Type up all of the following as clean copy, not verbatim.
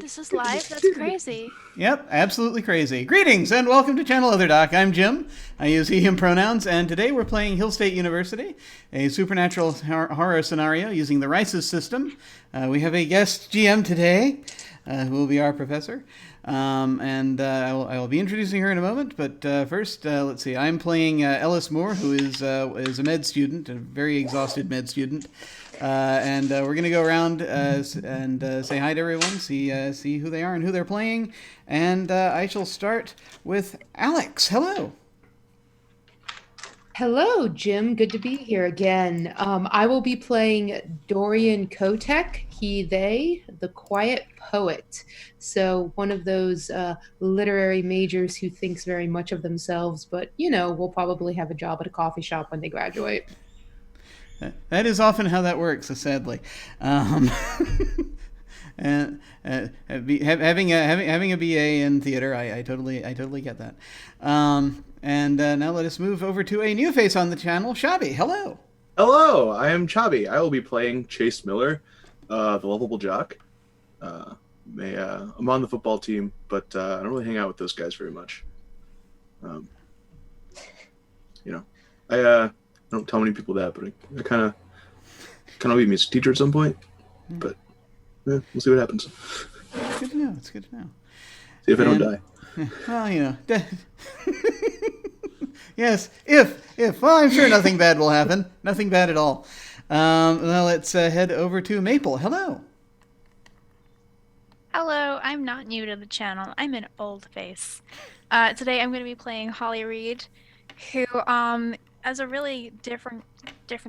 This is live? That's crazy. Yep, absolutely crazy. Greetings and welcome to Channel Other Doc. I'm Jim. I use he, him pronouns, and today we're playing Hill State University, a supernatural horror scenario using the Risus system. We have a guest GM today, who will be our professor. I will be introducing her in a moment, but first, let's see. I'm playing Ellis Moore, who is a med student, a very exhausted med student. We're going to go around and say hi to everyone, see who they are and who they're playing. And I shall start with Alex. Hello. Hello, Jim. Good to be here again. I will be playing Dorian Kotek, he, they, the quiet poet. So one of those literary majors who thinks very much of themselves, but, will probably have a job at a coffee shop when they graduate. That is often how that works, sadly. And having a BA in theater, I totally get that. Now let us move over to a new face on the channel, Shabby. Hello. Hello, I am Chabi. I will be playing Chase Miller, the lovable jock. I'm on the football team, but I don't really hang out with those guys very much. I don't tell many people that, but I kind of be a music teacher at some point. But we'll see what happens. It's good to know. It's good to know. See if I don't die. Well, yes, if. Well, I'm sure nothing bad will happen. Nothing bad at all. Now let's head over to Maple. Hello. Hello, I'm not new to the channel. I'm an old face. Today I'm going to be playing Holly Reed, who, as a really different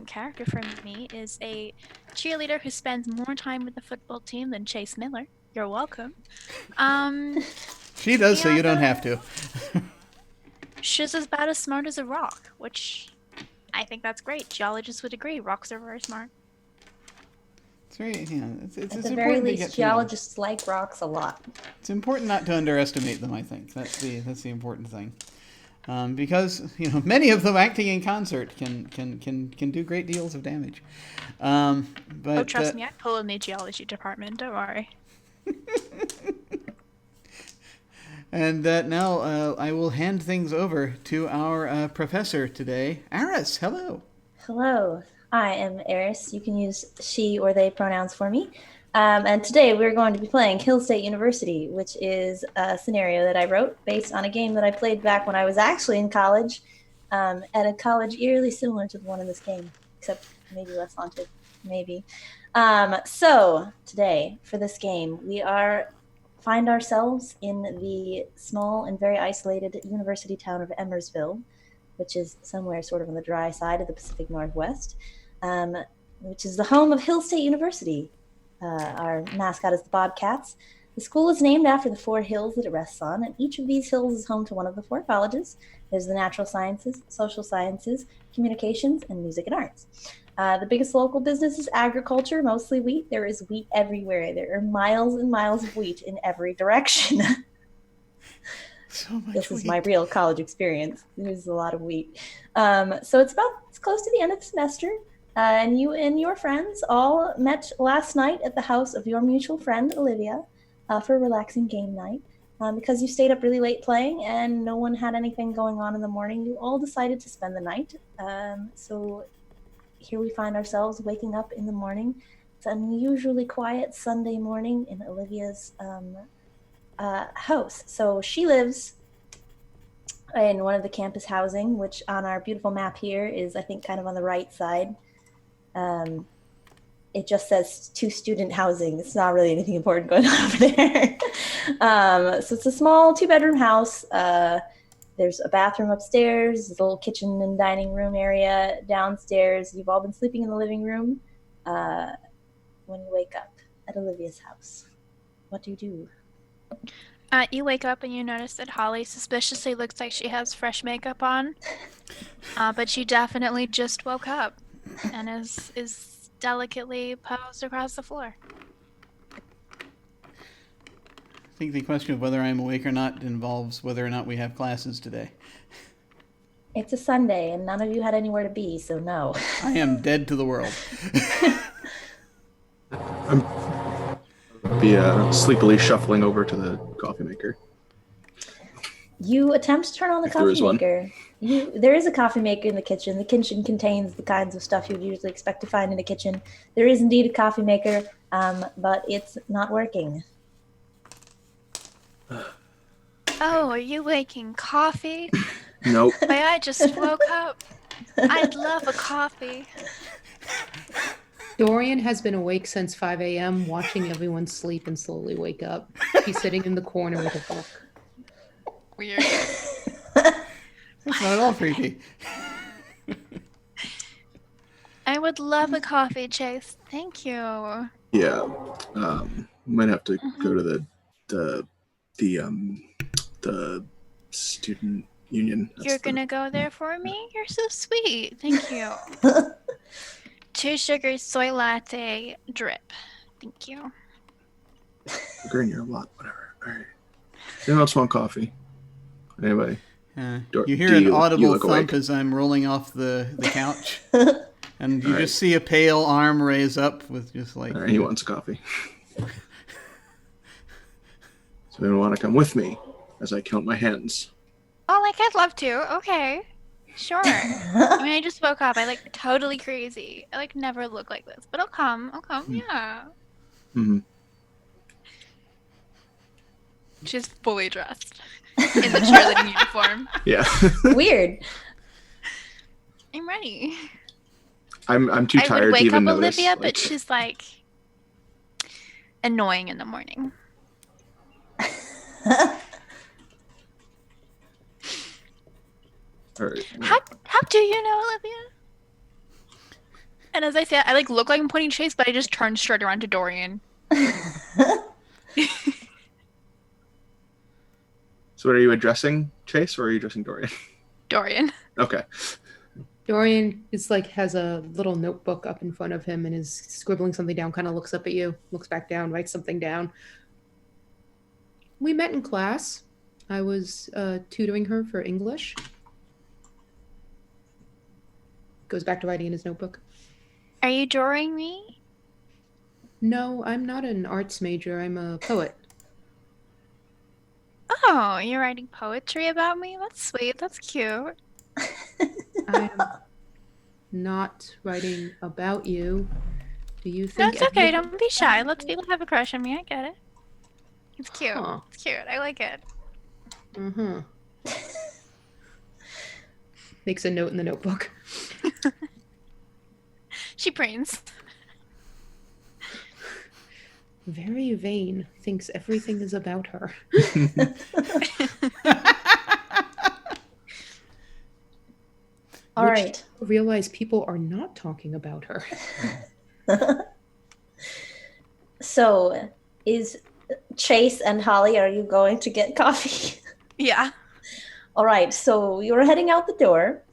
character from me, is a cheerleader who spends more time with the football team than Chase Miller. You're welcome. She does, so you don't have to. She's about as smart as a rock, which I think that's great. Geologists would agree. Rocks are very smart. It's very, At the very least, geologists like rocks a lot. It's important not to underestimate them, I think. That's the important thing. Because many of them acting in concert can do great deals of damage. But trust me, I pull in the geology department. Don't worry. And now I will hand things over to our professor today, Aris. Hello. Hello, I am Eris. You can use she or they pronouns for me. And today we're going to be playing Hill State University, which is a scenario that I wrote based on a game that I played back when I was actually in college, at a college eerily similar to the one in this game, except maybe less haunted, maybe. So today, for this game, we find ourselves in the small and very isolated university town of Emersville, which is somewhere sort of on the dry side of the Pacific Northwest, which is the home of Hill State University. Our mascot is the Bobcats. The school is named after the 4 hills that it rests on, and each of these hills is home to one of the 4 colleges. There's the natural sciences, social sciences, communications, and music and arts. The biggest local business is agriculture, mostly wheat. There is wheat everywhere. There are miles and miles of wheat in every direction. So much This wheat. is my real college experience. There's a lot of wheat. So it's close to the end of the semester. And you and your friends all met last night at the house of your mutual friend, Olivia, for a relaxing game night. Because you stayed up really late playing and no one had anything going on in the morning, you all decided to spend the night. So here we find ourselves waking up in the morning. It's an unusually quiet Sunday morning in Olivia's house. So she lives in one of the campus housing, which on our beautiful map here is, I think, kind of on the right side. It just says 2 student housing. It's not really anything important going on over there. So it's a small 2-bedroom house. There's a bathroom upstairs, there's a little kitchen and dining room area downstairs. You've all been sleeping in the living room when you wake up at Olivia's house. What do you do? You wake up and you notice that Holly suspiciously looks like she has fresh makeup on, but she definitely just woke up and is delicately posed across the floor. I think the question of whether I'm awake or not involves whether or not we have classes today. It's a Sunday, and none of you had anywhere to be, so no. I am dead to the world. be sleepily shuffling over to the coffee maker. You attempt to turn on the If there coffee is one. maker. There is a coffee maker in the kitchen. The kitchen contains the kinds of stuff you would usually expect to find in a kitchen. There is indeed a coffee maker, but it's not working. Oh, are you making coffee? Nope. Why, I just woke up. I'd love a coffee. Dorian has been awake since 5 a.m. watching everyone sleep and slowly wake up. He's sitting in the corner with a book. Weird. That's not at all creepy. I would love a coffee, Chase. Thank you. Yeah. Might have to go to the student union. You're gonna go there for me? You're so sweet. Thank you. 2 sugars, soy latte, drip. Thank you. Sugar in your lot, whatever. All right. Anyone else want coffee? Anybody? You hear an audible thump as I'm rolling off the couch. And you just see a pale arm raise up with just like... All right, he wants coffee. So anyone want to come with me as I count my hands? Oh, like, I'd love to. Okay. Sure. I mean, I just woke up. I like totally crazy. I like never look like this. But I'll come. Yeah. Mm-hmm. She's fully dressed in the cheerleading uniform. Yeah. Weird. I'm ready. I'm too I tired would to wake even up notice. Olivia, but she's like annoying in the morning. All right. How do you know, Olivia? And as I said, I like look like I'm pointing Chase, but I just turn straight around to Dorian. So, are you addressing Chase or are you addressing Dorian? Dorian. Okay. Dorian is like has a little notebook up in front of him and is scribbling something down, kind of looks up at you, looks back down, writes something down. We met in class. I was tutoring her for English. Goes back to writing in his notebook. Are you drawing me? No, I'm not an arts major. I'm a poet. Oh, you're writing poetry about me? That's sweet. That's cute. I am not writing about you. Do you No, think? it's okay. Don't be shy. Lots of people have a crush on me. I get it. It's cute. Huh. It's cute. I like it. Mm-hmm. Makes a note in the notebook. She preens. Very vain. Thinks everything is about her. All right. Realize people are not talking about her. So, is Chase and Holly, are you going to get coffee? Yeah. All right. So, you're heading out the door.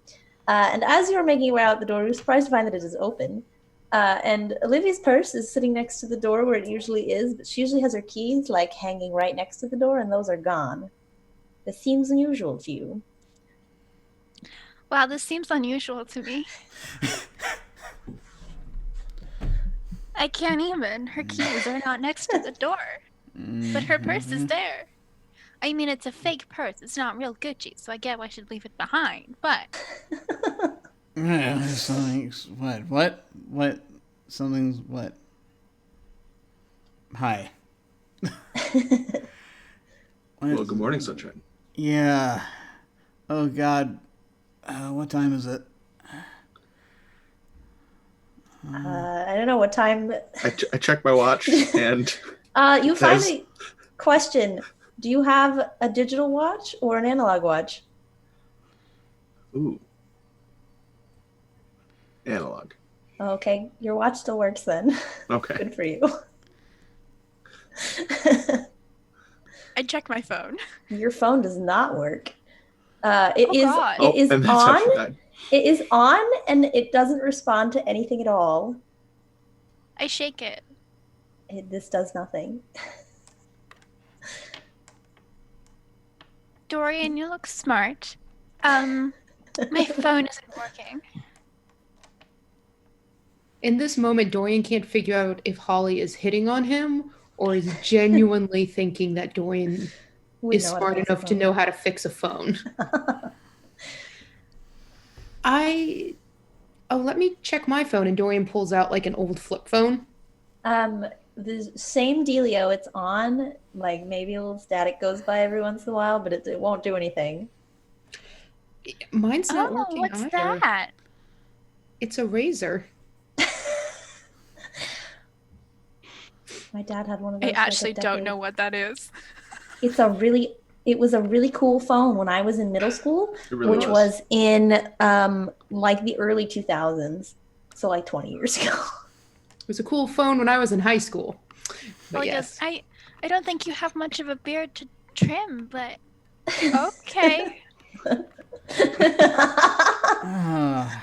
And as you're making your way out the door, you're surprised to find that it is open. And Olivia's purse is sitting next to the door where it usually is, but she usually has her keys like hanging right next to the door, and those are gone. This seems unusual to you. Wow, this seems unusual to me. I can't even. Her keys are not next to the door. But her purse is there. I mean, it's a fake purse. It's not real Gucci, so I get why she'd leave it behind. But Something's what? Something's what? Hi. Well, good morning, sunshine. Yeah. Oh God. What time is it? I don't know what time. I checked my watch and You find a question. Do you have a digital watch or an analog watch? ooh, analog. Okay, your watch still works then. Okay. Good for you. I checked my phone. Your phone does not work. It is God. it is and that's how she on. died. It is on, and it doesn't respond to anything at all. I shake it. This does nothing. Dorian, you look smart. My phone isn't working. In this moment, Dorian can't figure out if Holly is hitting on him or is genuinely thinking that Dorian We is know how smart fix a enough to phone. know how to fix a phone. Let me check my phone. And Dorian pulls out like an old flip phone. The same dealio. It's on. Like maybe a little static goes by every once in a while, but it won't do anything. Mine's not Oh, working what's either. that? It's a razor. My dad had one of those. I for like a actually don't decade. know what that is. It was a really cool phone when I was in middle school, It really which was in like the early 2000s, so like 20 years ago. It was a cool phone when I was in high school. But Well, yes. I don't think you have much of a beard to trim, but okay. Ah.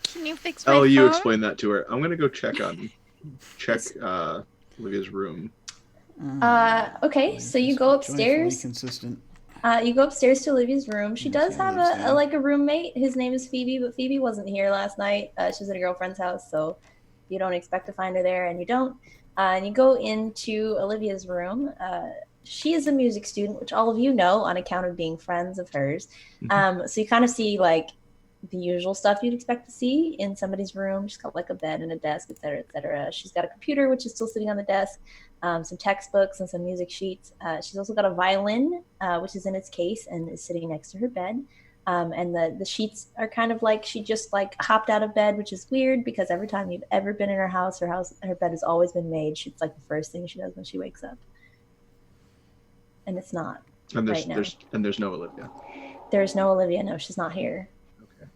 Can you fix my Ellie, you phone? explain that to her. I'm gonna go check Olivia's room. Okay, so you go Joyfully upstairs. consistent. You go upstairs to Olivia's room. She Yes, does he have lives a there. like a roommate. His name is Phoebe, but Phoebe wasn't here last night. She's at a girlfriend's house, so you don't expect to find her there, and you don't. And you go into Olivia's room. She is a music student, which all of you know on account of being friends of hers. So you kind of see like the usual stuff you'd expect to see in somebody's room. She's got like a bed and a desk, etc., etc. She's got a computer, which is still sitting on the desk, some textbooks and some music sheets. She's also got a violin, which is in its case and is sitting next to her bed. And the sheets are kind of like she just like hopped out of bed, which is weird because every time you've ever been in her bed has always been made. It's like the first thing she does when she wakes up, and it's not. And right now. there's no Olivia. There's no Olivia. No, she's not here. Okay.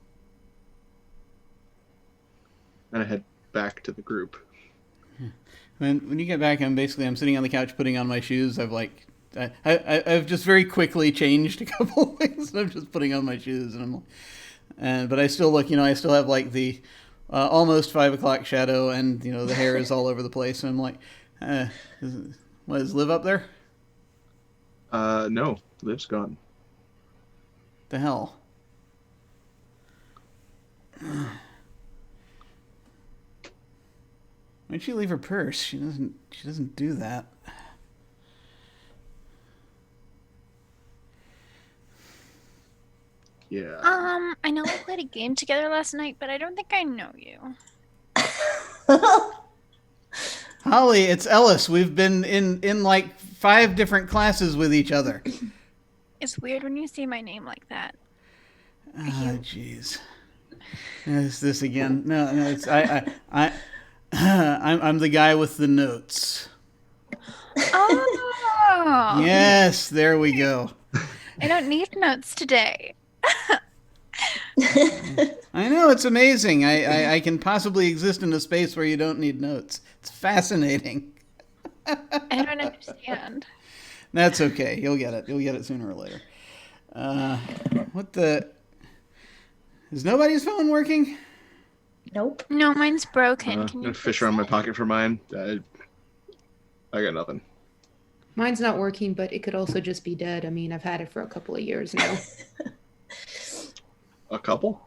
And I head back to the group. When you get back, I'm sitting on the couch putting on my shoes. I've just very quickly changed a couple of things. And I'm just putting on my shoes, but I still look. I still have like the almost 5 o'clock shadow, and the hair is all over the place. And I'm like, is Liv up there? No, Liv's gone. The hell. Why'd she leave her purse? She doesn't do that. Yeah. I know we played a game together last night, but I don't think I know you. Holly, it's Ellis. We've been in like 5 different classes with each other. It's weird when you say my name like that. Oh, jeez. Is this again? No, it's I'm the guy with the notes. Oh! Yes, there we go. I don't need notes today. I know, it's amazing. I can possibly exist in a space where you don't need notes. It's fascinating. I don't understand. That's okay. You'll get it. You'll get it sooner or later. What the... Is nobody's phone working? Nope. No, mine's broken. I'm Can gonna you fish fix around my it? pocket for mine. I got nothing. Mine's not working, but it could also just be dead. I mean, I've had it for a couple of years now. A couple?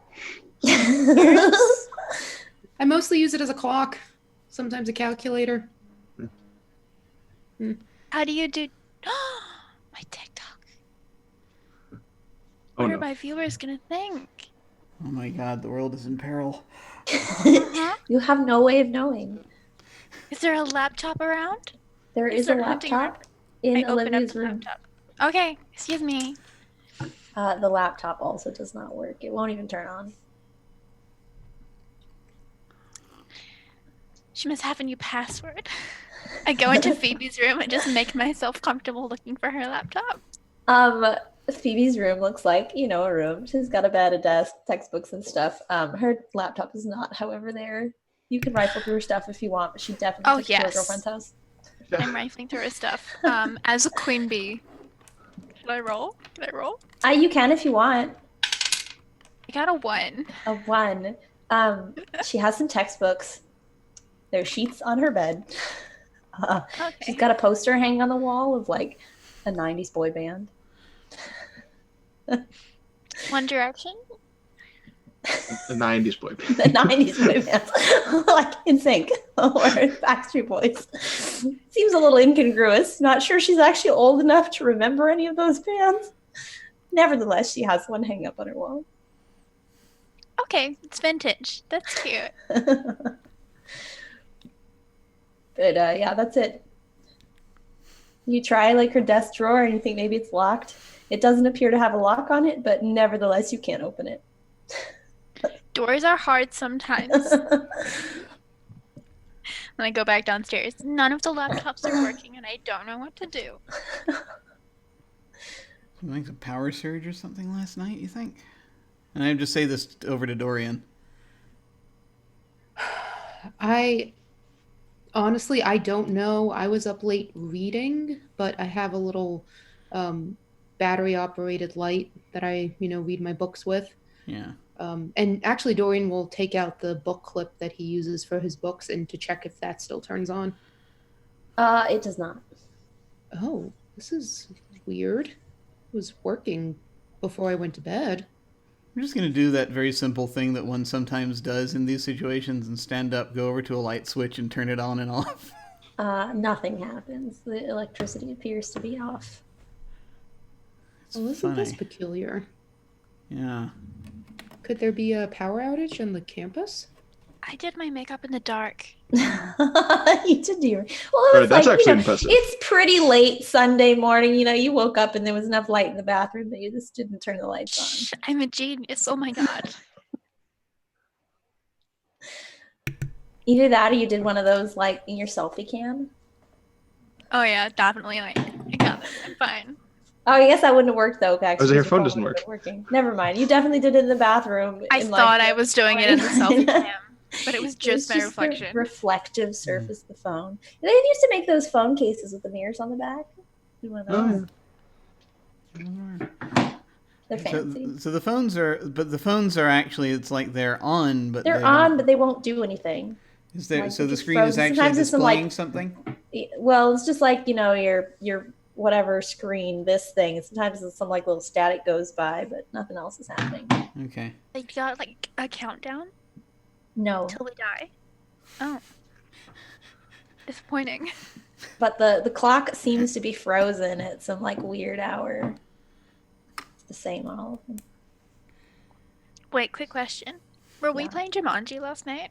I mostly use it as a clock, sometimes a calculator. How do you do... my TikTok. Oh What no. are my viewers gonna think? Oh my god, the world is in peril. You have no way of knowing. Is there a laptop around? There is a there hunting laptop in I open up Olivia's the room. laptop. Okay, excuse me. The laptop also does not work. It won't even turn on. She must have a new password. I go into Phoebe's room and just make myself comfortable looking for her laptop. Phoebe's room looks like, a room. She's got a bed, a desk, textbooks and stuff. Her laptop is not, however, there. You can rifle through her stuff if you want, but she definitely took it to her yes. girlfriend's house. I'm rifling through her stuff. As a queen bee. Should I roll? Can I roll? You can if you want. I got a 1. A 1. She has some textbooks. There's sheets on her bed. Okay. She's got a poster hanging on the wall of like a 90s boy band. One Direction? The 90s boy band. The 90s boy bands. Like In Sync or Backstreet Boys. Seems a little incongruous. Not sure she's actually old enough to remember any of those bands. Nevertheless, she has one hang up on her wall. Okay, it's vintage. That's cute. But yeah, that's it. You try like her desk drawer and you think maybe it's locked. It doesn't appear to have a lock on it, but nevertheless, you can't open it. Doors are hard sometimes. When I go back downstairs, none of the laptops are working and I don't know what to do. Like a power surge or something last night, you think? And I just say this over to Dorian. Honestly, I don't know. I was up late reading, but I have a little battery-operated light that I, read my books with. Yeah. And actually, Dorian will take out the book clip that he uses for his books and to check if that still turns on. It does not. Oh, this is weird. It was working before I went to bed. I'm just going to do that very simple thing that one sometimes does in these situations and stand up, go over to a light switch, and turn it on and off. Nothing happens. The electricity appears to be off. Well, isn't this peculiar? Yeah. Could there be a power outage on the campus? I did my makeup in the dark. You did do your... Well, it was that's actually impressive. It's pretty late Sunday morning. You woke up and there was enough light in the bathroom that you just didn't turn the lights on. I'm a genius. Oh my god. Either that or you did one of those like in your selfie cam. Oh yeah, definitely. Like, I got this. I'm fine. Oh, I guess that wouldn't have worked though. Actually, your phone doesn't work. Working. Never mind. You definitely did it in the bathroom. I thought I was doing it in the selfie cam, but it was just my reflection. The reflective surface of the phone. They used to make those phone cases with the mirrors on the back. One of those. They're fancy. So the phones are actually, it's like they're on, but they're on, but they won't do anything. Is there? Like, so the screen is actually displaying something. Well, it's just like your whatever screen, this thing. Sometimes some like little static goes by, but nothing else is happening. Okay. Like, you got like a countdown? No. Till we die? Oh. Disappointing. But the clock seems to be frozen at some like weird hour. It's the same on all of them. Wait, quick question. Were we playing Jumanji last night?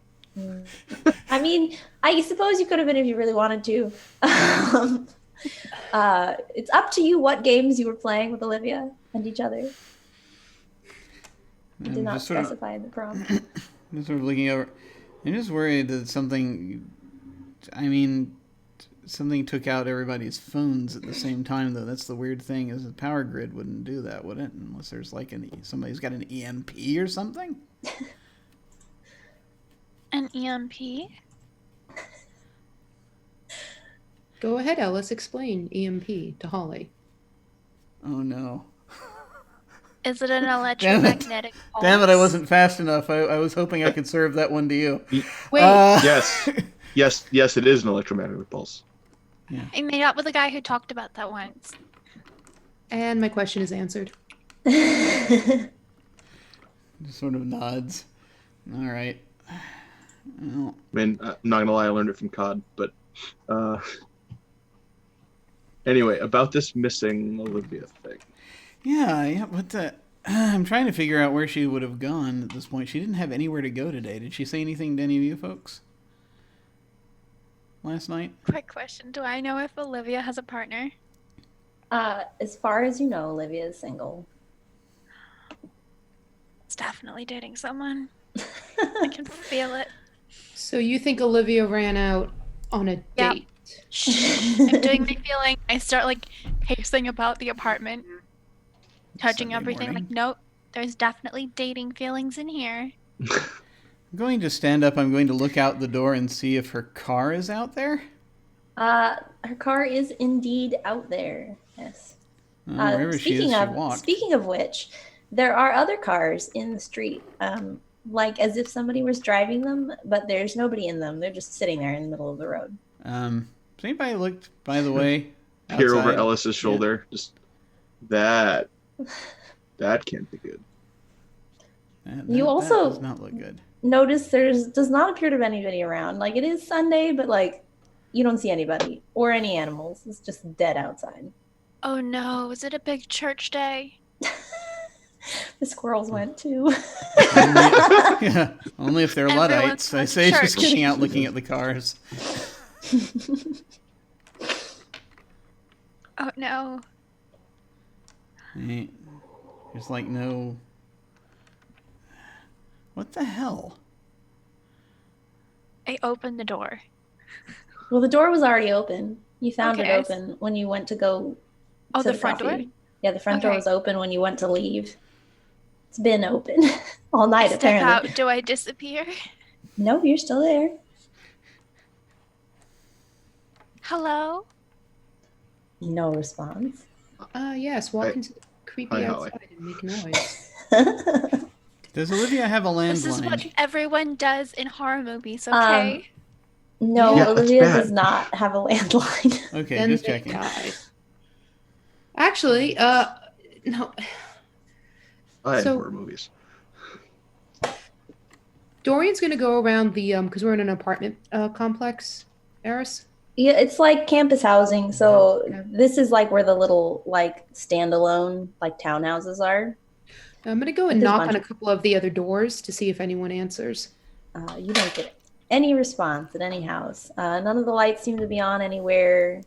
I mean, I suppose you could have been if you really wanted to. It's up to you what games you were playing with Olivia and each other. You did not specify in the prompt. Just sort of looking over. I'm just worried that something took out everybody's phones at the same time, though. That's the weird thing, is the power grid wouldn't do that, would it? Unless there's like somebody's got an EMP or something? An EMP? Go ahead, Ellis. Explain EMP to Holly. Oh, no. Is it an electromagnetic pulse? Damn it, I wasn't fast enough. I was hoping I could serve that one to you. Wait. Yes, it is an electromagnetic pulse. Yeah. I made up with a guy who talked about that once. And my question is answered. Just sort of nods. All right. Well, I mean, I'm not gonna lie, I learned it from COD, but anyway, about this missing Olivia thing. Yeah, what the... I'm trying to figure out where she would have gone at this point. She didn't have anywhere to go today. Did she say anything to any of you folks last night? Quick question. Do I know if Olivia has a partner? As far as you know, Olivia is single. It's definitely dating someone. I can feel it. So you think Olivia ran out on a Yep. date? Shh. I'm doing my feeling. I start like pacing about the apartment, touching Sunday everything. morning. Like, nope, there's definitely dating feelings in here. I'm going to stand up. I'm going to look out the door and see if her car is out there. Her car is indeed out there. Yes. Wherever she is, she walked. Speaking of which, there are other cars in the street, like as if somebody was driving them, but there's nobody in them. They're just sitting there in the middle of the road. Has anybody looked, by the way, Peer over outside? Ellis's shoulder. Just that can't be good. You also does not look good. Notice does not appear to be anybody around. Like, it is Sunday, but like you don't see anybody or any animals. It's just dead outside. Oh no, is it a big church day? The squirrels went too. Only if they're Everyone's Luddites. I going to say just church. getting out looking at the cars. Oh no. There's like no... What the hell? I opened the door. Well, the door was already open. You found Okay, it open when you went to go. Oh, to the front door? coffee. Yeah, the front door Okay. was open when you went to leave. It's been open all night, Step apparently. out. Do I disappear? No, you're still there. Hello? No response. Yes, walk Hi. into the creepy Hi, Holly. outside and make noise. Does Olivia have a This is what landline? everyone does in horror movies, okay? No, Yeah, that's Olivia bad. does not have a landline. Okay, Then just they checking. die. Actually, no. I had So- horror movies. Dorian's gonna go around the because we're in an apartment complex, Eris. Yeah, it's like campus housing. So Yeah. this is like where the little like standalone like townhouses are. I'm gonna go and There's a knock bunch on a of- couple of the other doors to see if anyone answers. You don't get any response at any house. None of the lights seem to be on anywhere.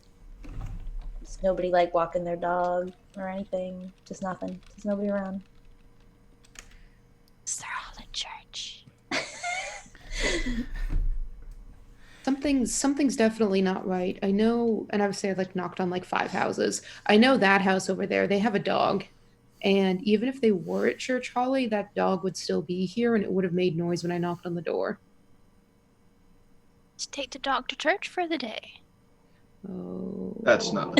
There's nobody like walking their dog or anything. Just nothing. There's nobody around. They're all in church. Something's definitely not right. I know, and I would say I've like knocked on like 5 houses. I know that house over there, they have a dog. And even if they were at Church Holly, that dog would still be here and it would have made noise when I knocked on the door. Just take the dog to church for the day. Oh. That's not.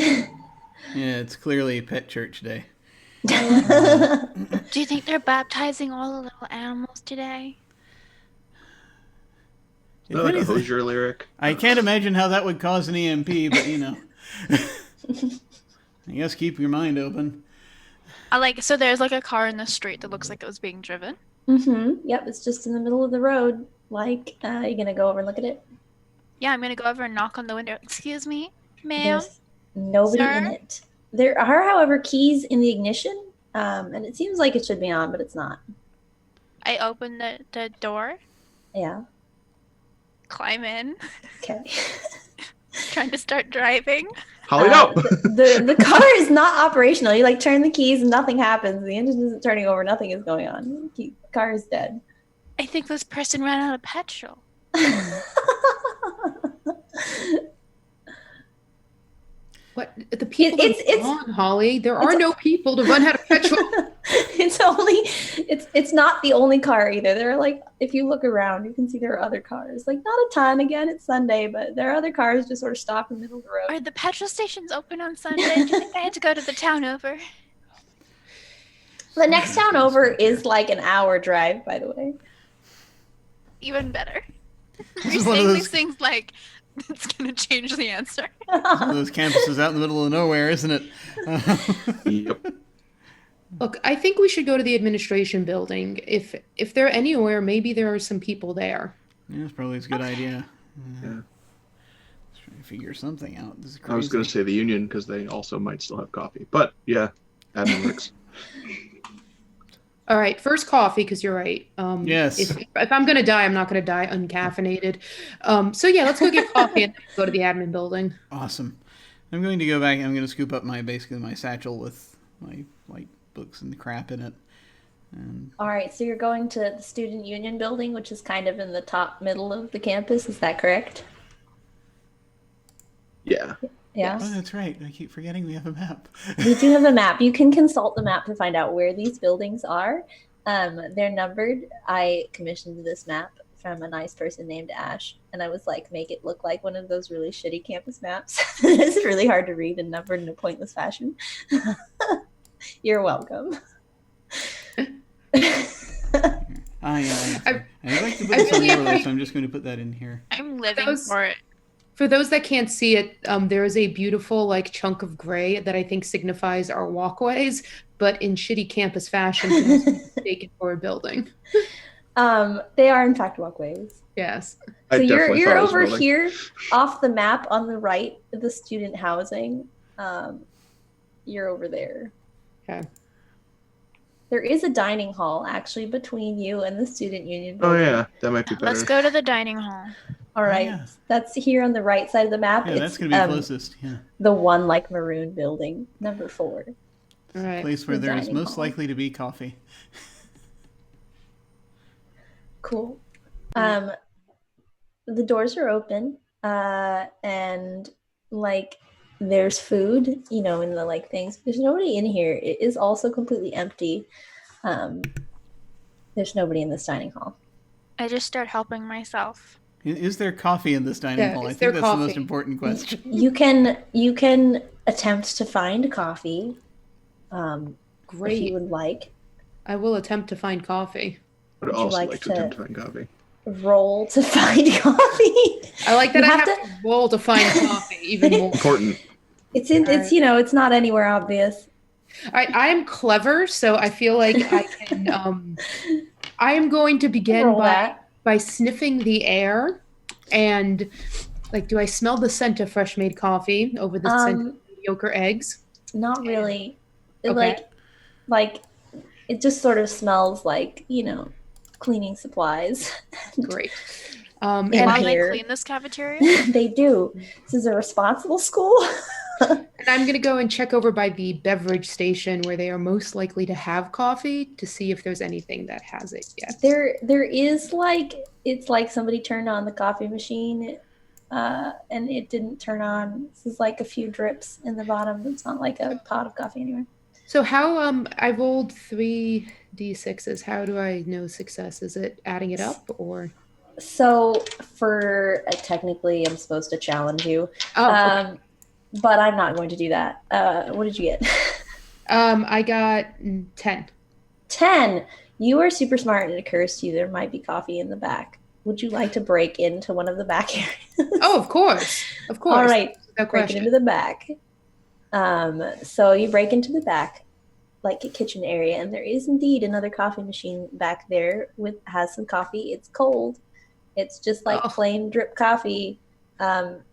Yeah, it's clearly Pet Church Day. Do you think they're baptizing all the little animals today? If Is that like a anything- Hozier lyric? I can't imagine how that would cause an EMP, but you know. I guess keep your mind open. So there's like a car in the street that looks like it was being driven. Yep, it's just in the middle of the road. Like, you gonna go over and look at it? Yeah, I'm gonna go over and knock on the window. Excuse me, ma'am? There's nobody in Sir? it. There are, however, keys in the ignition, and it seems like it should be on, but it's not. I open the door, Yeah. climb in, Okay. trying to start driving. Holly, no! The car is not operational. You like turn the keys and nothing happens. The engine isn't turning over. Nothing is going on. The car is dead. I think this person ran out of petrol. What the people it's- on, Holly? There are no people to run out of petrol. it's not the only car either. There are like, if you look around, you can see there are other cars. Like, not a ton. Again, it's Sunday, but there are other cars just sort of stopped in the middle of the road. Are the petrol stations open on Sunday? Do you think I had to go to the town over? The next town over is like an hour drive, by the way. Even better. This You're is one of saying those- these things like it's gonna change the answer. One of those campuses out in the middle of nowhere, isn't it? Yep. Look, I think we should go to the administration building. If they're anywhere, maybe there are some people there. Yeah, it's probably a good idea. Yeah. Let's try to figure something out. This is crazy. I was going to say the union because they also might still have coffee. But yeah, admin works. All right, first coffee, because you're right. Yes. If I'm gonna die, I'm not gonna die uncaffeinated. So yeah, let's go get coffee and go to the admin building. Awesome. I'm going to go back. I'm going to scoop up my satchel with my like books and crap in it. And All right, so you're going to the student union building, which is kind of in the top middle of the campus. Is that correct? Yeah. Yeah. oh, that's right. I keep forgetting we have a map. We do have a map. You can consult the map to find out where these buildings are. They're numbered. I commissioned this map from a nice person named Ash, and I was like, make it look like one of those really shitty campus maps. It's really hard to read and numbered in a pointless fashion. You're welcome. Yeah. I like the books on the overlay, so I'm just going to put that in here. I'm living Those- for it. For those that can't see it, there is a beautiful like chunk of gray that I think signifies our walkways, but in shitty campus fashion, it is mistaken for a building. They are in fact walkways. Yes. I So you're definitely thought it was a over building. here off the map on the right, the student housing. You're over there. Okay. There is a dining hall actually between you and the student union Oh building. yeah, that might be better. Let's go to the dining hall. All right, yeah. that's here on the right side of the map. Yeah, It's that's going to be closest. Yeah. the one like maroon building, number 4. All right. Place where The there is dining most hall. likely to be coffee. Cool. The doors are open, and like there's food, in the like things. There's nobody in here. It is also completely empty. There's nobody in this dining hall. I just start helping myself. Is there coffee in this dining Yeah, hall? I is think there that's the most coffee? important question. You can attempt to find coffee, if Great. you would like. I will attempt to find coffee. I would Would you also like like to to- attempt to find coffee. Roll to find coffee. I like that You I have have to roll to find coffee even more. Important. It's Alright. it's not anywhere obvious. I am clever, so I feel like I can. I am going to begin Roll that. by sniffing the air, and like, do I smell the scent of fresh made coffee over the scent of mediocre eggs? Not really. Okay. Like it just sort of smells like, cleaning supplies. Great. Yeah. And While they here. clean this cafeteria? They do. This is a responsible school. I'm going to go and check over by the beverage station where they are most likely to have coffee to see if there's anything that has it yet. There is it's like somebody turned on the coffee machine, and it didn't turn on. This is like a few drips in the bottom. It's not like a pot of coffee anywhere. So how I rolled 3d6s. How do I know success? Is it adding it up or? So for technically, I'm supposed to challenge you, Oh, okay. but I'm not going to do that. What did you get? I got 10. 10. You are super smart, and it occurs to you there might be coffee in the back. Would you like to break into one of the back areas? Oh, of course. Of course. All right, Without break it question. into the back. So you break into the back, like a kitchen area, and there is indeed another coffee machine back there has some coffee. It's cold. It's just like Oh. plain drip coffee.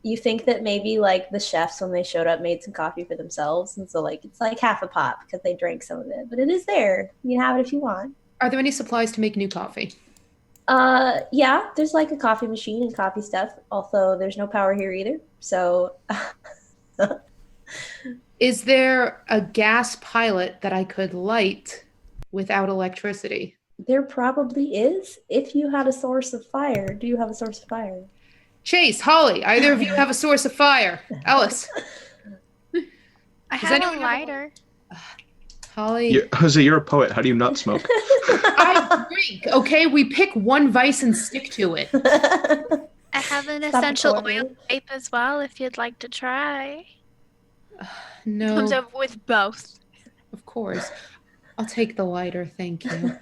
You think that maybe like the chefs when they showed up made some coffee for themselves, and so like it's like half a pot because they drank some of it, but it is there. You can have it if you want. Are there any supplies to make new coffee? Yeah, there's like a coffee machine and coffee stuff. Also, there's no power here either. So Is there a gas pilot that I could light without electricity? there probably is if you had a source of fire. Do you have a source of fire? Chase, Holly, either of you have a source of fire? Ellis, I Does have anyone a have a- lighter. Holly. Jose, you're a poet. How do you not smoke? I drink, okay? We pick one vice and stick to it. I have an Stop essential recording. oil tape as well if you'd like to try. No, Comes up with both. of course. I'll take the lighter, thank you.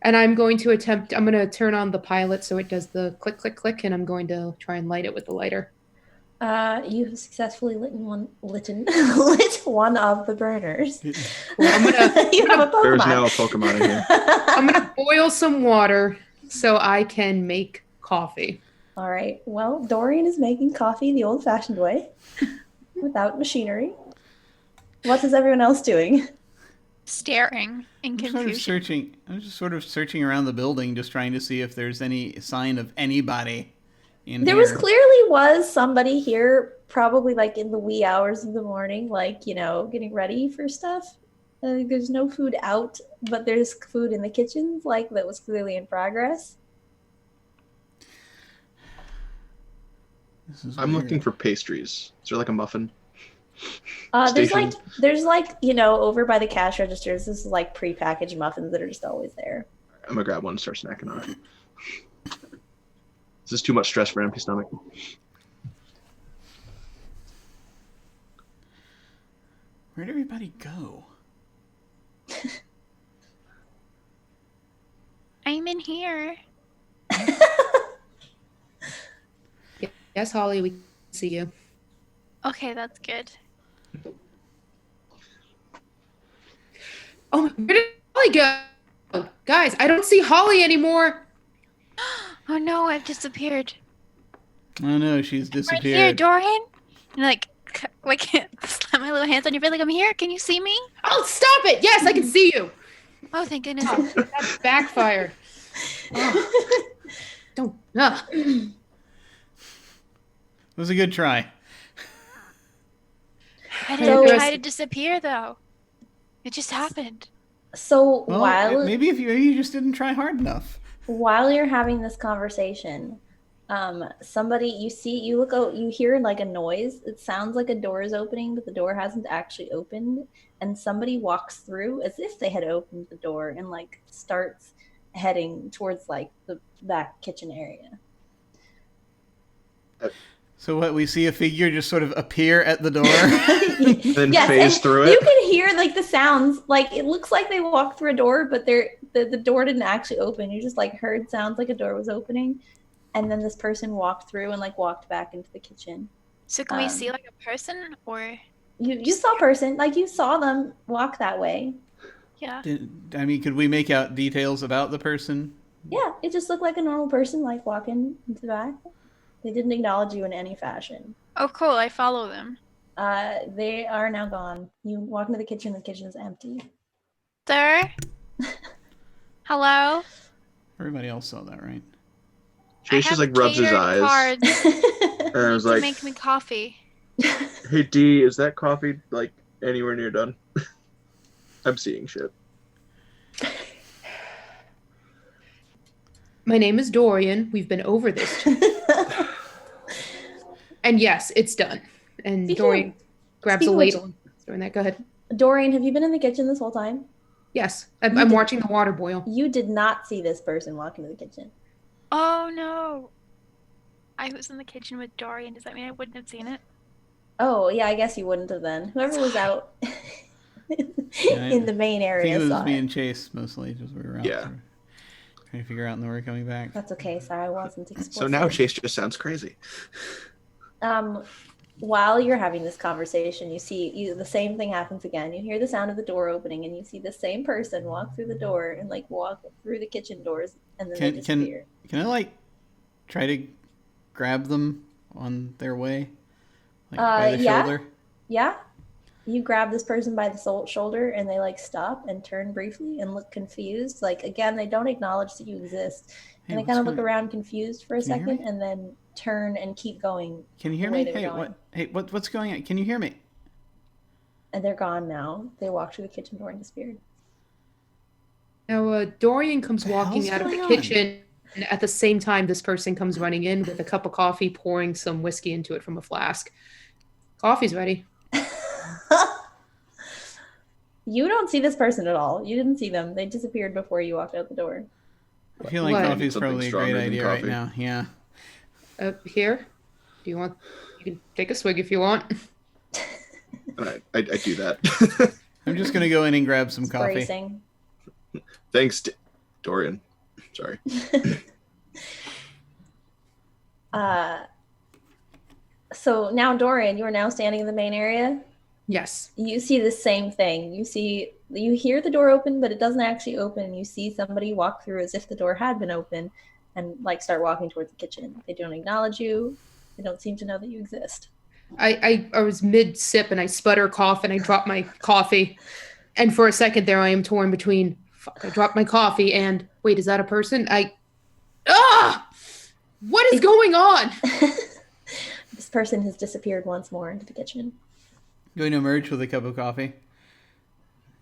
And I'm going to turn on the pilot so it does the click, click, click, and I'm going to try and light it with the lighter. You have successfully lit one of the burners. Well, I'm gonna You have a Pokemon. There's now a Pokemon in here. I'm gonna boil some water so I can make coffee. All right. Well, Dorian is making coffee the old-fashioned way, without machinery. What is everyone else doing? Staring in I'm confusion. just sort of searching around the building, just trying to see if there's any sign of anybody in There here. was clearly somebody here, probably like in the wee hours of the morning, like getting ready for stuff. There's no food out, but there's food in the kitchens, like that was clearly in progress. This is I'm weird. looking for pastries. Is there like a muffin? There's Station. over by the cash registers. This is like prepackaged muffins that are just always there. I'm gonna grab one and start snacking on it. This is too much stress for an empty stomach. Where'd everybody go? I'm in here. Yes, Holly, we see you. Okay, that's good. Oh, where did Holly go? Guys, I don't see Holly anymore. Oh no, I've disappeared. Oh no, she's Right here, disappeared. Dorian. And like slap my little hands on your face like I'm here. Can you see me? Oh, stop it! Yes, I can see you. Oh, thank goodness. Oh, that backfired. Oh, don't. It was a good try. I So- didn't try to disappear though. It just happened. So Well, maybe you just didn't try hard enough. while you're having this conversation, somebody you look out, you hear like a noise. It sounds like a door is opening, but the door hasn't actually opened. And somebody walks through as if they had opened the door and like starts heading towards like the back kitchen area. So what, we see a figure just sort of appear at the door? Then Yes, phase and through you it. can hear like the sounds. Like it looks like they walked through a door, but the door didn't actually open. You just like heard sounds like a door was opening, and then this person walked through and like walked back into the kitchen. So can we see like a person or You saw a person, like you saw them walk that way. yeah? I mean, could we make out details about the person? Yeah, it just looked like a normal person like walking into the back. They didn't acknowledge you in any fashion. Oh, cool. I follow them. They are now gone. You walk into the kitchen is empty. Sir? Hello? Everybody else saw that, right? Chase just like rubs his eyes. Cards. And I was to like, make me coffee. hey D, is that coffee like anywhere near done? I'm seeing shit. My name is Dorian. We've been over this. And yes, it's done. And Speaking Dorian grabs a speaking of which- ladle. Doing that. Go ahead. Dorian, have you been in the kitchen this whole time? Yes, You I'm did- watching the water boil. You did not see this person walk into the kitchen. Oh no. I was in the kitchen with Dorian. Does that mean I wouldn't have seen it? Oh, yeah, I guess you wouldn't have then. Whoever was out Yeah, in the main I think area it was saw me it. and Chase mostly, just we were out Yeah. there trying to figure out when they were coming back. That's okay, sorry, I wasn't explicit. So now Chase just sounds crazy. While you're having this conversation, you see the same thing happens again. You hear the sound of the door opening, and you see the same person walk through the door and like walk through the kitchen doors, and then they disappear. Can I like try to grab them on their way, like by the yeah. shoulder? Yeah, you grab this person by the shoulder, and they like stop and turn briefly and look confused. Like again, they don't acknowledge that you exist, Hey, and they what's kind of look going- around confused for a Can you hear second, me? and then turn and keep going. Can you hear the way me? they were Hey, going. what? Hey, what's going on? Can you hear me? And they're gone now. They walked through the kitchen door and disappeared. Now, Dorian comes The walking hell's out of the going on? kitchen. And at the same time, this person comes running in with a cup of coffee, pouring some whiskey into it from a flask. Coffee's ready. You don't see this person at all. You didn't see them. They disappeared before you walked out the door. I feel like What? coffee's Something probably a stronger great than idea right coffee. now. Yeah. Here, do you want? You can take a swig if you want. I do that. I'm just gonna go in and grab some It's coffee. bracing. Thanks, Dorian. Sorry. So now, Dorian, you are now standing in the main area. Yes. You see the same thing. You hear the door open, but it doesn't actually open. You see somebody walk through as if the door had been open and like start walking towards the kitchen. They don't acknowledge you. They don't seem to know that you exist. I was mid sip and I sputter cough and I drop my coffee. And for a second there, I am torn between, fuck, I dropped my coffee and, wait, is that a person? What is going on? This person has disappeared once more into the kitchen. Going to emerge with a cup of coffee.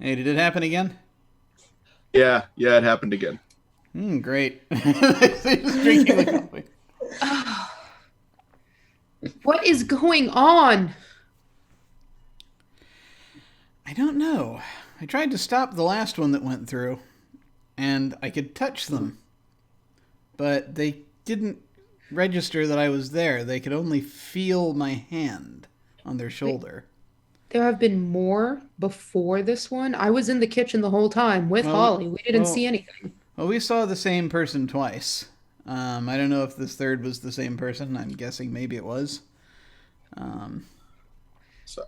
Hey, did it happen again? Yeah, it happened again. Great. Just drinking the coffee. What is going on? I don't know. I tried to stop the last one that went through, and I could touch them. But they didn't register that I was there. They could only feel my hand on their shoulder. There have been more before this one. I was in the kitchen the whole time with Holly. We didn't see anything. Well, we saw the same person twice. I don't know if this third was the same person. I'm guessing maybe it was. So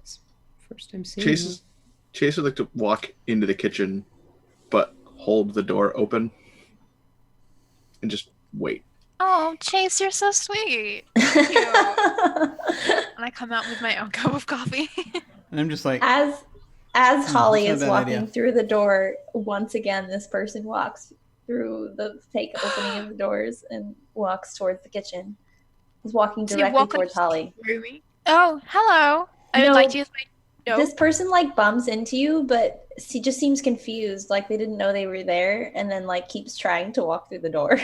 First time seeing Chase would like to walk into the kitchen, but hold the door open and just wait. Oh, Chase, you're so sweet. Thank you. And I come out with my own cup of coffee. And I'm just like, As that's Holly not a is bad walking idea. through the door, once again, this person walks through the fake opening of the doors and walks towards the kitchen. He's walking So you directly walk towards Holly. through me. Oh, hello. I would No, like to use my note. This person like bumps into you, but he just seems confused, like they didn't know they were there, and then like keeps trying to walk through the door.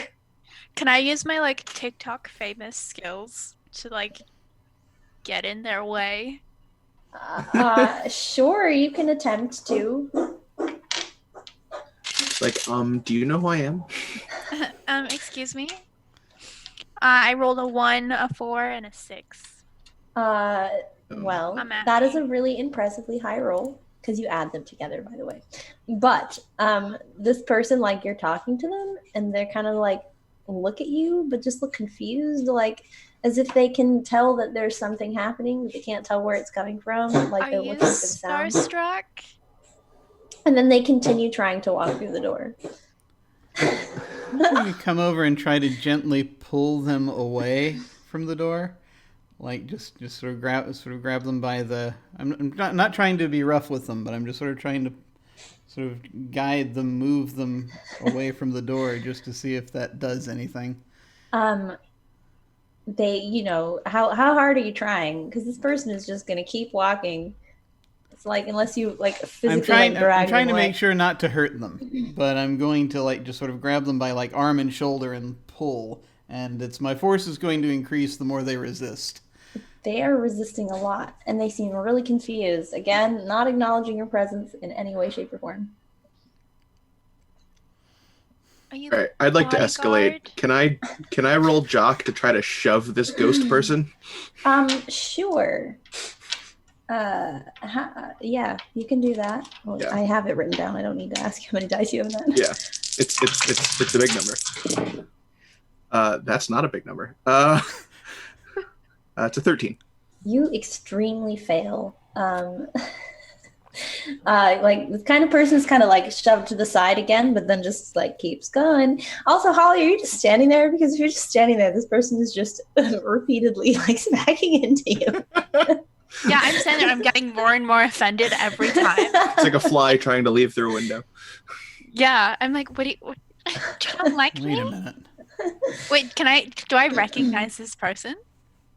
Can I use my like TikTok famous skills to like get in their way? Sure, you can attempt to. Like, do you know who I am? Excuse me. I rolled a 1, a 4, and a 6. Well, I'm happy. that is a really impressively high roll because you add them together, by the way. But this person, like, you're talking to them, and they're kind of like look at you, but just look confused, like as if they can tell that there's something happening, but they can't tell where it's coming from. Like Are they're you looking for the sound, starstruck? and then they continue trying to walk through the door. You come over and try to gently pull them away from the door, like just sort of grab them by the. I'm not trying to be rough with them, but I'm just sort of trying to sort of guide them, move them away from the door, just to see if that does anything. They, you know, how hard are you trying? Because this person is just gonna keep walking. It's like unless you like physically I'm drag trying them to away. make sure not to hurt them, but I'm going to like just sort of grab them by like arm and shoulder and pull, and it's my force is going to increase the more they resist. They are resisting a lot, and they seem really confused. Again, not acknowledging your presence in any way, shape, or form. Are you All right, I'd like to escalate. bodyguard? Can I roll jock to try to shove this ghost person? Sure. Yeah, you can do that. Well, Yeah. I have it written down. I don't need to ask you how many dice you have in that. Yeah, it's a big number. That's not a big number. It's a 13. You extremely fail. Like the kind of person is kind of like shoved to the side again, but then just like keeps going. Also, Holly, are you just standing there? Because if you're just standing there, this person is just repeatedly like smacking into you. Yeah, I'm standing there. I'm getting more and more offended every time. It's like a fly trying to leave through a window. Yeah, I'm like, what do you don't like Wait me? a minute. Wait, do I recognize this person?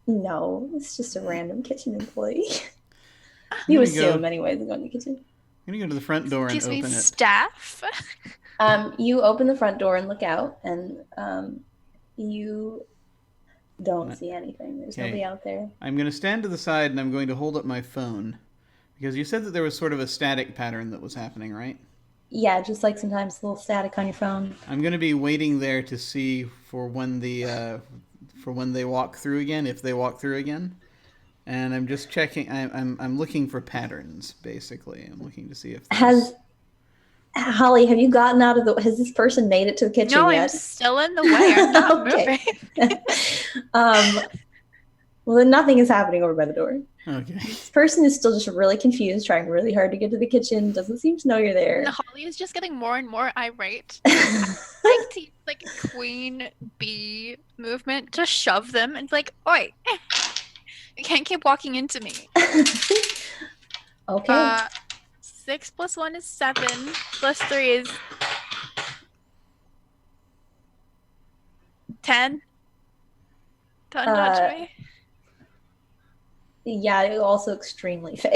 No, it's just a random kitchen employee. I'm You gonna go- assume anyways to go in the kitchen. I'm gonna go to the front door and Excuse me, open it. staff. You open the front door and look out, and you don't see anything. There's Okay. nobody out there. I'm going to stand to the side and I'm going to hold up my phone. Because you said that there was sort of a static pattern that was happening, right? Yeah, just like sometimes a little static on your phone. I'm going to be waiting there to see for when they walk through again, if they walk through again. And I'm just checking. I'm looking for patterns, basically. I'm looking to see if there's... Holly, have you gotten out of the? Has this person made it to the kitchen No, yet? I'm still in the way. I'm not Okay. moving. Well, then nothing is happening over by the door. Okay. This person is still just really confused, trying really hard to get to the kitchen. Doesn't seem to know you're there. And Holly is just getting more and more irate. Like to use like queen bee movement to shove them and be like, oi, you can't keep walking into me. Okay. 6 plus 1 is 7, plus 3 is 10. Don't judge me. Yeah, you also extremely fail.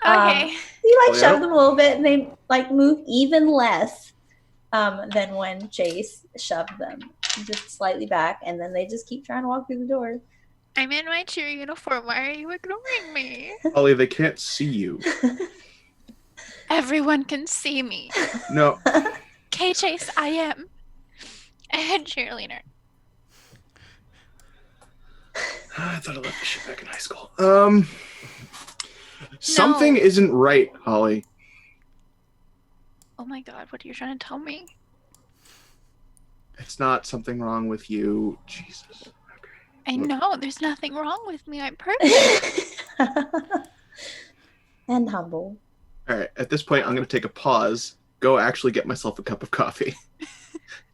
Okay. You like Oh, shove yeah? them a little bit, and they like move even less than when Chase shoved them, just slightly back, and then they just keep trying to walk through the door. I'm in my cheer uniform. Why are you ignoring me? Holly, they can't see you. Everyone can see me. No. Okay, Chase, I am a head cheerleader. I thought I left this shit back in high school. Something No. isn't right, Holly. Oh my god, what are you trying to tell me? It's not something wrong with you. Jesus. Okay. I know, there's nothing wrong with me. I'm perfect. And humble. All right. At this point, I'm going to take a pause go actually get myself a cup of coffee.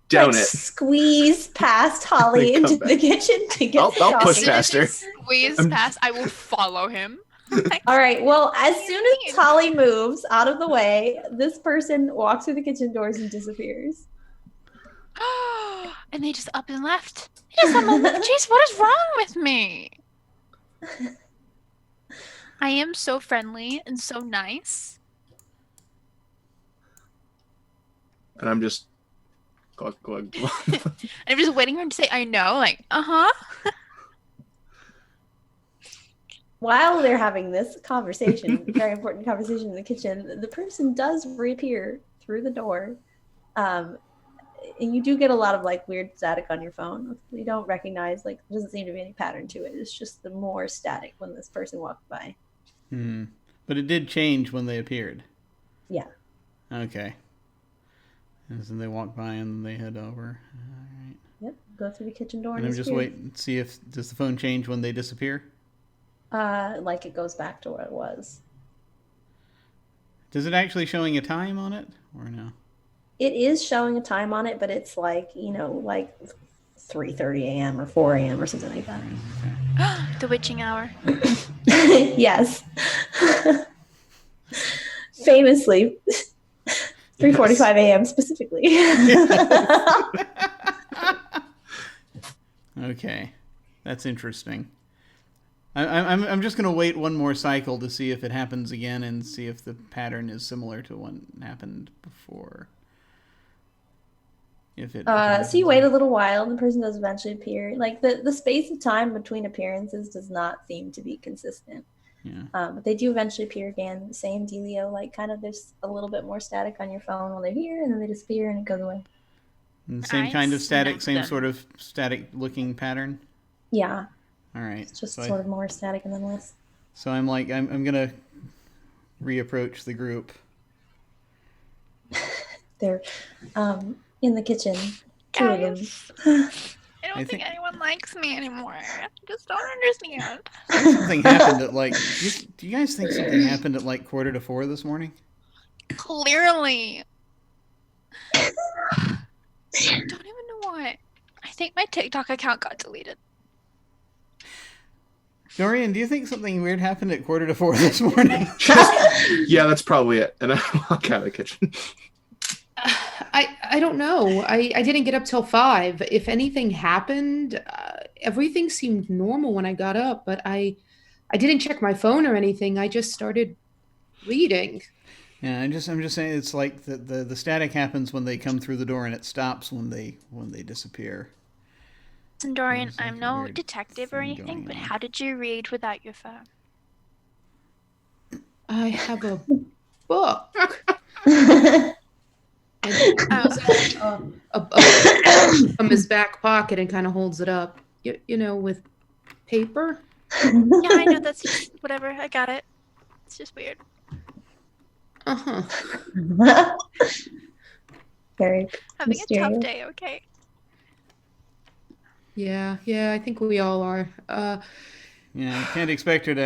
Down like, it. Squeeze past Holly Then come into the back. kitchen to get the I'll coffee. push As soon as faster. it squeezes I'm- past, I will follow him. All right. Well, as What do soon you as mean? Holly moves out of the way, this person walks through the kitchen doors and disappears. And they just up and left. They just up and left. Jeez, what is wrong with me? I am so friendly and so nice. And I'm just glug, glug, glug. I'm just waiting for him to say, I know, like, uh-huh. While they're having this conversation, very important conversation in the kitchen, the person does reappear through the door. And you do get a lot of like weird static on your phone. You don't recognize, like, there doesn't seem to be any pattern to it. It's just the more static when this person walked by. Hmm. But it did change when they appeared. Yeah. Okay. And then they walk by and they head over. All right. Yep. Go through the kitchen door And I'm just disappear. waiting to see if does the phone change when they disappear. Like it goes back to what it was. Does it actually showing a time on it or no? It is showing a time on it, but it's like, like 3:30 a.m. or 4 a.m. or something like that. The witching hour. Yes. Famously, 3:45 a.m. specifically. Okay, that's interesting. I'm just gonna wait one more cycle to see if it happens again and see if the pattern is similar to what happened before. If it. So you wait a little while, and the person does eventually appear. Like the space of time between appearances does not seem to be consistent. Yeah. But they do eventually appear again. Same dealio. Like kind of there's a little bit more static on your phone while they're here, and then they disappear and it goes away. And same I kind of static, snapped same them. sort of static looking pattern. Yeah, All right. it's just so sort of more static and then less. So I'm like I'm gonna reapproach the group. They're in the kitchen. Two of them. Guys, I don't I think think- anyone likes me anymore. I just don't understand. Something happened at like. Do you guys think something happened at like 3:45 this morning? Clearly. I don't even know what. I think my TikTok account got deleted. Dorian, do you think something weird happened at 3:45 this morning? Yeah, that's probably it. And I walk out of the kitchen. I don't know. I didn't get up till 5. If anything happened, everything seemed normal when I got up, but I didn't check my phone or anything. I just started reading. Yeah, I'm just saying it's like the static happens when they come through the door and it stops when they disappear. Listen, Dorian, There's like I'm a no weird detective or thing anything, going but on. how did you read without your phone? I have a book. And he pulls out a book from his back pocket and kind of holds it up, with paper. Yeah, I know that's just whatever. I got it. It's just weird. Uh-huh. Very Having a tough Mysterious. day, okay? Yeah, I think we all are. Yeah, you can't expect her to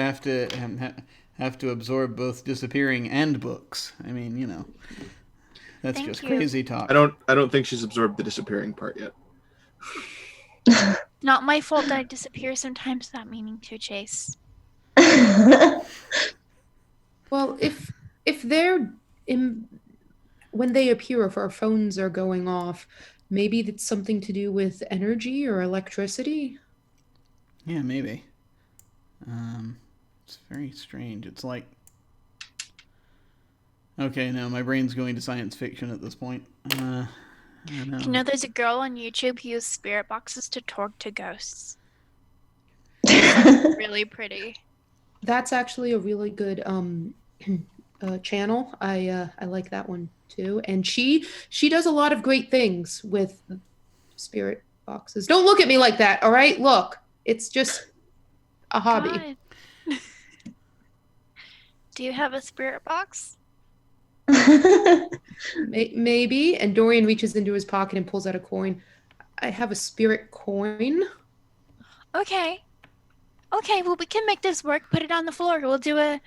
have to absorb both disappearing and books. I mean, that's Thank just you. crazy talk. I don't think she's absorbed the disappearing part yet. Not my fault that I disappear sometimes without meaning to, Chase. Well, if they're in when they appear, if our phones are going off, maybe that's something to do with energy or electricity. Yeah, maybe. It's very strange. It's like. Okay, no, my brain's going to science fiction at this point. I don't know. You know, there's a girl on YouTube who uses spirit boxes to talk to ghosts. Really pretty. That's actually a really good channel. I like that one too, and she does a lot of great things with spirit boxes. Don't look at me like that, all right? Look, it's just a hobby. God. Do you have a spirit box? Maybe. And Dorian reaches into his pocket and pulls out a coin. I have a spirit coin. Okay. Okay, well, we can make this work. Put it on the floor. We'll do a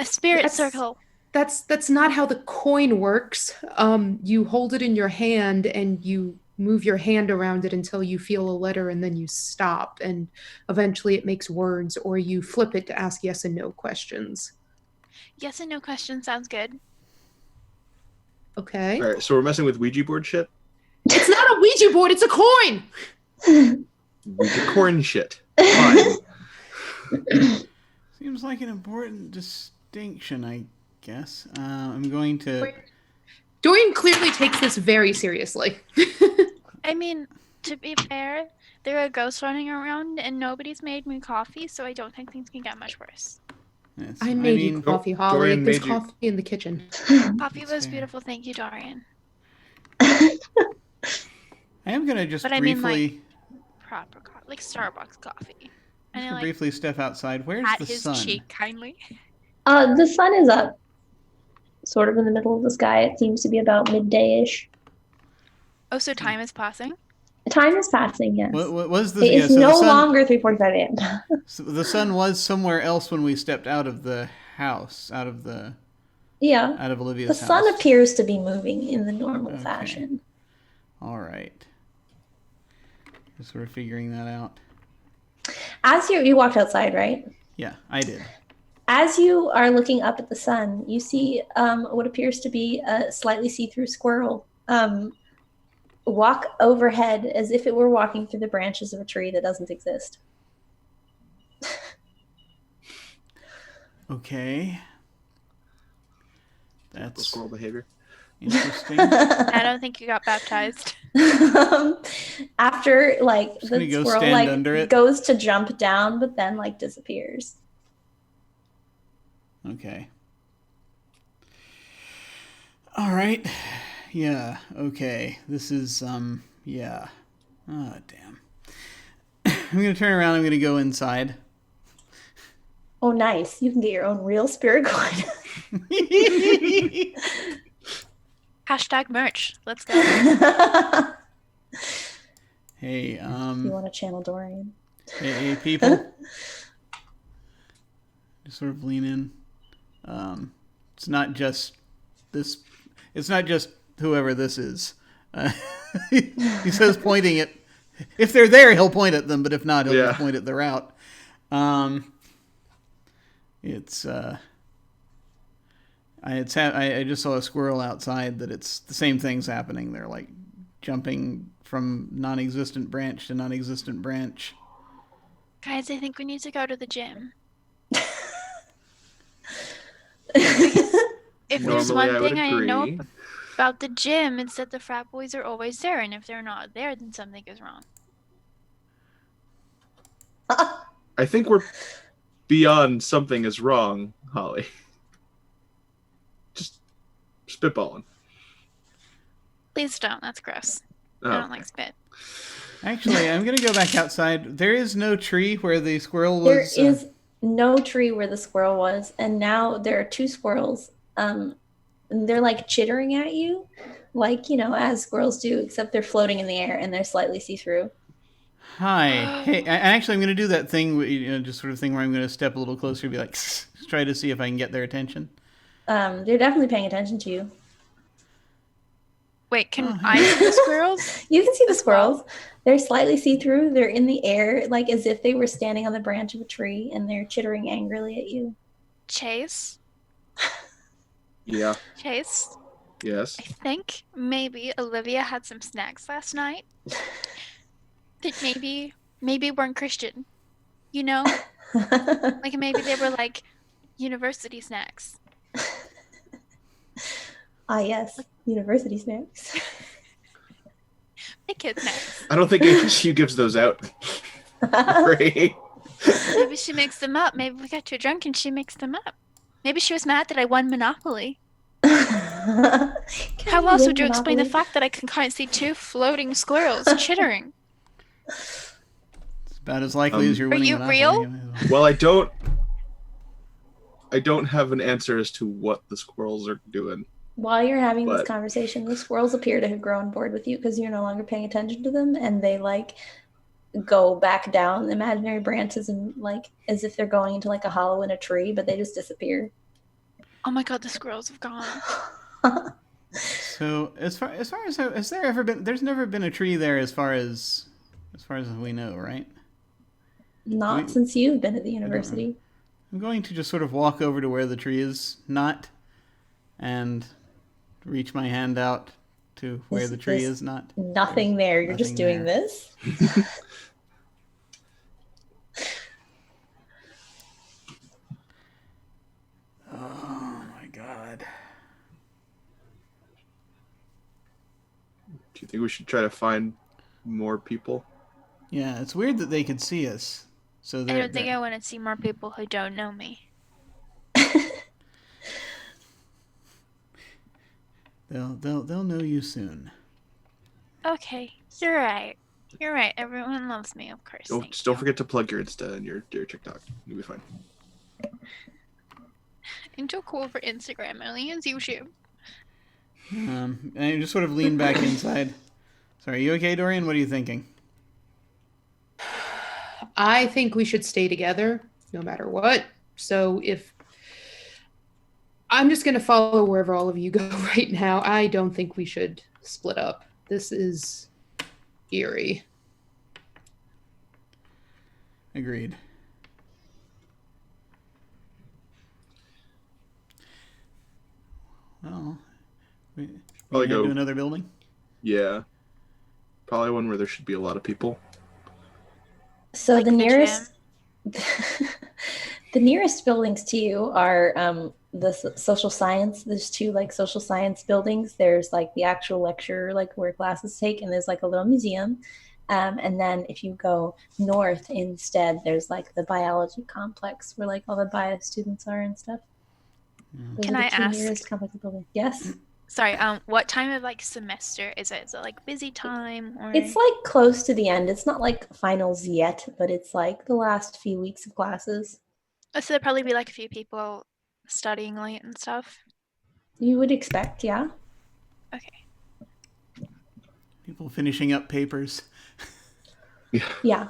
spirit That's- circle. That's not how the coin works. You hold it in your hand and you move your hand around it until you feel a letter and then you stop and eventually it makes words, or you flip it to ask yes and no questions. Yes and no question sounds good. Okay. All right, so we're messing with Ouija board shit. It's not a Ouija board, it's a coin. Ouija corn shit. Fine. Seems like an important distinction, I guess. I'm going to. Dorian clearly takes this very seriously. I mean, to be fair, there are ghosts running around and nobody's made me coffee, so I don't think things can get much worse. Yes, I made you coffee, Holly. Dorian There's made you- coffee in the kitchen. Coffee was fair. beautiful. Thank you, Dorian. I am going to just But I mean, briefly, Proper coffee, like Starbucks coffee. And I like briefly step outside. Where's pat the his sun? cheek kindly. The sun is up, sort of in the middle of the sky. It seems to be about midday-ish. Oh, so time is passing? Time is passing, yes. What was the? It's so no the sun, longer 3:45 a.m. So the sun was somewhere else when we stepped out of the house, out of Yeah. The Olivia's house. sun appears to be moving in the normal Okay. fashion. All right. Just sort of figuring that out. As you walked outside, right? Yeah, I did. As you are looking up at the sun, you see what appears to be a slightly see-through squirrel walk overhead as if it were walking through the branches of a tree that doesn't exist. Okay. Typical That's squirrel behavior. interesting. I don't think you got baptized. After like Just gonna the go squirrel stand like under it. goes to jump down, but then like disappears. Okay. All right. Yeah, okay. This is, yeah. Oh, damn. I'm going to turn around. I'm going to go inside. Oh, nice! You can get your own real spirit coin. Hashtag merch. Let's go. Hey, You want to channel Dorian? hey, people. Just sort of lean in. It's not just this. It's not just whoever this is. He says, pointing at. If they're there, he'll point at them, but if not, he'll Yeah. just point at the route. It's. I just saw a squirrel outside that it's the same thing's happening. They're like jumping from non-existent branch to non-existent branch. Guys, I think we need to go to the gym. If there's Normally, one I would thing I know agree. about the gym, it's that the frat boys are always there, and if they're not there, then something is wrong. I think we're beyond something is wrong, Holly. Just spitballing. Please don't. That's gross. Oh, I don't like spit. Actually, I'm gonna go back outside. There is no tree where the squirrel There was. is no tree where the squirrel was, and now there are two squirrels. And they're like chittering at you, like, you know, as squirrels do, except they're floating in the air and they're slightly see-through. Hi. Hey, actually, I'm gonna do that thing, just sort of thing where I'm gonna step a little closer and be like, try to see if I can get their attention. They're definitely paying attention to you. Wait, can Oh, I see the squirrels? You can see the As well? squirrels. They're slightly see-through. They're in the air, like as if they were standing on the branch of a tree, and they're chittering angrily at you. Chase? yeah. Chase? Yes. I think maybe Olivia had some snacks last night that maybe weren't Christian. You know? Like maybe they were like university snacks. Ah, yes. University snacks. The kid snacks. I don't think HSU gives those out. Right? Maybe she makes them up. Maybe we got too drunk and she makes them up. Maybe she was mad that I won Monopoly. How else would you explain the fact that I can kind of see two floating squirrels chittering? It's about as likely as you're Are winning you Monopoly. real? Well, I don't have an answer as to what the squirrels are doing. While you're having this But- conversation, the squirrels appear to have grown bored with you because you're no longer paying attention to them, and they like go back down imaginary branches and like as if they're going into like a hollow in a tree, but they just disappear. Oh my god, the squirrels have gone. So as far as has there ever been? There's never been a tree there as far as we know, right? Not We, since you've been at the I don't remember. university. I'm going to just sort of walk over to where the tree is not, and reach my hand out to where the tree There's is not. nothing there. You're just nothing doing there. this. Oh my god. Do you think we should try to find more people? Yeah, it's weird that they could see us. So I they're, don't think I want to see more people who don't know me. they'll know you soon. Okay, you're right. You're right. Everyone loves me, of course. Oh, Thank just don't you. forget to plug your Insta and your TikTok. You'll be fine. I'm too cool for Instagram. I only use YouTube. And you just sort of lean back inside. Sorry, are you okay, Dorian? What are you thinking? I think we should stay together no matter what. So if I'm just going to follow wherever all of you go right now, I don't think we should split up. This is eerie. Agreed. Well, we Probably head go. to another building. Yeah. Probably one where there should be a lot of people. So Like the the nearest, the nearest buildings to you are the social science. There's two like social science buildings. There's like the actual lecture, like where classes take, and there's like a little museum. And then if you go north instead, there's like the biology complex where like all the bio students are and stuff. Those Can are the I two ask- nearest complex buildings. Yes. Sorry, what time of like semester is it? Is it like busy time or It's like close to the end. It's not like finals yet, but it's like the last few weeks of classes. Oh, so there'll probably be like a few people studying late and stuff. You would expect, yeah. Okay. People finishing up papers. Yeah.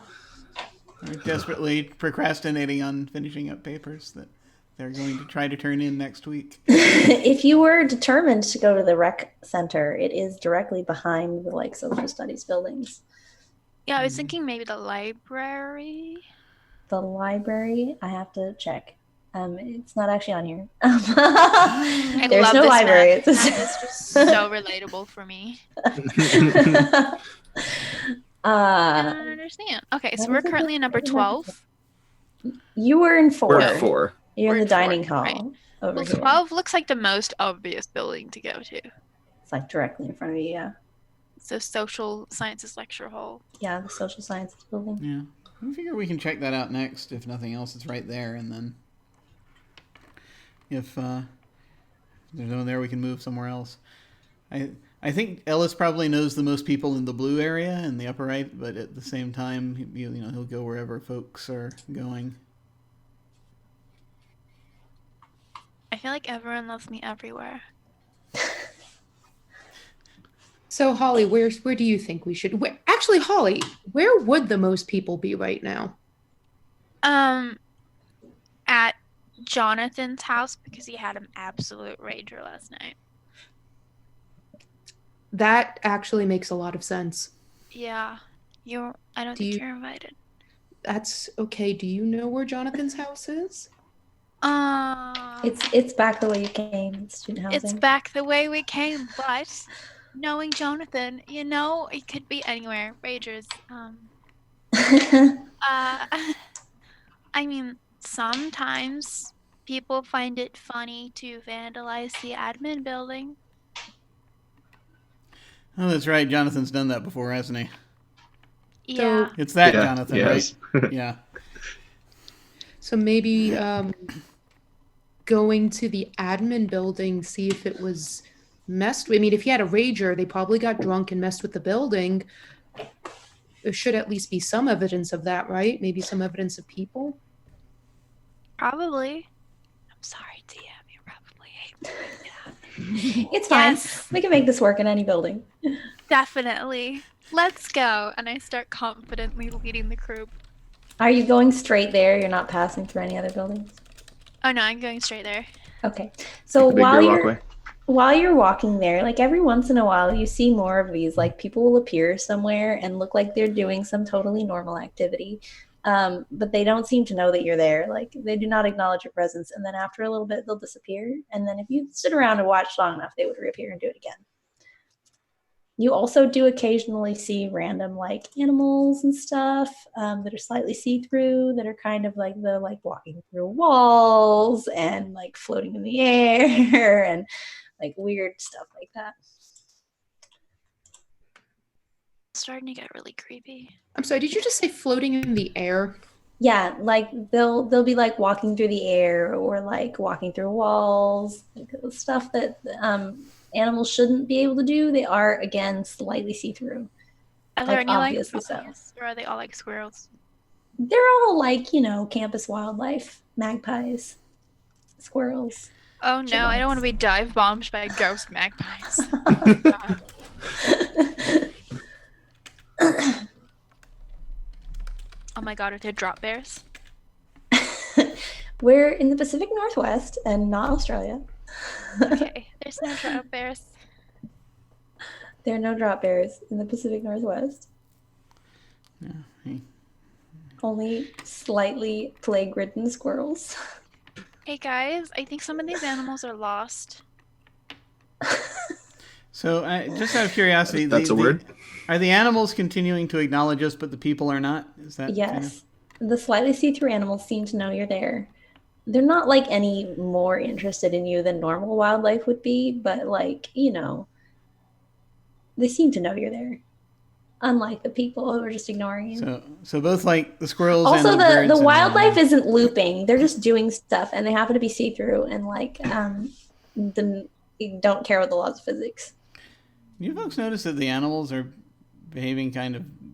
They're desperately procrastinating on finishing up papers that they're going to try to turn in next week. If you were determined to go to the rec center, it is directly behind the like social studies buildings. Yeah, I was thinking maybe the library. The library, I have to check. It's not actually on here. I There's love no this library. map. This map is just so relatable for me. I don't understand. Okay, so What we're is it currently in number that- 12. You were in 4. We're at 4. You're We're in the in 4, dining hall right. over Well, here. 12 looks like the most obvious building to go to. It's like directly in front of you, yeah. So social sciences lecture hall. Yeah, the social sciences building. Yeah. I figure we can check that out next. If nothing else, it's right there. And then if there's no one there, we can move somewhere else. I think Ellis probably knows the most people in the blue area in the upper right, but at the same time, he'll go wherever folks are going. I feel like everyone loves me everywhere. So Holly, where do you think we should? Actually, Holly, where would the most people be right now? At Jonathan's house because he had an absolute rager last night. That actually makes a lot of sense. Yeah, I don't Do think you- you're invited. That's okay. Do you know where Jonathan's house is? It's back the way you came. It's student housing. It's back the way we came, but knowing Jonathan, it could be anywhere. Ragers. I mean, sometimes people find it funny to vandalize the admin building. Oh, that's right. Jonathan's done that before, hasn't he? Yeah. It's that Yeah, Jonathan, yes. right? Yeah. So maybe going to the admin building, see if it was messed with. I mean, if he had a rager, they probably got drunk and messed with the building. There should at least be some evidence of that, right? Maybe some evidence of people. Probably. I'm sorry, DM. You probably hate me. It's fine. Yes. We can make this work in any building. Definitely. Let's go. And I start confidently leading the group. Are you going straight there? You're not passing through any other buildings? Oh no, I'm going straight there. Okay. So Like the big bear walkway. while you're walking there, like every once in a while you see more of these, like people will appear somewhere and look like they're doing some totally normal activity. But they don't seem to know that you're there. Like they do not acknowledge your presence. And then after a little bit, they'll disappear. And then if you sit around and watch long enough, they would reappear and do it again. You also do occasionally see random like animals and stuff that are slightly see-through, that are kind of like the like walking through walls and like floating in the air and like weird stuff like that. It's starting to get really creepy. I'm sorry, did you just say floating in the air? Yeah, like they'll be like walking through the air or like walking through walls, like, stuff that animals shouldn't be able to do. They are again slightly see-through. Are there Like any like obviously so. puppies, or are they all like squirrels? They're all like, campus wildlife, magpies, squirrels. Oh no, I don't want to be dive bombed by ghost magpies. Oh my god, are there drop bears? We're in the Pacific Northwest and not Australia. Okay, there's no drop bears. There are no drop bears in the Pacific Northwest. Yeah, hey. Only slightly plague-ridden squirrels. Hey guys, I think some of these animals are lost. So, just out of curiosity, That's a word. Are the animals continuing to acknowledge us, but the people are not? Is that Yes. The slightly see-through animals seem to know you're there. They're not like any more interested in you than normal wildlife would be, but like, they seem to know you're there. Unlike the people who are just ignoring you. So both like the squirrels Also, and the birds the and wildlife isn't looping. They're just doing stuff, and they happen to be see-through, and like, don't care about the laws of physics. You folks notice that the animals are behaving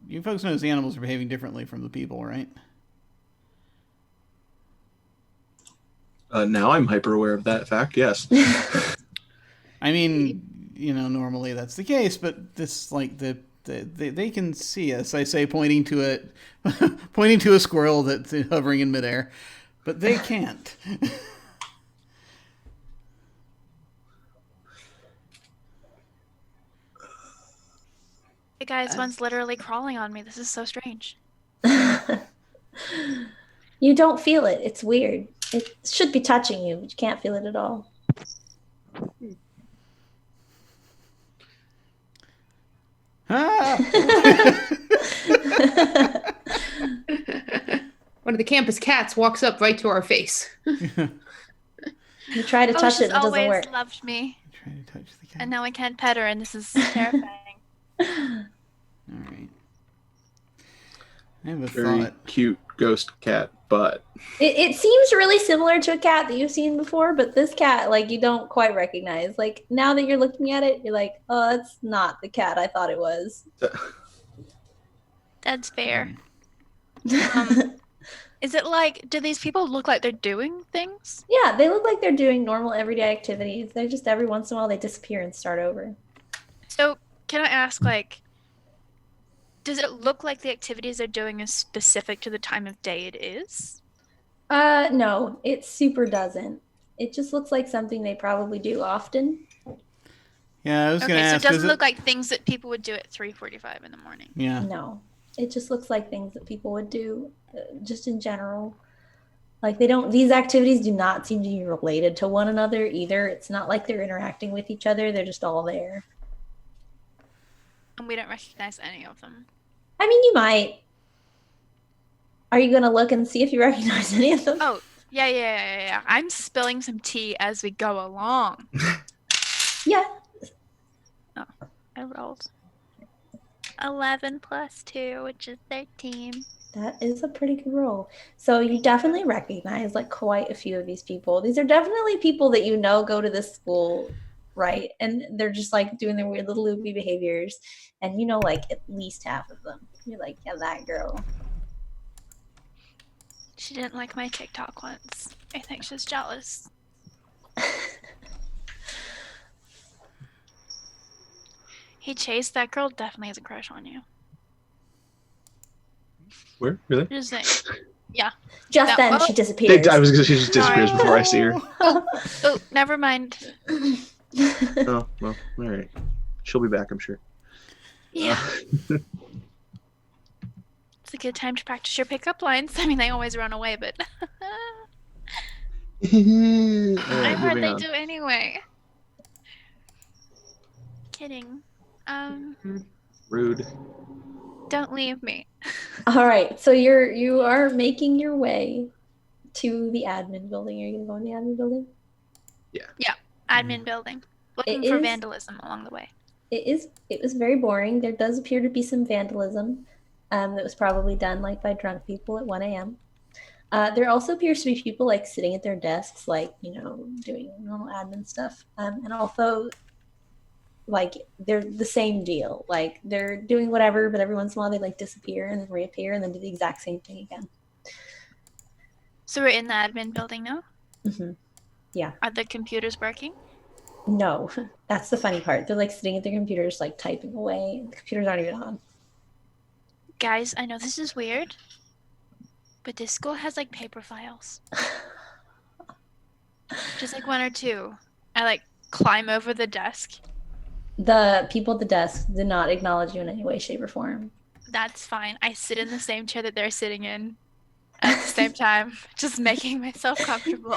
you folks notice the animals are behaving differently from the people, right? Now I'm hyper aware of that fact. Yes. I mean, normally that's the case, but this like they can see us. I say pointing to a squirrel that's hovering in midair, but they can't. Hey guys, one's literally crawling on me. This is so strange. You don't feel it. It's weird. It should be touching you, but you can't feel it at all. Ah! One of the campus cats walks up right to our face. You try to touch it, She's and it doesn't always work. loved me, Try to touch the cat. and now I can't pet her, and this is terrifying. All right. I have a Very thought. cute ghost cat, but It seems really similar to a cat that you've seen before, but this cat, like, you don't quite recognize. Like, now that you're looking at it, you're like, oh, that's not the cat I thought it was. That's fair. Is it like, do these people look like they're doing things? Yeah, they look like they're doing normal everyday activities. They're just every once in a while they disappear and start over. So, can I ask, like, does it look like the activities they're doing is specific to the time of day it is? No, it super doesn't. It just looks like something they probably do often. Yeah, I was Okay, gonna so ask. it doesn't look like things that people would do at 3:45 in the morning. Yeah. No, it just looks like things that people would do just in general. Like these activities do not seem to be related to one another either. It's not like they're interacting with each other. They're just all there. And we don't recognize any of them. I mean, you might. Are you going to look and see if you recognize any of them? Oh, yeah. I'm spilling some tea as we go along. Yeah. I rolled 11 plus 2, which is 13. That is a pretty good roll. So you definitely recognize like quite a few of these people. These are definitely people that you know go to this school, right? And they're just like doing their weird little loopy behaviors. And you know like at least half of them. You're like, yeah, that girl. She didn't like my TikTok once. I think she's jealous. Hey, Chase, that girl definitely has a crush on you. where really? Just saying. Yeah. Just No, then, oh. she disappears. I was gonna say she just disappears before I see her. Oh, never mind. Oh, well, all right. She'll be back, I'm sure. Yeah. It's a good time to practice your pickup lines. I mean, they always run away, but All right, I've heard moving they on. do anyway. Kidding. Rude. Don't leave me. All right, so you are making your way to the admin building. Are you gonna go in the admin building? Admin building. Looking for vandalism along the way. It was very boring. There does appear to be some vandalism that was probably done like by drunk people at 1 a.m. There also appears to be people like sitting at their desks, like, doing normal admin stuff. And also, like, they're the same deal. Like, they're doing whatever, but every once in a while they like disappear and then reappear and then do the exact same thing again. So we're in the admin building now? Mm-hmm. Yeah. Are the computers working? No, that's the funny part. They're like sitting at their computers, like typing away. The computers aren't even on. Guys, I know this is weird, but this school has like paper files. Just like 1 or 2. I like climb over the desk. The people at the desk did not acknowledge you in any way, shape, or form. That's fine. I sit in the same chair that they're sitting in at the same time, just making myself comfortable.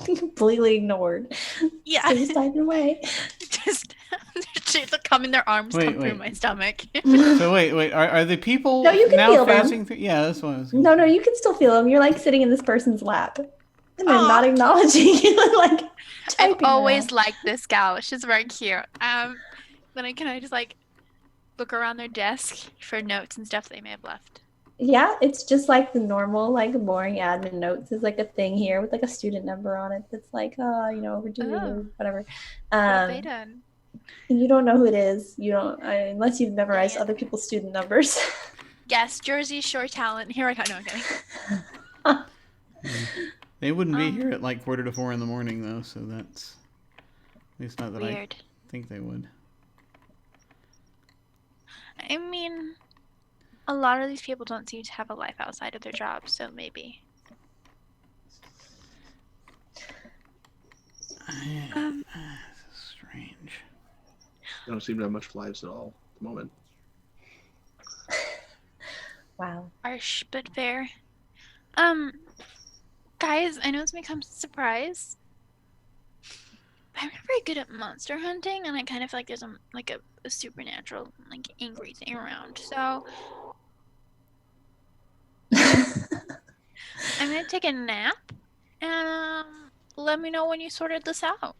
Completely ignored. Yeah. So just typing away. Just coming, their arms Wait, come through wait. my stomach. So wait, are the people No, you can now feel them. facing through? Yeah, that's what I was. No, you can still feel them. You're like sitting in this person's lap. And they're Aw. not acknowledging you and like I've typing always around. liked this gal. She's very cute. Then can I just like look around their desk for notes and stuff they may have left? Yeah, it's just like the normal, like boring admin notes. There's like a thing here with like a student number on it that's like, overdue or whatever. What have they done? And you don't know who it is. You don't, unless you've memorized Dang it. other people's student numbers. Yes, Jersey Shore talent. Here I go. No, I'm kidding. They wouldn't be here at like 3:45 in the morning though, so that's at least not that Weird. I think they would. I mean, a lot of these people don't seem to have a life outside of their job, so maybe. Strange. They don't seem to have much lives at all at the moment. Wow. Harsh but fair. Guys, I know this may come as a surprise. But I'm not very good at monster hunting, and I kind of feel like there's a supernatural, like, angry thing around. So I'm gonna take a nap, and let me know when you sorted this out.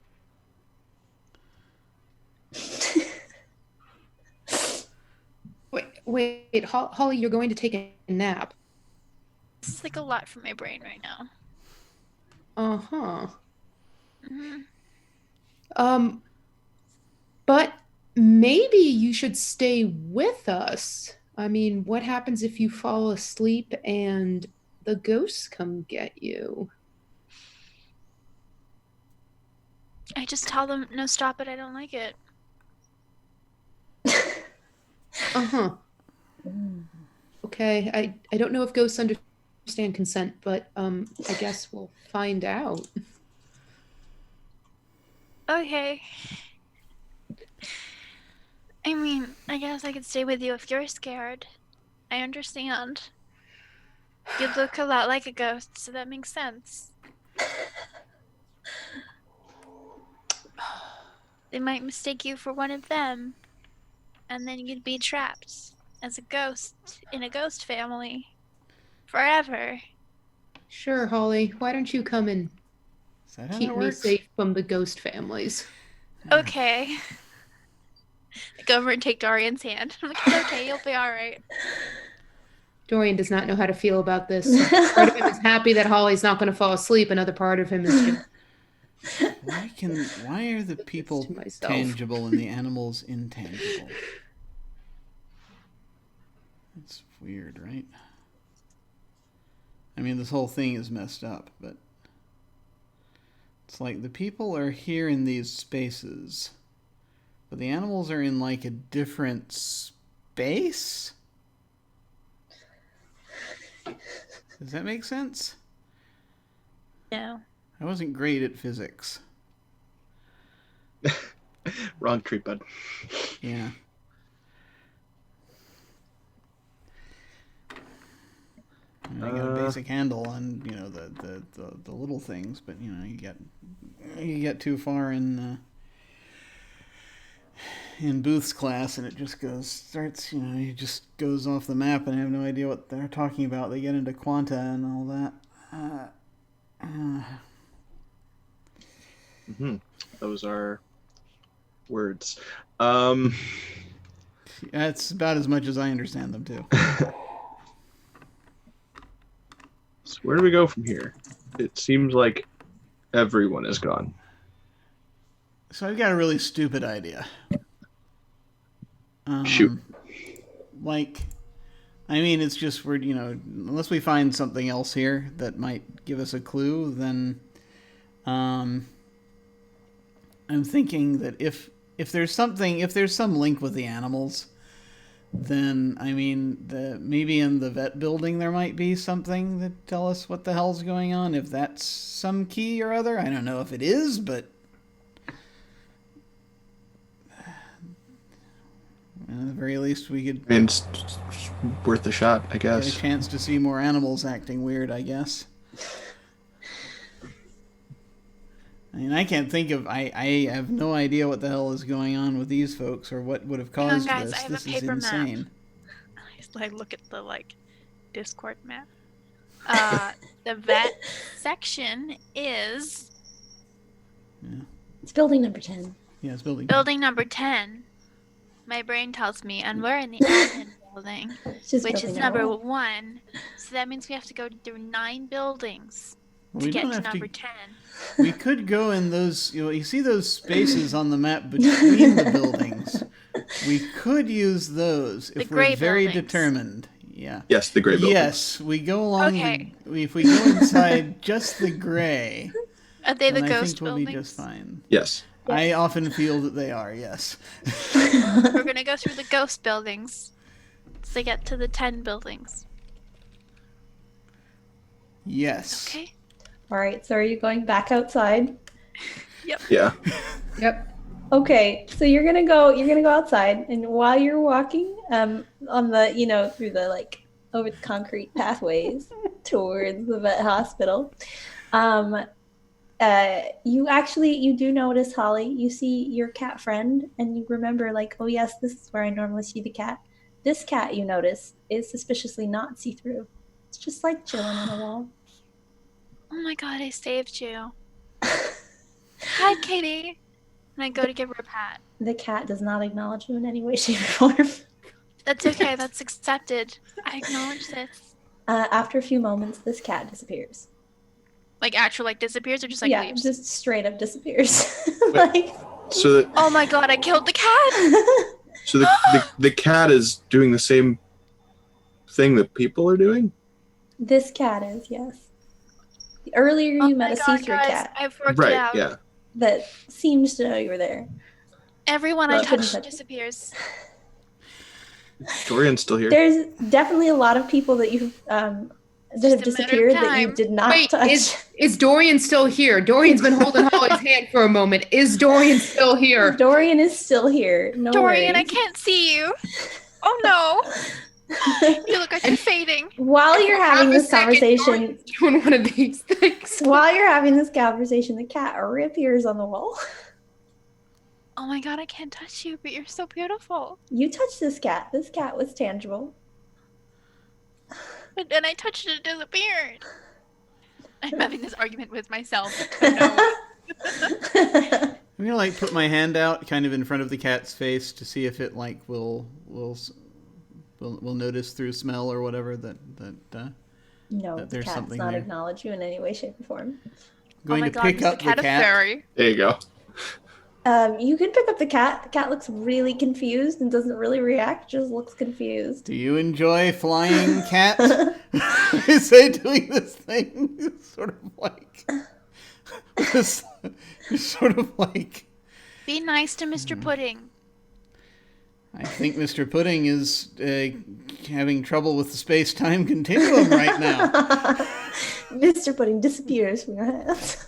Wait, Holly, you're going to take a nap. This is like a lot for my brain right now. Uh-huh. Mm-hmm. But maybe you should stay with us. I mean, what happens if you fall asleep and the ghosts come get you? I just tell them, no, stop it, I don't like it. Uh-huh. Okay, I don't know if ghosts understand consent, but I guess we'll find out. Okay. I mean, I guess I could stay with you if you're scared. I understand. You look a lot like a ghost, so that makes sense. They might mistake you for one of them, and then you'd be trapped as a ghost in a ghost family forever. Sure, Holly, why don't you come and Is that how keep that me works? safe from the ghost families? Okay. Go over and take Dorian's hand. I'm like, it's okay, you'll be alright. Dorian does not know how to feel about this. Part of him is happy that Holly's not going to fall asleep. Another part of him is just Why are the people to myself. tangible and the animals intangible? That's weird, right? I mean, this whole thing is messed up, but it's like the people are here in these spaces, but the animals are in like a different space? Does that make sense? No. I wasn't great at physics. Wrong tree, bud. Yeah. I mean, I got a basic handle on the little things, but you get too far in Booth's class, and it just he just goes off the map, and I have no idea what they're talking about. They get into quanta and all that. Those are words. That's about as much as I understand them too. So where do we go from here? It seems like everyone is gone. So I've got a really stupid idea. Shoot. It's just unless we find something else here that might give us a clue, then I'm thinking that if there's some link with the animals, then maybe in the vet building there might be something that tell us what the hell's going on. If that's some key or other, I don't know if it is, but at the very least we could It's worth a shot, I get a guess. chance to see more animals acting weird, I guess. I can't think of. I have no idea what the hell is going on with these folks or what would have caused guys, this. I have a This is paper map. insane. I look at the Discord map. The vet section is It's building number 10. Yeah, it's building. building number 10. My brain tells me, and we're in the admin building, It's just which building is number one. 1. So that means we have to go through 9 buildings Well, to we get don't to have number to. 10. We could go in those. You see those spaces on the map between the buildings. We could use those The if we're gray very buildings. determined. Yeah. Yes, the gray building. Yes, we go along. Okay. If we go inside just the gray, Are they the then I ghost think we'll be buildings? just fine. Yes. I often feel that they are. Yes. We're gonna go through the ghost buildings to get to the 10 buildings. Yes. Okay. All right, so are you going back outside? Yeah. Yep. Okay, so you're gonna go outside, and while you're walking on the through the over the concrete pathways towards the vet hospital, you do notice, Holly, you see your cat friend, and you remember oh yes, this is where I normally see the cat. This cat, you notice, is suspiciously not see-through. It's just chilling on a wall. Oh my god, I saved you. Hi, Katie. And I go to give her a pat. The cat does not acknowledge you in any way, shape, or form. That's okay, that's accepted. I acknowledge this. After a few moments, this cat disappears. Actual disappears or just leaves? Just straight up disappears. So Oh my god, I killed the cat! So the cat is doing the same thing that people are doing? This cat is, yes. Earlier you met a see-through guys, cat I've worked it Right, out. yeah. that seems to know you were there. Everyone I Well, couldn't touch touch it. disappears. Dorian's still here. There's definitely a lot of people that you've that have Just a matter of disappeared that you time. did not Wait, touch. is Dorian still here? Dorian's been holding Holly's hand for a moment. Is Dorian still here? Dorian is still here. No Dorian, I worries. can't see you. Oh no. You look like you're fading. While you're having Have a this second, conversation, Dorian's doing one of these things. while you're having this conversation, the cat reappears on the wall. Oh my god, I can't touch you, but you're so beautiful. You touched this cat. This cat was tangible. But then I touched it, it disappeared. I'm having this argument with myself. Oh, no. I'm gonna put my hand out, kind of in front of the cat's face, to see if it will notice through smell or whatever that No, That the there's cat does something not there. acknowledge you in any way, shape, or form. going oh my to god, pick is up the cat the a cat. fairy? There you go. You can pick up the cat. The cat looks really confused and doesn't really react, just looks confused. Do you enjoy flying, cat? Is it doing this thing? It's sort of like. Be nice to Mr. Pudding. I think Mr. Pudding is having trouble with the space-time continuum right now. Mr. Pudding disappears from your hands.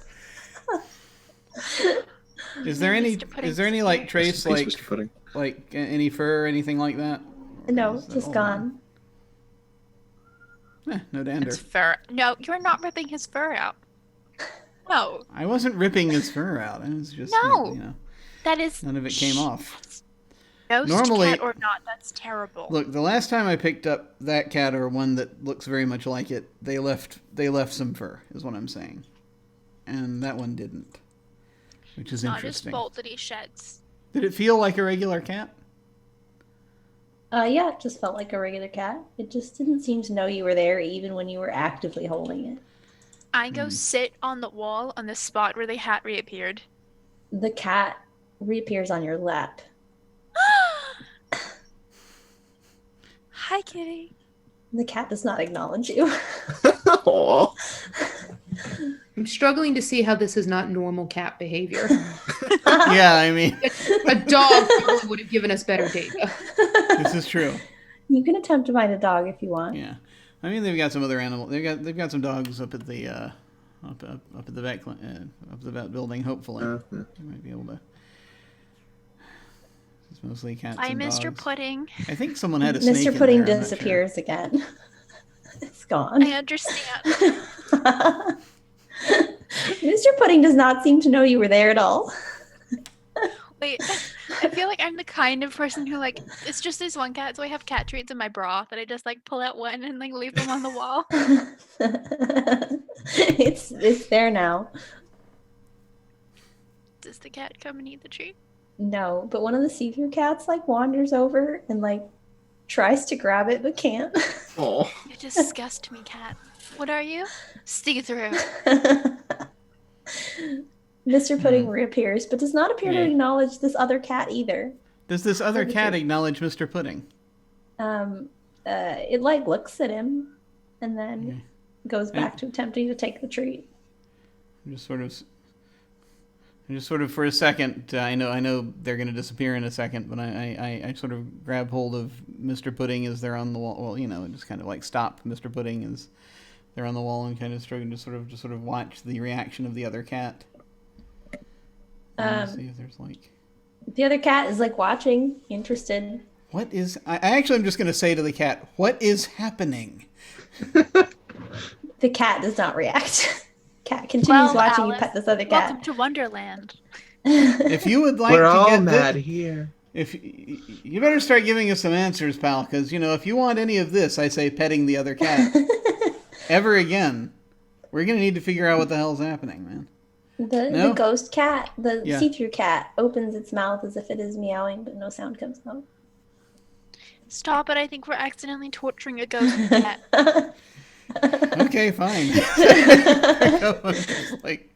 Is there any? Mr. Pudding's Is there any like here. trace Rest in peace, Mr. Pudding. like any fur or anything like that? Or No, is that just all gone. gone? No dander. His fur. No, you're not ripping his fur out. No, I wasn't ripping his fur out. I was just No. you know, that is none of it came off. ghost Normally- cat or not. That's terrible. Look, the last time I picked up that cat or one that looks very much like it, they left some fur, is what I'm saying, and that one didn't, which is Not his interesting. fault that he sheds. Did it feel like a regular cat? Yeah, it just felt like a regular cat. It just didn't seem to know you were there even when you were actively holding it. I go sit on the wall on the spot where the hat reappeared. The cat reappears on your lap. Hi, kitty. The cat does not acknowledge you. Aw. I'm struggling to see how this is not normal cat behavior. Yeah, I mean, A dog probably would have given us better data. this is true. You can attempt to find a dog if you want. Yeah, I mean they've got some other animal. They've got some dogs up at the up at the vet building. Hopefully, Yeah. you might be able to. It's mostly cats. Hi, and Mr. dogs. Pudding. I think someone had a snake. Mr. in Pudding there, I'm not sure. disappears again. It's gone. I understand. Mr. Pudding does not seem to know you were there at all. Wait, I feel like I'm the kind of person who like it's just this one cat, so I have cat treats in my bra that I just like pull out one and like leave them on the wall. It's there now. Does the cat come and eat the treat? No, but one of the see-through cats like wanders over and like tries to grab it but can't. Aw. You disgust me, cat. What are you? See-through. Mr. Pudding reappears, but does not appear to Okay. acknowledge this other cat either. Does this other Maybe cat so. acknowledge Mr. Pudding? It like looks at him and then Okay. goes back to attempting to take the treat. I'm just sort of for a second. I know they're going to disappear in a second, but I sort of grab hold of Mr. Pudding as they're on the wall. Well, just kind of like stop Mr. Pudding as they're on the wall and kind of struggling to sort of watch the reaction of the other cat. See if there's like. The other cat is like watching, interested. What is? I actually am just going to say to the cat, "What is happening?" The cat does not react. Cat continues watching you Alice, pet this other welcome cat. to Wonderland. If you would like We're to all get mad this, here. if you better start giving us some answers, pal, because if you want any of this, I say petting the other cat ever again, we're going to need to figure out what the hell's happening, man. No? The ghost cat, the Yeah. see-through cat, opens its mouth as if it is meowing, but no sound comes out. Stop it! I think we're accidentally torturing a ghost cat. Okay, fine. Just like,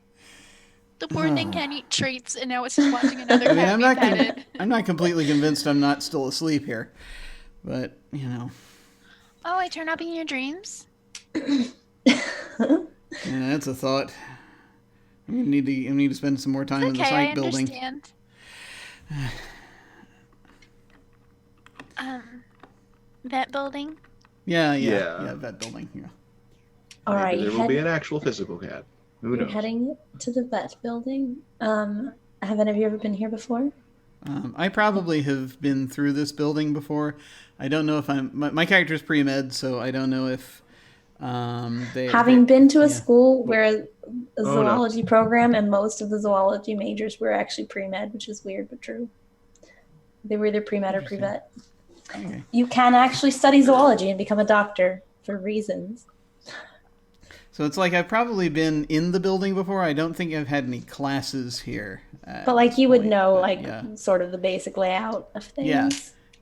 The poor thing can't eat treats, and now it's just watching another I mean, cat I'm be not petted. I'm not completely convinced I'm not still asleep here, but Oh, I turn up in your dreams? that's a thought. I'm gonna need to spend some more time in the Okay, I psych building. understand. Vet building? Yeah, vet building. Yeah. All right, Maybe there will be an actual physical cat. Who you're knows? heading to the vet building. Have any of you ever been here before? I probably have been through this building before. I don't know if my character's pre-med, so I don't know if Having been to a yeah. school where a no. zoology program and most of the zoology majors were actually pre-med, which is weird but true. They were either pre-med or pre-vet. Okay. You can actually study zoology and become a doctor for reasons. So it's like I've probably been in the building before. I don't think I've had any classes here. But like you would point, know but like yeah. sort of the basic layout of things. Yeah.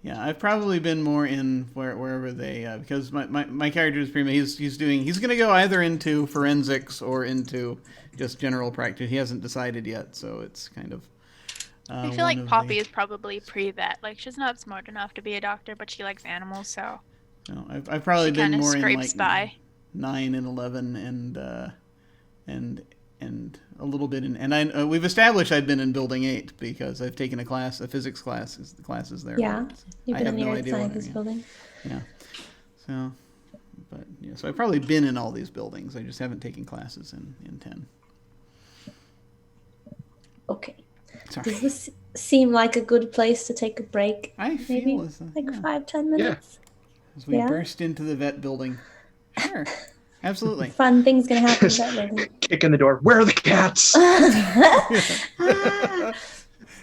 Yeah, I've probably been more in wherever they because my character is pretty much he's going to go either into forensics or into just general practice. He hasn't decided yet, so it's kind of. I feel like Poppy is probably pre-vet. Like, she's not smart enough to be a doctor, but she likes animals, so No, I've probably she been kind of more in scrapes like by. 9 and 11 and and a little bit in, and we've established I've been in Building 8 because I've taken a class, a physics class. The class is there. Yeah, you've I been have in the no Earth idea what Sciences building. Yeah. So, but yeah, so I've probably been in all these buildings. I just haven't taken classes in 10. Okay. Sorry. Does this seem like a good place to take a break? I Maybe feel as like yeah, 5-10 minutes. as we Yeah. burst into the vet building. Sure. Absolutely. Fun things gonna happen in that building. Kick in the door. Where are the cats?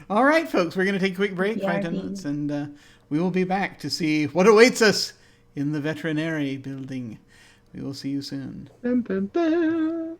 All right, folks, we're going to take a quick break, 5-10 BRB. minutes, and we will be back to see what awaits us in the veterinary building. We will see you soon. Dun, dun, dun.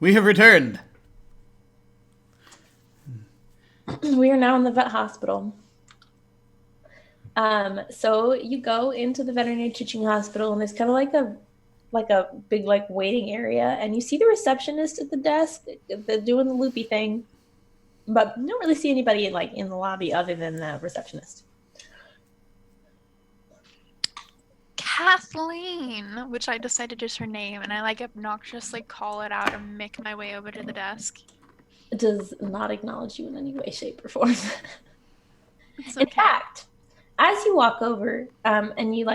We have returned. We are now in the vet hospital. So you go into the veterinary teaching hospital, and there's kind of like a big like waiting area, and you see the receptionist at the desk, doing the loopy thing, but you don't really see anybody in the lobby other than the receptionist. Kathleen, which I decided is her name, and I like obnoxiously call it out and make my way over to the desk. It does not acknowledge you in any way, shape, or form. It's In okay. fact, as you walk over, and you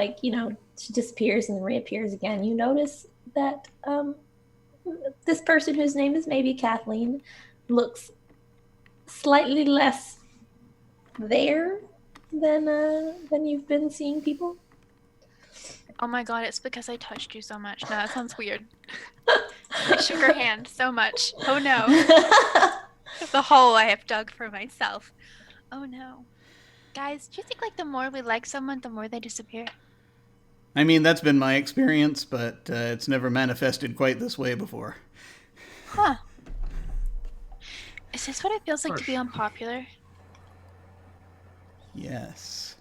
she disappears and then reappears again, you notice that this person whose name is maybe Kathleen looks slightly less there than you've been seeing people. Oh my god, it's because I touched you so much. No, that sounds weird. I shook her hand so much. Oh no. The hole I have dug for myself. Oh no. Guys, do you think like the more we like someone, the more they disappear? I mean, that's been my experience, but it's never manifested quite this way before. Huh. Is this what it feels like to be unpopular? Yes.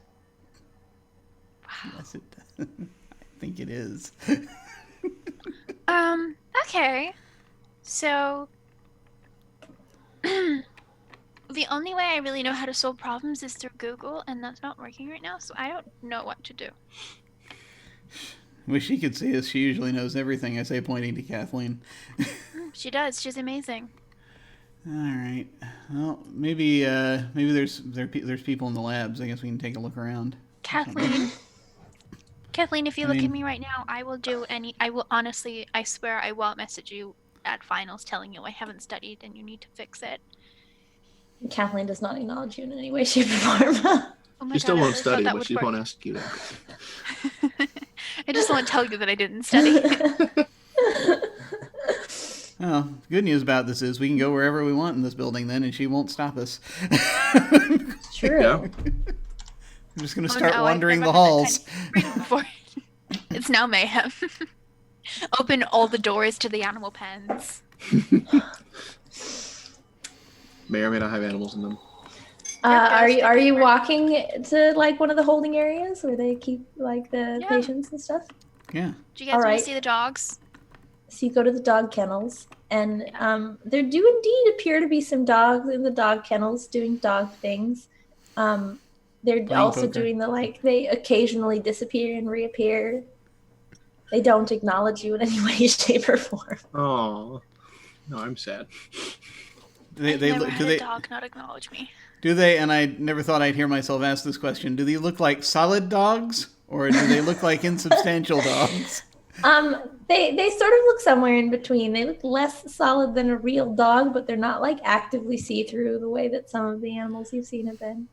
Wow. Yes, it does. I think it is. Okay. So, the only way I really know how to solve problems is through Google, and that's not working right now, so I don't know what to do. Wish she could see us. She usually knows everything I say, pointing to Kathleen. She does. She's amazing. All right. Well, maybe there's people in the labs. I guess we can take a look around. Kathleen. Kathleen, if you I look at mean- me right now, I will honestly, I swear I won't message you at finals telling you I haven't studied and you need to fix it. Kathleen does not acknowledge you in any way, shape, or form. Oh my She still God, I won't really thought study, that but would she work. won't ask you that. I just won't tell you that I didn't study. Well, the good news about this is we can go wherever we want in this building then, and she won't stop us. True. Yeah. I'm just going to Oh, start no, I've wandering never the had that halls. kind of freedom before. It's now mayhem. Open all the doors to the animal pens. May or may not have animals in them. Are Yep, you walking to like one of the holding areas where they keep like the Yeah. patients and stuff? Yeah. Do you guys All want right. to see the dogs? So you go to the dog kennels, and there do indeed appear to be some dogs in the dog kennels doing dog things. They're Playing also poker. doing they occasionally disappear and reappear. They don't acknowledge you in any way, shape, or form. Oh, no, I'm sad. I've never do had they a dog not acknowledge me. do they? And I never thought I'd hear myself ask this question. Do they look like solid dogs, or do they look like insubstantial dogs? They sort of look somewhere in between. They look less solid than a real dog, but they're not like actively see-through the way that some of the animals you've seen have been.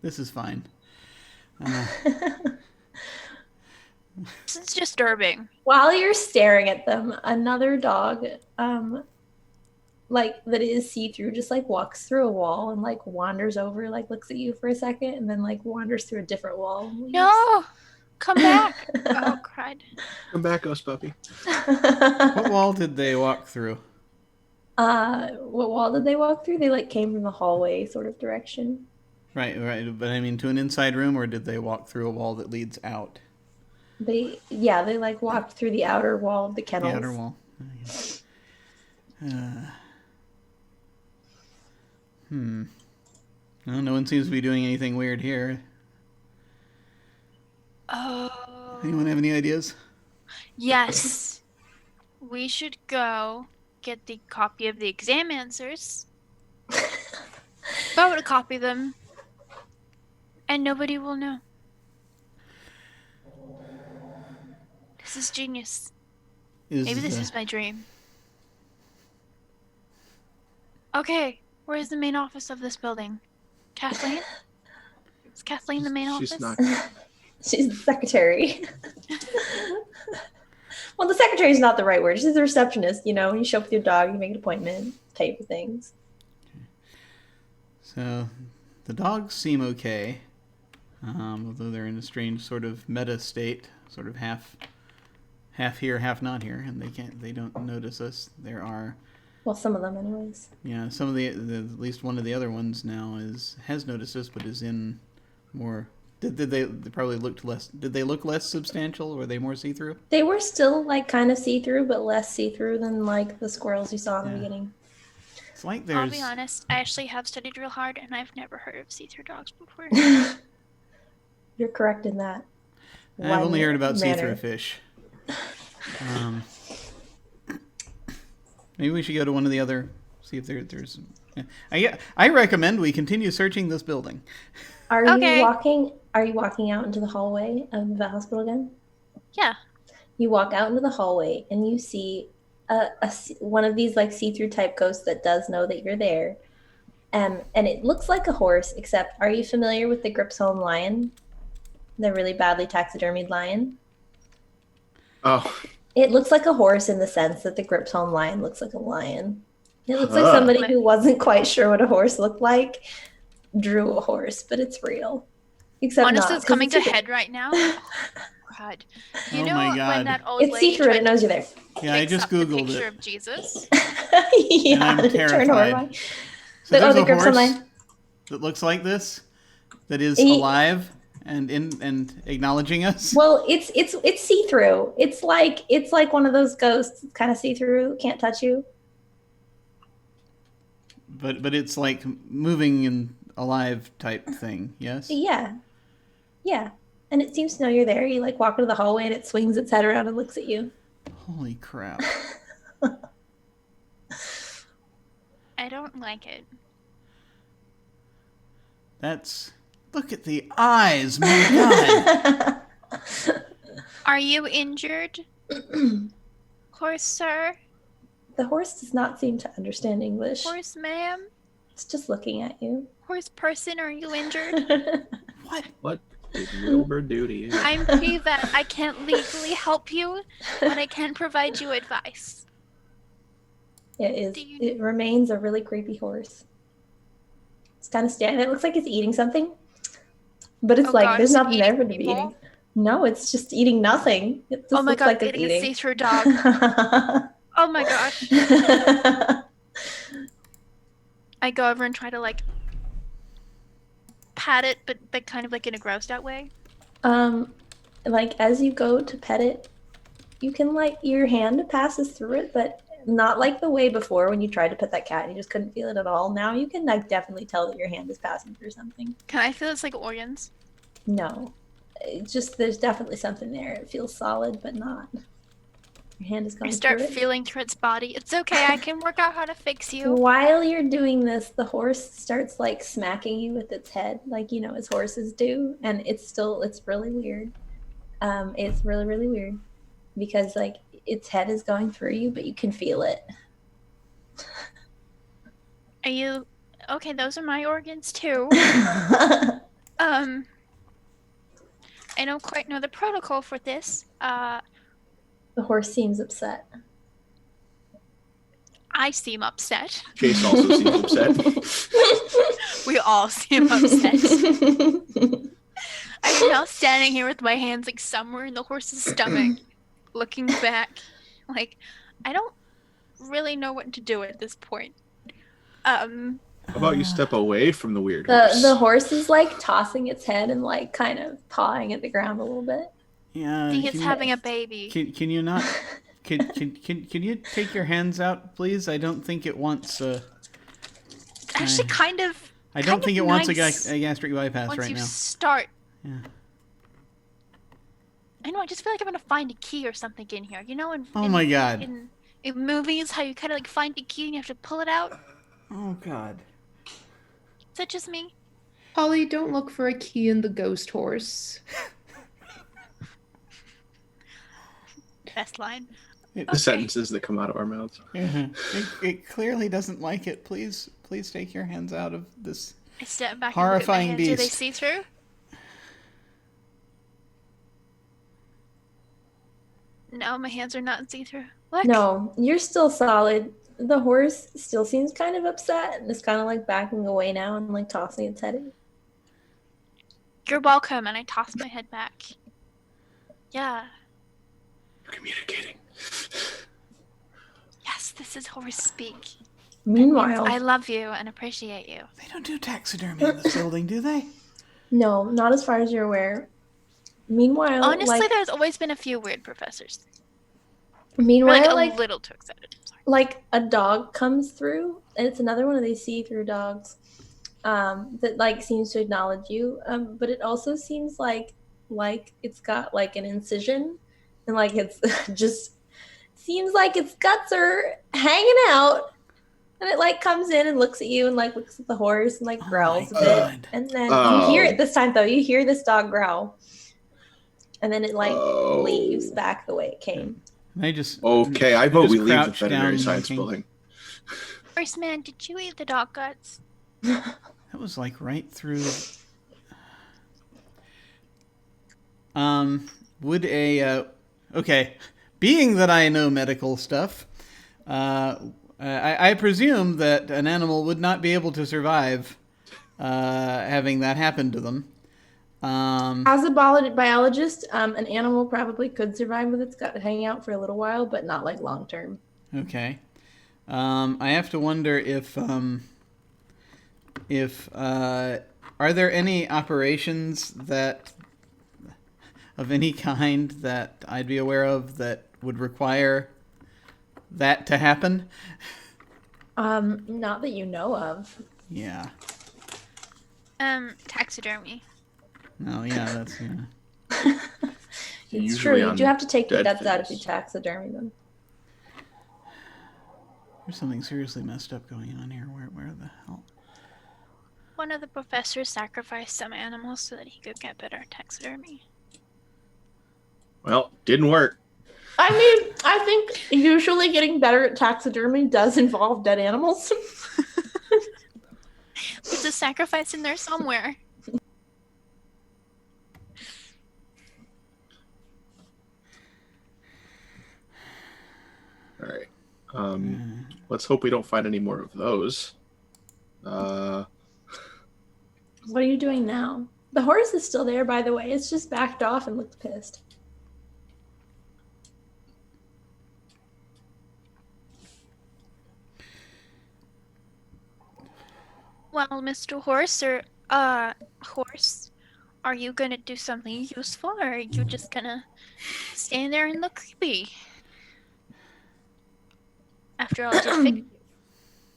This is fine. This is disturbing. While you're staring at them, another dog, like that is see-through, just like walks through a wall and like wanders over, like looks at you for a second, and then like wanders through a different wall. And leaves. No! Come back! Oh, cried. Come back, ghost puppy. What wall did they walk through? What wall did they walk through? They like came from the hallway sort of direction. Right. But I mean, to an inside room, or did they walk through a wall that leads out? They like walked through the outer wall of the kennels. The outer wall. Well, no one seems to be doing anything weird here. Oh. Anyone have any ideas? Yes. We should go get the copy of the exam answers, photocopy them, and nobody will know. This is genius. Maybe this is my dream. Okay, where is the main office of this building? Kathleen? Is Kathleen the main office? She's not. She's the secretary. Well, the secretary is not the right word. She's the receptionist. You know, you show up with your dog, you make an appointment, pay for things. So, the dogs seem although they're in a strange sort of meta state, sort of half half here, half not here, and they don't notice us. There are, Well, some of them, anyways. yeah, some of the at least one of the other ones now has noticed us, but is in more. Did they probably looked less? Did they look less substantial? Were they more see through? They were still like kind of see-through, but less see-through than like the squirrels you saw in the beginning. It's like I'll there's. be honest, I actually have studied real hard, and I've never heard of see-through dogs before. You're correct in that. I've only heard about manner. see-through fish. Maybe we should go to one of the other. See if there's. I recommend we continue searching this building. Are Okay. you walking out into the hallway of the hospital again? Yeah. You walk out into the hallway and you see one of these like see-through type ghosts that does know that you're there. And it looks like a horse, except are you familiar with the Gripsholm lion? The really badly taxidermied lion? Oh, It looks like a horse in the sense that the Gripsholm lion looks like a lion. It looks like somebody who wasn't quite sure what a horse looked like drew a horse, but it's real. Except Honestly, not, it's coming 'cause to head right now. Oh, God. You Oh know my God. when that old It's lady see-through and tried it to knows you're there. Yeah, I fix just up the googled picture it. of Jesus? Yeah, And I'm it turned terrified. horrifying. So there's the a Gripsholm horse lion. that looks like this, that is He- alive and acknowledging us. Well, it's see-through. It's like one of those ghosts, kind of see-through, can't touch you. But it's like moving and alive type thing. Yes. Yeah. Yeah. And it seems to know you're there. You like walk into the hallway and it swings its head around and looks at you. Holy crap. I don't like it. Look at the eyes, my God. Are you injured? Horse, sir? The horse does not seem to understand English. Horse, ma'am? It's just looking at you. Horse person, are you injured? what did Wilbur do to you? I'm pre-vet. I can't legally help you, but I can provide you advice. It remains a really creepy horse. It's kind of standing. It looks like it's eating something. But it's Oh like God, there's is it nothing there eating for it to be people? eating. No, it's just eating nothing. It just Oh my looks God, like it's eating a eating. see-through dog. Oh my gosh. I go over and try to like pat it, but kind of like in a grossed out way. Like as you go to pet it, you can like your hand passes through it, but not like the way before when you tried to pet that cat and you just couldn't feel it at all. Now you can like definitely tell that your hand is passing through something. Can I feel its like organs? No, it's just there's definitely something there. It feels solid, but not. Your hand is I going start through it. feeling through its body. It's okay, I can work out how to fix you. While you're doing this, the horse starts like smacking you with its head, like as horses do, and it's really weird. It's really, really weird because like its head is going through you, but you can feel it. Are you okay? Those are my organs too. I don't quite know the protocol for this. The horse seems upset. I seem upset. Chase also seems upset. We all seem upset. I'm now standing here with my hands like somewhere in the horse's stomach, looking back. Like, I don't really know what to do at this point. How about you step away from the weird horse? The horse is like tossing its head and like kind of pawing at the ground a little bit. Yeah. I think it's can having a baby. can you not? Can you take your hands out, please? I don't think it wants. Actually, kind of. I don't think it wants a nice gastric bypass once right you now. start. Yeah. I know. I just feel like I'm gonna find a key or something in here. You know, Oh my God. in movies, how you kind of like find a key and you have to pull it out. Oh God. Is that just me? Holly, don't look for a key in the ghost horse. Best line. The sentences that come out of our mouths. It clearly doesn't like it. Please take your hands out of this. I step back Horrifying and look at my hands. Do they beast. see through? No, my hands are not see through. What? No, you're still solid. The horse still seems kind of upset and is kind of like backing away now and like tossing its head in. You're welcome, and I toss my head back. Yeah. communicating. Yes, this is horse speak. Meanwhile, I love you and appreciate you. They don't do taxidermy in this building, do they? no, not as far as you're aware. Meanwhile, Honestly, there's always been a few weird professors. meanwhile, Like a little too excited. I'm sorry. like a dog comes through, and it's another one of these see-through dogs that like seems to acknowledge you, but it also seems like it's got like an incision, and like it's just seems like its guts are hanging out, and it like comes in and looks at you and like looks at the horse and like Oh growls my a bit, God. and then you hear it this time though. You hear this dog growl, and then it like leaves back the way it came. They just Okay, I they vote just we leave the crouch veterinary down science looking. building. Horse man, did you eat the dog guts? That was like right through. Would a okay, being that I know medical stuff, I presume that an animal would not be able to survive having that happen to them. As a biologist, an animal probably could survive with its gut hanging out for a little while, but not like long term. Okay, I have to wonder if are there any operations that of any kind that I'd be aware of that would require that to happen? Not that you know of. Yeah. Taxidermy. No, yeah, that's yeah. It's Usually true. You on do have to take the dead guts out if you things. taxidermy them. There's something seriously messed up going on here. Where the hell? One of the professors sacrificed some animals so that he could get better taxidermy. Well, didn't work. I mean, I think usually getting better at taxidermy does involve dead animals. There's a sacrifice in there somewhere. All right. Let's hope we don't find any more of those. What are you doing now? The horse is still there, by the way. It's just backed off and looks pissed. Well, Mr. Horse, Horse, are you gonna do something useful, or are you just gonna stand there and look creepy? After all, I just figured.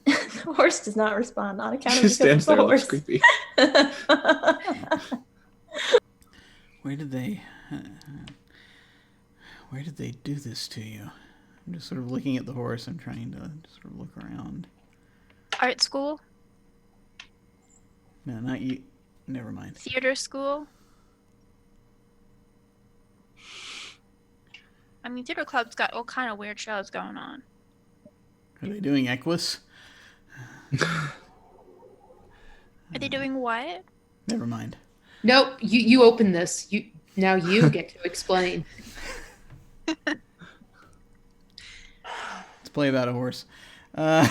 The horse does not respond on account of Just because stands it's the there, looks horse. creepy. Where did they do this to you? I'm just sort of looking at the horse. I'm trying to sort of look around. Art school? No, not you. Never mind. Theater school? I mean, theater club's got all kind of weird shows going on. Are they doing Equus? Are they doing what? Never mind. Nope, you open this. Now you get to explain. Let's play about a horse. Yeah.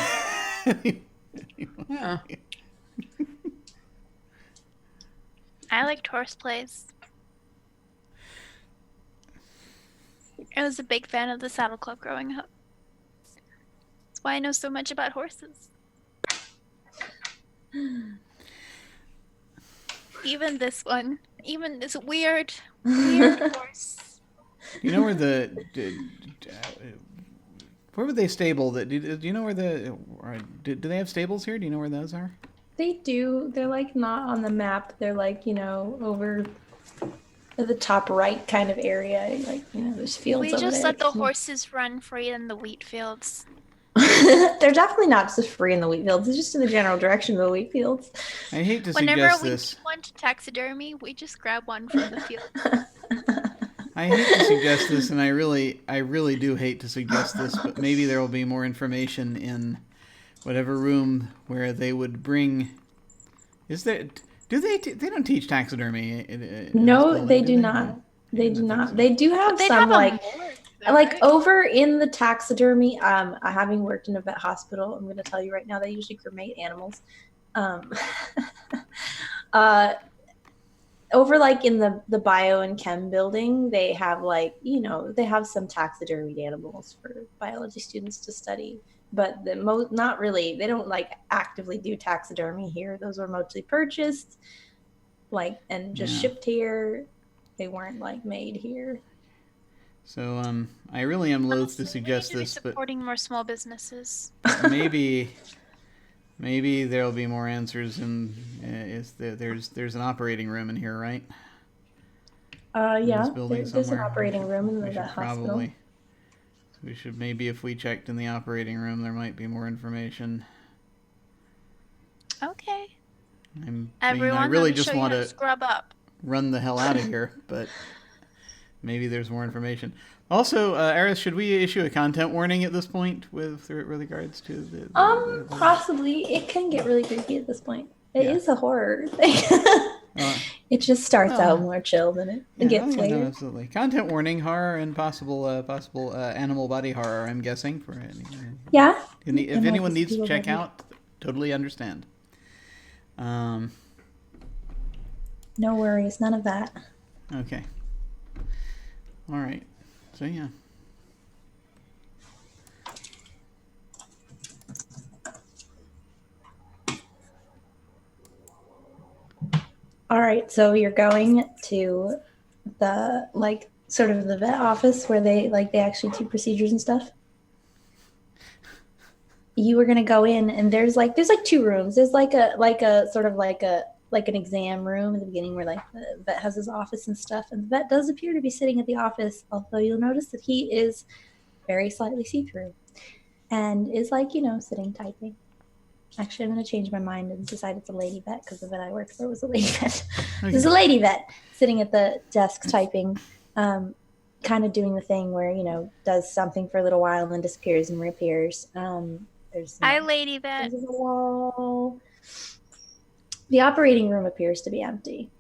I liked horse plays. I was a big fan of the Saddle Club growing up. That's why I know so much about horses. Even this one. Even this weird horse. You know where where would they stable that? Do you know where do they have stables here? Do you know where those are? They do. They're like not on the map. They're like, over at the top right kind of area. Like, there's fields We over just there. let the horses run free in the wheat fields. They're definitely not just free in the wheat fields. It's just in the general direction of the wheat fields. I hate to Whenever suggest we this. want to taxidermy, we just grab one from the field. I hate to suggest this, and I really do hate to suggest this, but maybe there will be more information in whatever room where they would bring. Is there? Do they? They don't teach taxidermy. In this No, building, they do do not. They do not. They do have They'd some have a like morgue, though, right? over in the taxidermy. Having worked in a vet hospital, I'm going to tell you right now, they usually cremate animals. over like in the bio and chem building, they have like, they have some taxidermied animals for biology students to study, but not really. They don't like actively do taxidermy here. Those were mostly purchased, like, and just shipped here. They weren't like made here. So I really am loath to Honestly, we suggest need to be this, but supporting more small businesses. maybe there'll be more answers. And there's an operating room in here, right? Yeah, this building there's an somewhere. operating room in We the should hospital. probably. We should maybe, if we checked in the operating room, there might be more information. Okay. I Everyone, really let me just show you want how to to scrub up. run the hell out of here, but maybe there's more information. Also, Eris, should we issue a content warning at this point with regards to the Possibly. It can get really creepy at this point. It Yeah. is a horror thing. It just starts out more chill than it gets later. No, absolutely. Content warning: horror and possible animal body horror. I'm guessing for Yeah. if anyone needs to check out, totally understand. No worries, none of that. Okay. All right. So yeah. All right, so you're going to the sort of the vet office where they actually do procedures and stuff. You were gonna go in, and there's two rooms. There's like a sort of like an exam room at the beginning where like the vet has his office and stuff. And the vet does appear to be sitting at the office, although you'll notice that he is very slightly see-through and is sitting typing. Actually, I'm going to change my mind and decide it's a lady vet because the vet I worked for was a lady vet. Okay. There's a lady vet sitting at the desk typing, kind of doing the thing where, does something for a little while and then disappears and reappears. Hi, lady vet. There's a wall. The operating room appears to be empty.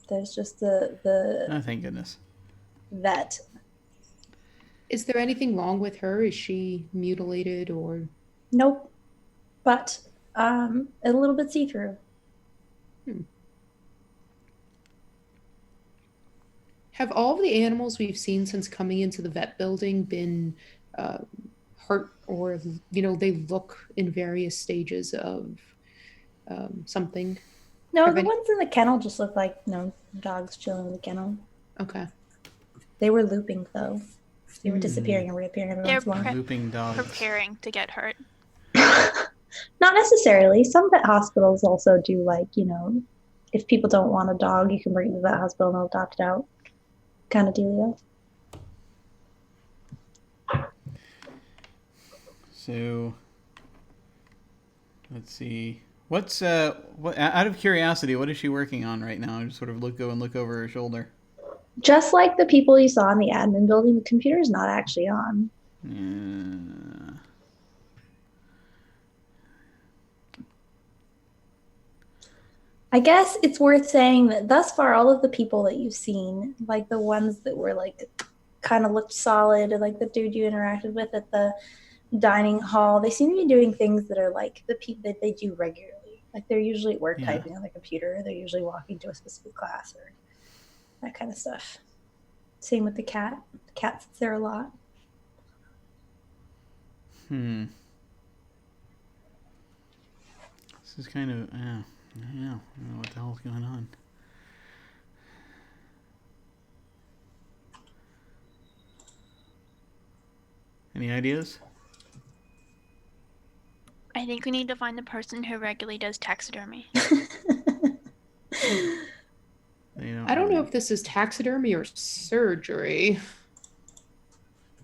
There's just the Oh, thank goodness. vet. Is there anything wrong with her? Is she mutilated or? Nope. But a little bit see-through. Have all of the animals we've seen since coming into the vet building been hurt, or they look in various stages of something? No, the ones in the kennel just look like dogs chilling in the kennel. Okay. They were looping though. They were disappearing and reappearing every once in a while. Looping dogs. Preparing to get hurt. Not necessarily. Some vet hospitals also do if people don't want a dog, you can bring it to the vet hospital and they'll adopt it out. Kind of dealio. So, let's see. What's out of curiosity, what is she working on right now? Just sort of look over her shoulder. Just like the people you saw in the admin building, the computer is not actually on. I guess it's worth saying that thus far, all of the people that you've seen, like the ones that were kind of looked solid, or like the dude you interacted with at the dining hall, they seem to be doing things that are like the people that they do regularly. Like they're usually at work typing on the computer. They're usually walking to a specific class or that kind of stuff. Same with the cat. The cat sits there a lot. This is kind of I don't know what the hell's going on. Any ideas? I think we need to find the person who regularly does taxidermy. I don't know if this is taxidermy or surgery.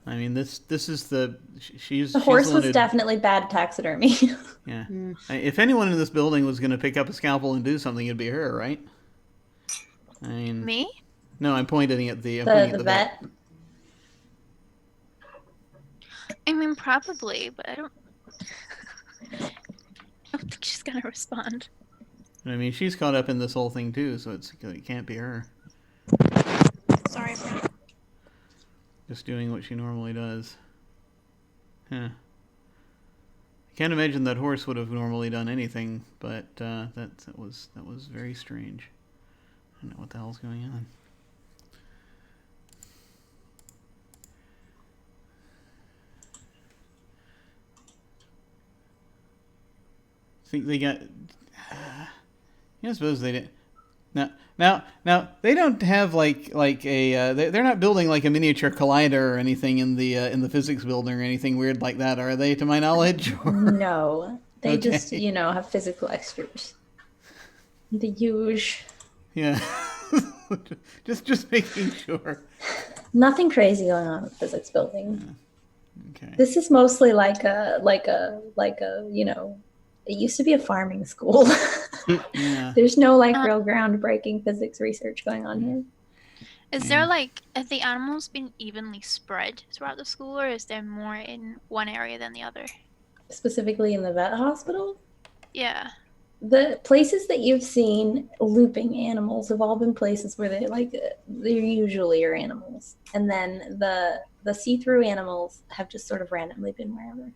I mean, this is the horse was definitely bad taxidermy. Yeah. If anyone in this building was going to pick up a scalpel and do something, it'd be her, right? I mean, me? No, I'm pointing at the vet. I mean, probably, but I don't think she's gonna respond. I mean, she's caught up in this whole thing too, so it can't be her. Sorry, bro. Just doing what she normally does. Huh. I can't imagine that horse would have normally done anything, but that was very strange. I don't know what the hell's going on. Think they got... I suppose they didn't... Now, they don't have like a... they're not building like a miniature collider or anything in the physics building or anything weird like that, are they, to my knowledge? No. They Okay. just, have physical extras. The huge. Yeah. just making sure. Nothing crazy going on with physics building. Okay. This is mostly like a, it used to be a farming school. Yeah. There's no like real groundbreaking physics research going on here. Is there like, have the animals been evenly spread throughout the school, or is there more in one area than the other? Specifically in the vet hospital, Yeah. the places that you've seen looping animals have all been places where they usually are animals, and then the see-through animals have just sort of randomly been wherever.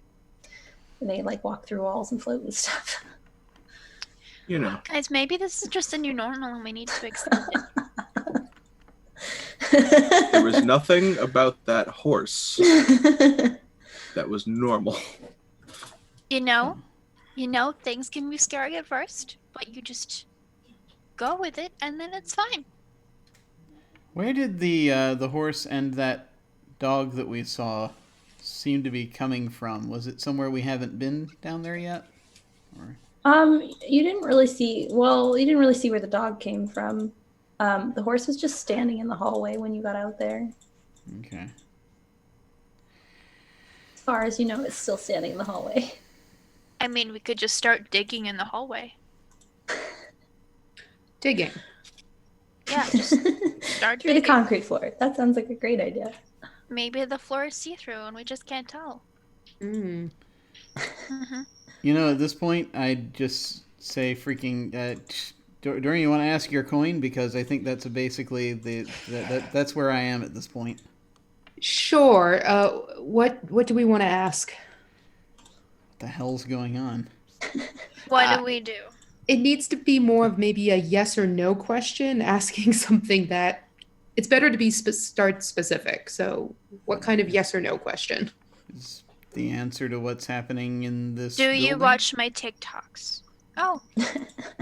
And they like walk through walls and float with stuff. Guys, maybe this is just a new normal and we need to accept it. There was nothing about that horse that was normal. You know, things can be scary at first, but you just go with it and then it's fine. Where did the horse and that dog that we saw seem to be coming from? Was it somewhere we haven't been down there yet? Or... You didn't really see where the dog came from. The horse was just standing in the hallway when you got out there. Okay. As far as you know, it's still standing in the hallway. I mean, we could just start digging in the hallway. Digging. Yeah, just start Through the digging. concrete floor. That sounds like a great idea. Maybe the floor is see-through and we just can't tell. Mm. At this point, I'd just say freaking... Dorian, you want to ask your coin? Because I think that's basically that's where I am at this point. Sure. What do we want to ask? What the hell's going on? What do we do? It needs to be more of maybe a yes or no question, asking something that it's better to be start specific. So, what kind of yes or no question? Is the answer to what's happening in this Do you building? watch my TikToks? Oh,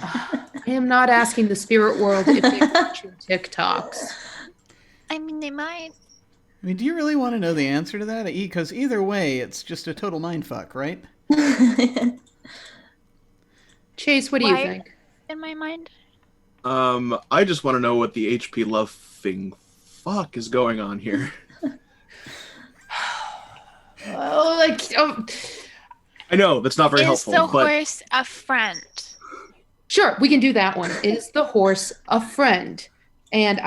I am not asking the spirit world if they watch your TikToks. I mean, they might. I mean, do you really want to know the answer to that? Because either way, it's just a total mindfuck, right? Chase, what do you Why? think? In my mind. I just want to know what the HP loving fuck is going on here. I know that's not very Is helpful, the but horse a friend? Sure, we can do that one. Is the horse a friend? And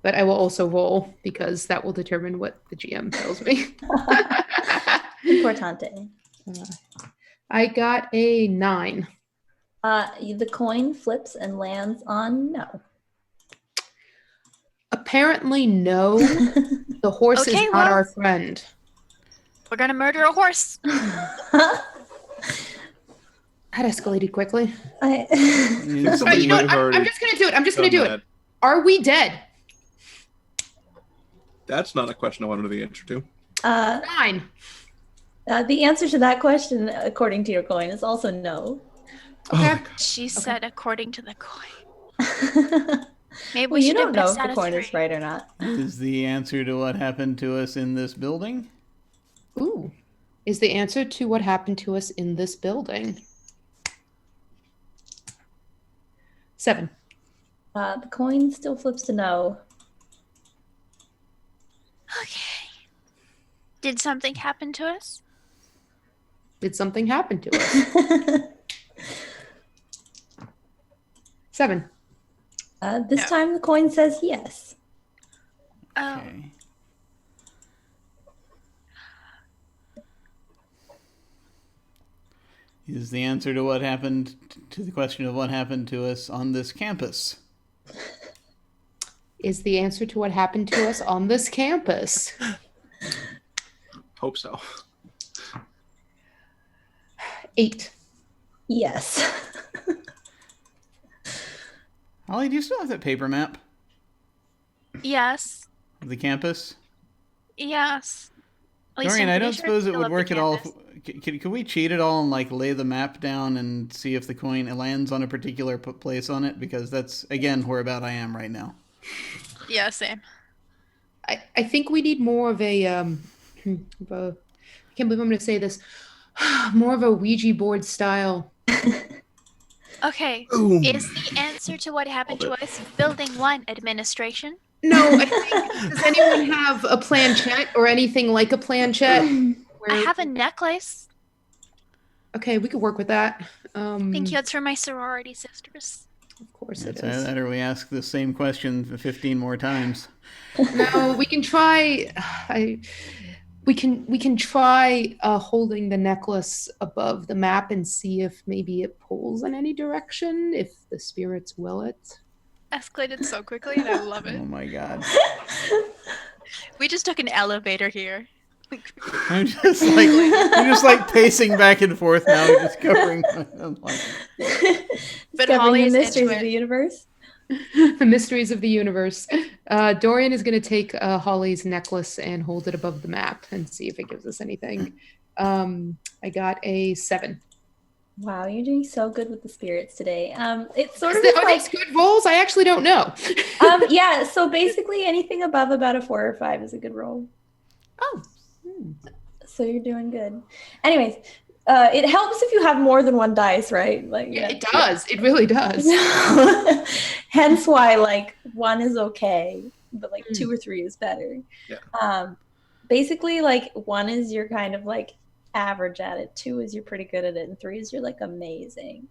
but I will also roll because that will determine what the GM tells me. Importante. I got a 9. The coin flips and lands on no. Apparently, no. The horse Okay, is not well- our friend. We're gonna murder a horse. That escalated quickly. I Is Somebody You know might what? have I'm already just going to do it. I'm just going to done do it. that. Are we dead? That's not a question I want to know the answer to. 9. The answer to that question, according to your coin, is also no. Oh my Okay. God. She said according to the coin. Maybe Well, we you should don't have know if best out the of coin is 3. right or not. Is the answer to what happened to us in this building? Ooh. Is the answer to what happened to us in this building? 7. The coin still flips to no. Okay. Did something happen to us? Did something happen to us? 7. This No. time the coin says yes. Oh. Okay. Is the answer to what happened to the question of what happened to us on this campus? Is the answer to what happened to us on this campus? Hope so. 8. Yes. Holly, do you still have that paper map Yes. of the campus? Yes. At least Dorian, I'm I pretty don't sure suppose it's it still would of the work at all. campus. Could we cheat at all and like lay the map down and see if the coin lands on a particular place on it? Because that's again where about I am right now. Yeah, same. I think we need more of a I can't believe I'm going to say this, more of a Ouija board style. Okay. Boom. Is the answer to what happened to Called us Building 1 administration? No, I think, does anyone have a planchette or anything like a planchette? I Where, have a necklace. okay, we could work with that. Thank you. It's for my sorority sisters. Of course It's it is. that, or we ask the same question 15 more times. No, we can try. We can try holding the necklace above the map and see if maybe it pulls in any direction, if the spirits will it. Escalated so quickly, and I love Oh it. my god! We just took an elevator here. I'm just like pacing back and forth now, just covering. I'm like, But Discovering Holly the is mysteries into of it. the universe. The mysteries of the universe. Dorian is going to take Holly's necklace and hold it above the map and see if it gives us anything. I got a 7. Wow, you're doing so good with the spirits today. It's sort of Are like these good rolls? I actually don't know. yeah. So basically, anything above about a 4 or 5 is a good roll. Oh. So you're doing good. Anyways, it helps if you have more than one dice, right? Like Yeah, it does. It really does. Hence why like 1 is okay, but like 2 or 3 is better. Yeah. Basically, like 1 is you're kind of like average at it, 2 is you're pretty good at it, and 3 is you're like amazing.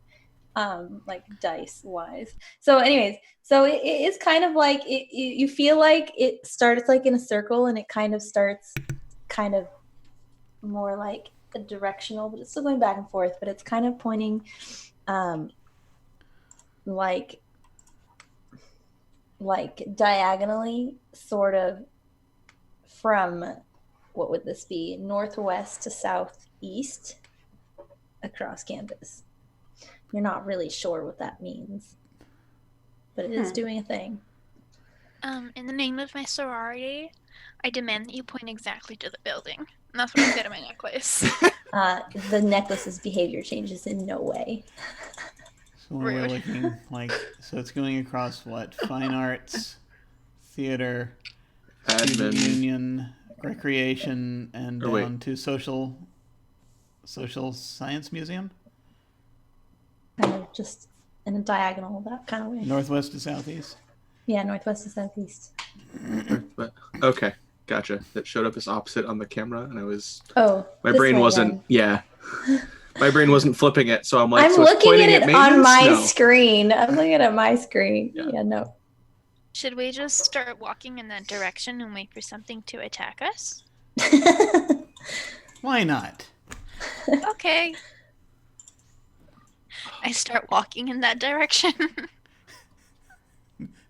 Like dice wise. So anyways, so it is kind of like you feel like it starts like in a circle and it kind of starts kind of more like a directional, but it's still going back and forth, but it's kind of pointing like diagonally, sort of from, what would this be, northwest to southeast across campus. You're not really sure what that means, but it is doing a thing. In the name of my sorority, I demand that you point exactly to the building. And that's what I said in my necklace. The necklace's behavior changes in no way. so we're Rude. looking like so it's going across what? Fine arts, theater, student Admin. union, recreation, and Oh, wait. down to social science museum. Kind of just in a diagonal, that kind of way. Northwest to southeast. Yeah, northwest to southeast. But okay, gotcha. That showed up as opposite on the camera, and I was Oh, my this brain way, wasn't. then. Yeah, my brain wasn't flipping it, so I'm like, I'm so it's looking pointing at it on maintenance? my No. screen. I'm looking at my screen. Yeah. Yeah, no. Should we just start walking in that direction and wait for something to attack us? Why not? Okay. I start walking in that direction.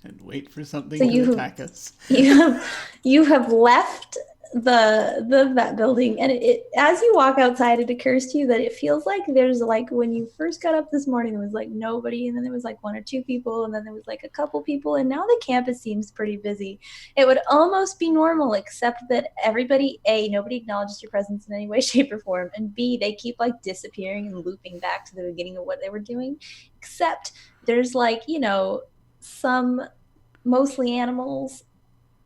And wait for something So to you- attack us. you have left that building, and it as you walk outside, it occurs to you that it feels like there's like when you first got up this morning, there was like nobody, and then there was like 1 or 2 people, and then there was like a couple people, and now the campus seems pretty busy. It would almost be normal, except that everybody, A, nobody acknowledges your presence in any way, shape, or form, and B, they keep like disappearing and looping back to the beginning of what they were doing. Except there's like, some mostly animals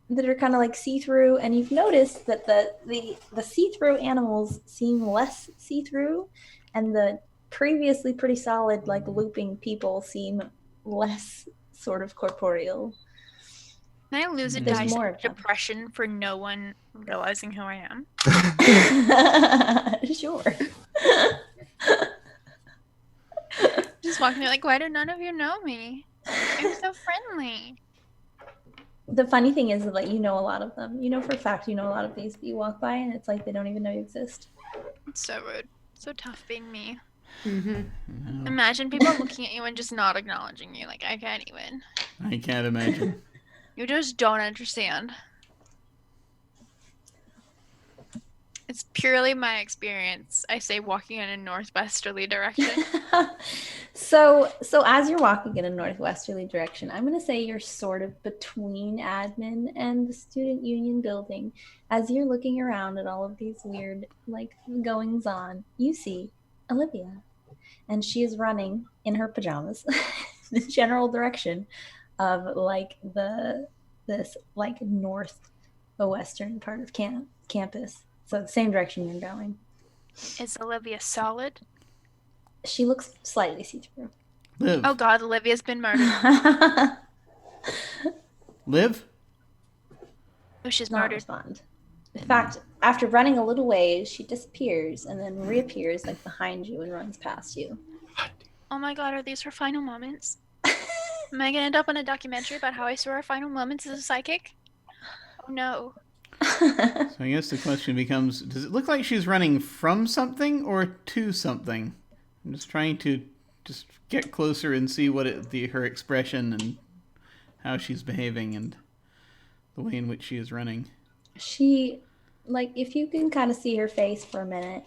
that are kind of like see-through, and you've noticed that the see-through animals seem less see-through, and the previously pretty solid like looping people seem less sort of corporeal. Can I lose a There's dice more of of them. depression for no one realizing who I am? Sure. Just walking there like, why do none of you know me? I'm so friendly. The funny thing is that like you know a lot of them. You know for a fact you know a lot of these, but you walk by and it's like they don't even know you exist. It's so rude. So tough being me. Mm-hmm. Imagine people looking at you and just not acknowledging you. Like, I can't even. I can't imagine. You just don't understand. It's purely my experience. I say walking in a northwesterly direction. So as you're walking in a northwesterly direction, I'm going to say you're sort of between admin and the student union building. As you're looking around at all of these weird like goings on, you see Olivia, and she is running in her pajamas the general direction of like this like north western part of campus. So the same direction you're going. Is Olivia solid? She looks slightly see-through. Liv. Oh god, Olivia's been murdered. Liv? Oh, she's Not murdered. respond. In fact, after running a little ways, she disappears and then reappears like behind you and runs past you. Oh my god, are these her final moments? Am I gonna end up on a documentary about how I saw her final moments as a psychic? Oh no. So I guess the question becomes, does it look like she's running from something or to something? I'm just trying to just get closer and see what her expression and how she's behaving and the way in which she is running. She, like, if you can kind of see her face for a minute,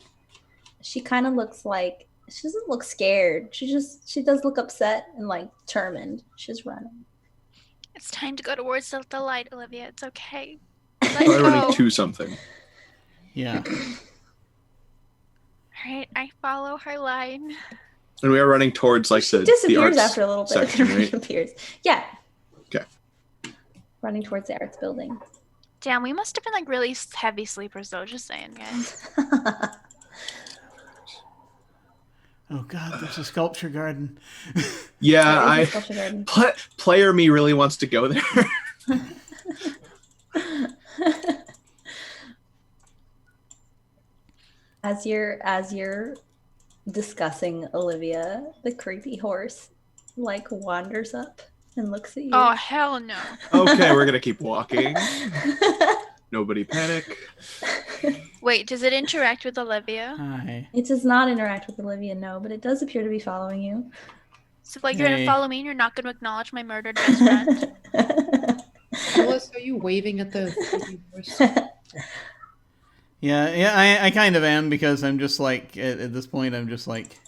she kind of looks like, she doesn't look scared. She does look upset and like determined. She's running. It's time to go towards the light, Olivia. It's okay. Probably running to something. Yeah. Alright, I follow her line. And we are running towards like the Disappears arts after a little bit. section, right? Reappears. Yeah. Okay. Running towards the arts building. Damn, we must have been like really heavy sleepers though, just saying, guys. Oh god, there's a sculpture garden. Yeah, There is a sculpture garden. player me really wants to go there. As you're discussing Olivia, the creepy horse like wanders up and looks at you. Oh hell no. Okay, we're gonna keep walking. Nobody panic. Wait, does it interact with Olivia? Hi. It does not interact with Olivia, no, but it does appear to be following you. So like you're Hey. gonna follow me and you're not gonna acknowledge my murdered best friend? Phyllis, are you waving at the creepy horse? Yeah, I kind of am because I'm just like at this point I'm just like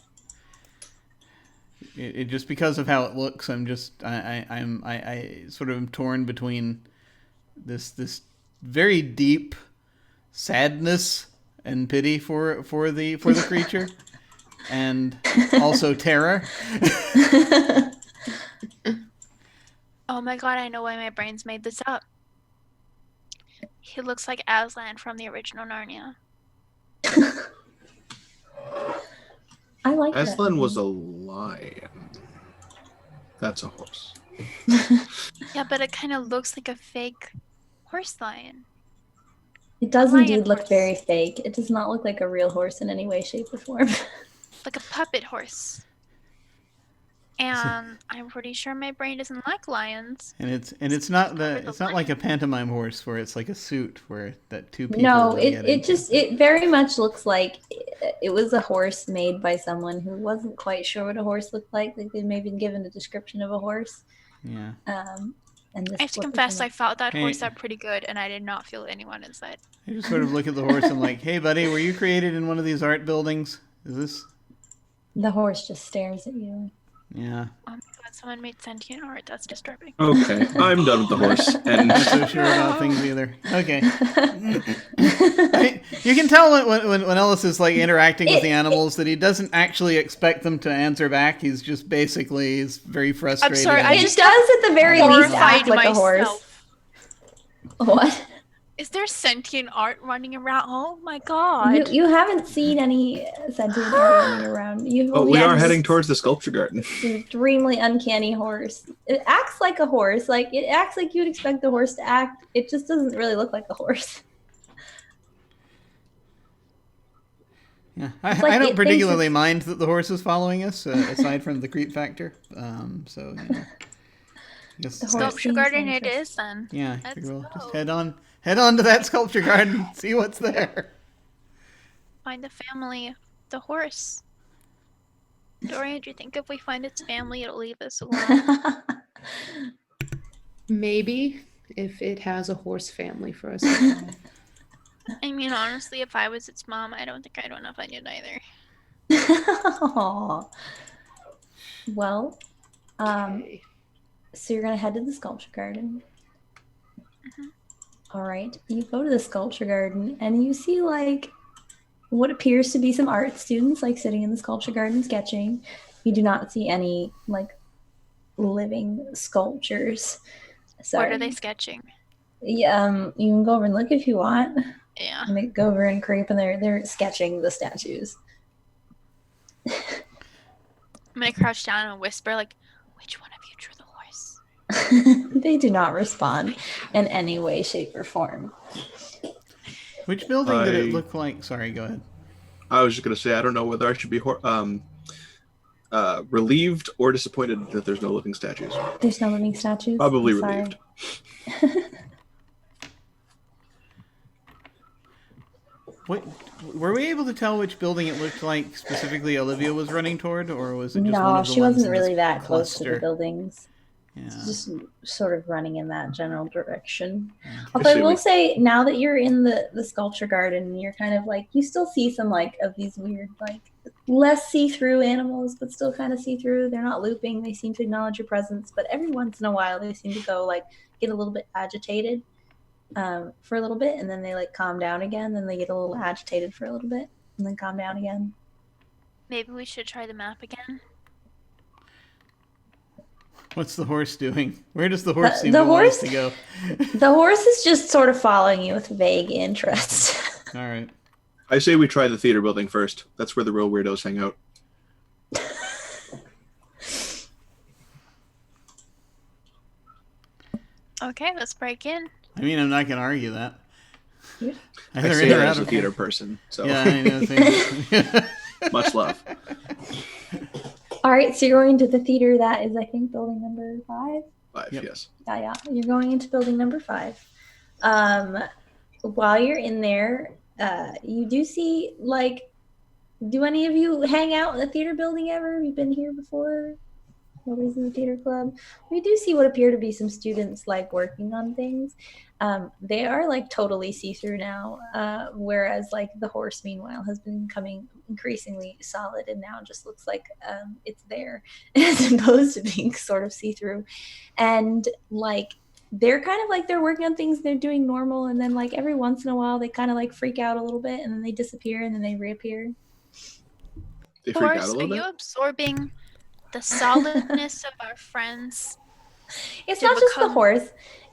it just because of how it looks I'm just I sort of am torn between this very deep sadness and pity for the creature and also terror. Oh my god, I know why my brain's made this up. He looks like Aslan from the original Narnia. I like that. Aslan was a lion. That's a horse. Yeah, but it kind of looks like a fake horse lion. It does lion indeed look horse. very fake. It does not look like a real horse in any way, shape, or form. Like a puppet horse. And I'm pretty sure my brain doesn't like lions. And it's not like a pantomime horse where it's like a suit where that two people No, will get into. it very much looks like it was a horse made by someone who wasn't quite sure what a horse looked like. Like they may have been given a description of a horse. Yeah. And this I have to what confess, became I felt that Hey. horse out pretty good, and I did not feel anyone inside. I just sort of look at the horse and like, hey buddy, were you created in one of these art buildings? Is this? the horse just stares at you. Yeah. Oh my god, someone made sentient art. That's disturbing. Okay, I'm done with the horse. And Not so sure about things either. Okay. You can tell when Ellis is like interacting with the animals that he doesn't actually expect them to answer back. He's just basically is very frustrated. sorry, I It just does at the very least horrified act like a horse. myself. What? Is there sentient art running around? Oh my god. You haven't seen any sentient art running around. You've oh, only we are seen heading towards the sculpture garden. this extremely uncanny horse. It acts like a horse. Like it acts like you'd expect the horse to act. It just doesn't really look like a horse. Yeah. like I it don't thinks particularly it's- mind that the horse is following us, aside from the creep factor. So you know. Just, The horse Sculpture seems garden it interesting. is then. yeah, I Let's figure we'll just go. head on to that sculpture garden, see what's there. Find the family. The horse. Dorian, do you think if we find its family, it'll leave us alone? Maybe if it has a horse family for us. to find. I I mean, honestly, if I was its mom, I don't think I'd want to find it either. Aw. Well, Okay. so you're gonna head to the sculpture garden. Mhm. All right, you go to the sculpture garden and you see like what appears to be some art students like sitting in the sculpture garden sketching. You do not see any like living sculptures. Sorry. What are they sketching? Yeah, you can go over and look if you want. Yeah. And they go over and creep, and they're sketching the statues. I'm gonna crouch down and whisper, like, which one of you drew the horse? They do not respond in any way, shape, or form. Which building did it look like? Sorry, go ahead. I was just gonna say I don't know whether I should be relieved or disappointed that there's no living statues. There's no living statues. Probably I'm sorry. relieved. What were we able to tell which building it looked like specifically Olivia was running toward, or was it just one No, of the she ones wasn't in this really that close to the cluster? buildings. Yeah. Just sort of running in that general direction. Okay. Although I see will we- say, now that you're in the sculpture garden, you're kind of like, you still see some like of these weird, like less see-through animals, but still kind of see-through. They're not looping. They seem to acknowledge your presence, but every once in a while they seem to go like get a little bit agitated for a little bit, and then they like calm down again. Then they get a little agitated for a little bit, and then calm down again. Maybe we should try the map again. What's the horse doing? Where does the horse seem the to want us horse- to go? The horse is just sort of following you with vague interest. All right. I say we try the theater building first. That's where the real weirdos hang out. Okay, let's break in. I mean, I'm not going to argue that. Yeah. I Either say in or that out as a of theater person, so Yeah, I know. Thanks. much love. All right, so you're going to the theater. That is, I think, building number 5. 5, Yep. yes. Yeah. You're going into building number 5. While you're in there, you do see, like, do any of you hang out in the theater building ever? Have you been here before? Nobody's in the theater club. We do see what appear to be some students, like, working on things. They are, like, totally see-through now, whereas, like, the horse, meanwhile, has been becoming increasingly solid and now just looks like it's there as opposed to being sort of see-through. And, like, they're kind of like they're working on things they're doing normal, and then like every once in a while they kind of like freak out a little bit, and then they disappear, and then they reappear. They freak out Horse, a are little you bit. absorbing the solidness of our friends? It's To not just the become- horse,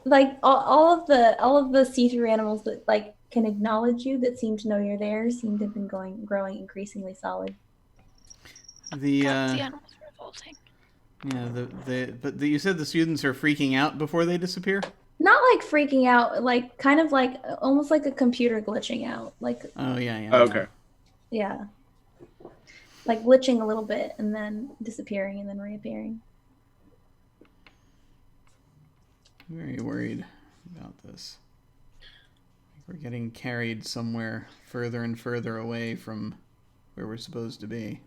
like all of the see-through animals that like can acknowledge you, that seem to know you're there, seem to have been growing increasingly solid. The God, the animals are revolting. yeah, but you said the students are freaking out before they disappear? Not like freaking out, like kind of like almost like a computer glitching out, like Oh, yeah. Oh, okay. yeah, like glitching a little bit and then disappearing and then reappearing. Very worried about this. We're getting carried somewhere further and further away from where we're supposed to be.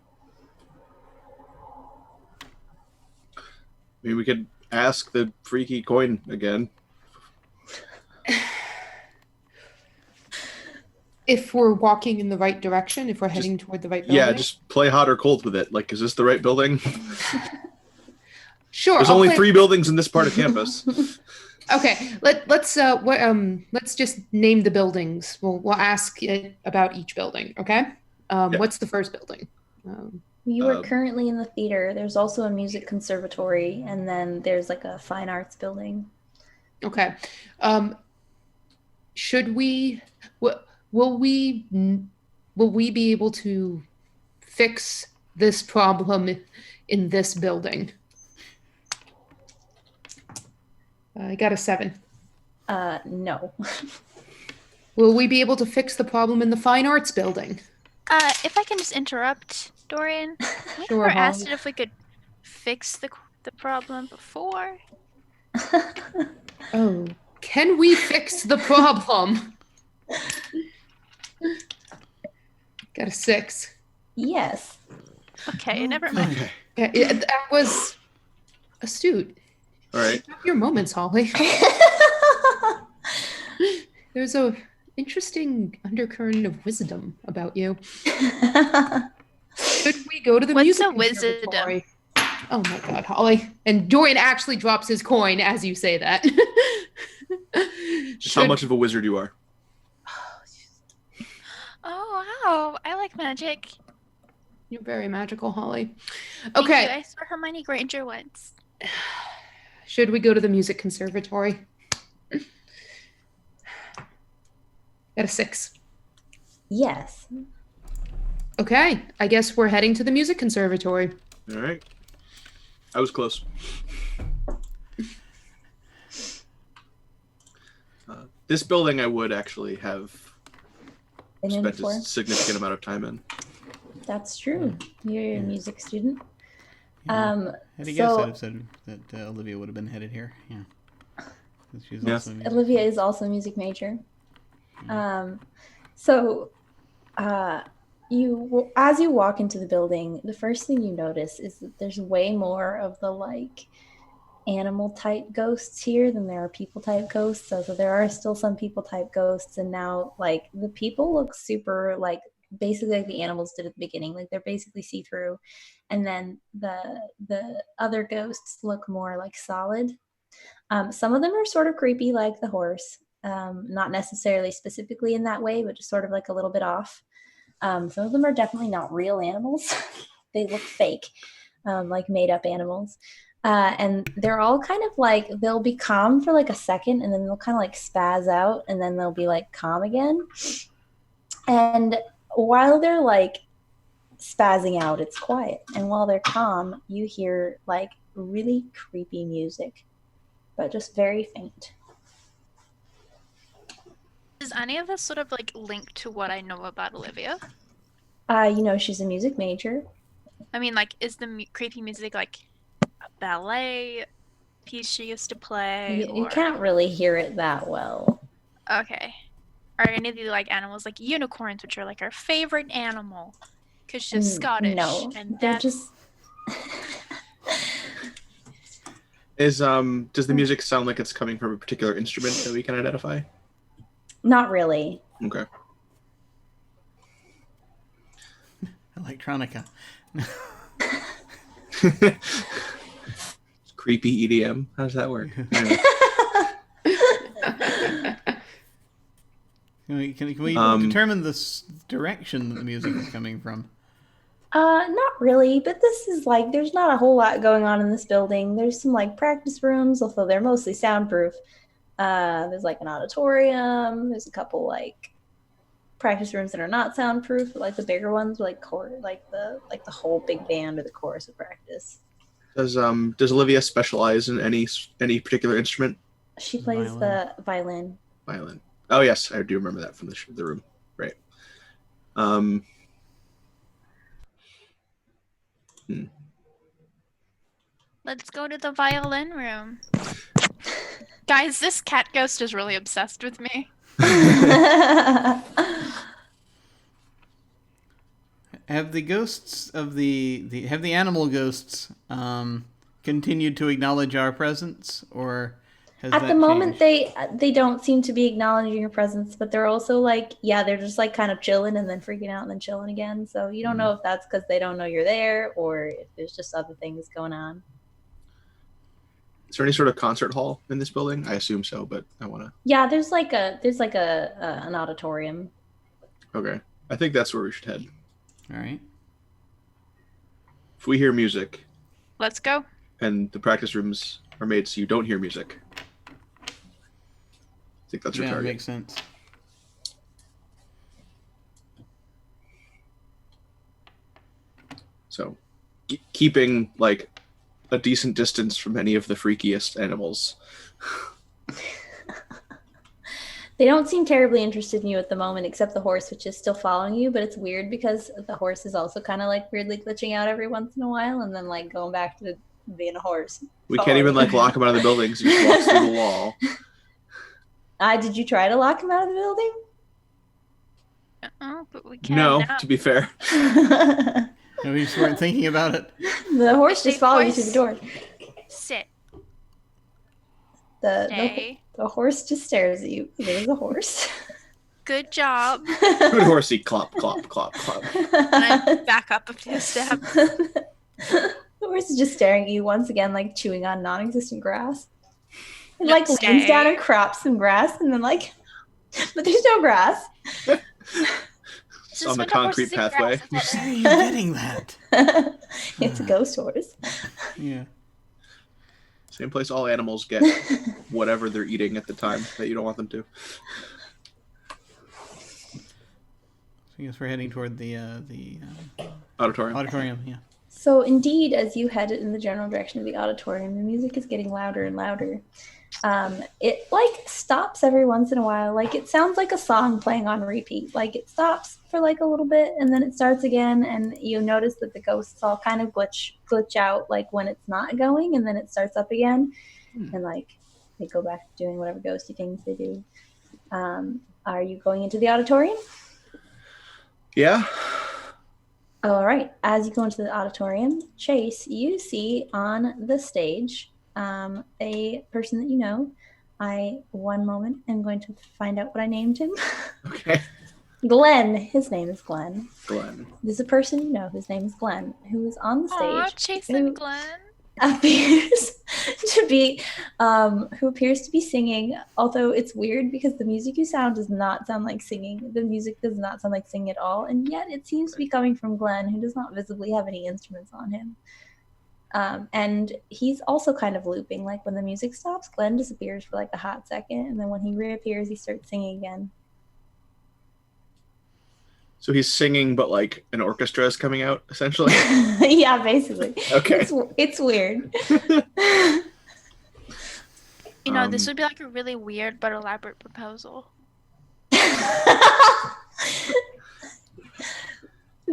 Maybe we could ask the freaky coin again. If we're walking in the right direction, if we're heading toward the right building. Yeah, just play hot or cold with it. Like, is this the right building? Sure. There's I'll only play- 3 buildings in this part of campus. Okay, let's just name the buildings. We'll ask it about each building. Okay. Yeah. What's the first building? You are Um, currently in the theater. There's also a music conservatory, and then there's like a fine arts building. Okay. Should we? Will we be able to fix this problem in this building? I got a 7. No. Will we be able to fix the problem in the fine arts building? If I can just interrupt, Dorian, we Sure, never asked Holly. if we could fix the problem before. Oh, can we fix the problem? Got a 6. Yes. Okay, never mind. Okay. Yeah, that was astute. All right. Have your moments, Holly. There's a interesting undercurrent of wisdom about you. Should we go to the What's music a wisdom? conservatory? Oh my God, Holly. And Dorian actually drops his coin as you say that. Just how much of a wizard you are. Oh, wow. I like magic. You're very magical, Holly. Thank Okay. you. I saw Hermione Granger once. Should we go to the music conservatory? Got a 6. Yes. Okay, I guess we're heading to the music conservatory. All right. I was close. This building I would actually have Been in spent before. a significant amount of time in. That's true. You're a music student. Yeah. Had a guess So I'd have said that Olivia would have been headed here. Yeah. 'Cause she's Yeah. also a music Olivia major. is also a music major. So you as you walk into the building, the first thing you notice is that there's way more of the like animal type ghosts here than there are people type ghosts. So there are still some people type ghosts, and now like the people look super like basically like the animals did at the beginning. Like they're basically see-through, and then the other ghosts look more like solid. Some of them are sort of creepy, like the horse. Not necessarily specifically in that way, but just sort of like a little bit off. Some of them are definitely not real animals. They look fake, like made up animals. And they're all kind of like, they'll be calm for like a second and then they'll kind of like spaz out and then they'll be like calm again. And while they're like spazzing out, it's quiet. And while they're calm, you hear like really creepy music, but just very faint. Is any of this sort of like linked to what I know about Olivia? You know, she's a music major. I mean, like, is the creepy music like a ballet piece she used to play? You or... can't really hear it that well. Okay. Are any of the like animals like unicorns, which are like our favorite animal? Because she's Scottish. No, and they're that's... just. Does the music sound like it's coming from a particular instrument that we can identify? Not really. Okay. Electronica. Creepy EDM. How does that work? Anyway. Can we determine the direction that the music is coming from? Not really, but this is like, there's not a whole lot going on in this building. There's some like practice rooms, although they're mostly soundproof. There's like an auditorium. There's a couple like practice rooms that are not soundproof, but like the bigger ones, like the whole big band or the chorus of practice. Does Olivia specialize in any particular instrument? She plays the violin. Violin. Oh yes, I do remember that from the room. Right. Let's go to the violin room. Guys, this cat ghost is really obsessed with me. Have the ghosts of have the animal ghosts continued to acknowledge our presence, or has At that the moment, changed? they don't seem to be acknowledging your presence, but they're also like, yeah, they're just like kind of chilling and then freaking out and then chilling again. So you don't know if that's because they don't know you're there or if there's just other things going on. Is there any sort of concert hall in this building? I assume so, but I want to. Yeah, there's like an auditorium. Okay, I think that's where we should head. All right. If we hear music, Let's go. and the practice rooms are made so you don't hear music, I think that's your Yeah, target. makes sense. So, keeping like a decent distance from any of the freakiest animals. They don't seem terribly interested in you at the moment, except the horse, which is still following you. But it's weird because the horse is also kind of like weirdly glitching out every once in a while, and then like going back to being a horse. We can't even like lock him out of the building because he just walks through the wall. Did you try to lock him out of the building? But we can't. No, now. to be fair. No, we just weren't thinking about it. The horse Stay just followed you horse. through the door. Sit. The Stay. horse just stares at you. There's a horse. Good job. Good horsey, clop, clop, clop, clop. And I back up a few steps. The horse is just staring at you once again, like chewing on non-existent grass. It No, like leans down stay. and crops some grass, and then like, but there's no grass. It's on the concrete pathway. Where are you getting that? It's a ghost horse. Yeah. Same place all animals get whatever they're eating at the time that you don't want them to. So I guess we're heading toward the Auditorium. auditorium. Yeah. So indeed, as you head in the general direction of the auditorium, the music is getting louder and louder. It like stops every once in a while. Like it sounds like a song playing on repeat. Like it stops for like a little bit and then it starts again. And you notice that the ghosts all kind of glitch out like when it's not going, and then it starts up again. And like they go back to doing whatever ghosty things they do. Are you going into the auditorium? Yeah. All right. As you go into the auditorium, Chase, you see on the stage a person that you know. One moment, am going to find out what I named him. Okay. Glenn. His name is Glenn. Glenn. There's a person you know whose name is Glenn, who is on the stage. Aw, Chase and Glenn. Appears to be who appears to be singing, although it's weird because the music you sound does not sound like singing. The music does not sound like singing at all, and yet it seems to be coming from Glenn, who does not visibly have any instruments on him. And he's also kind of looping. Like when the music stops, Glenn disappears for like a hot second, and then when he reappears, he starts singing again. So he's singing, but like an orchestra is coming out, essentially. Yeah, basically. Okay. It's weird. You know, this would be like a really weird but elaborate proposal.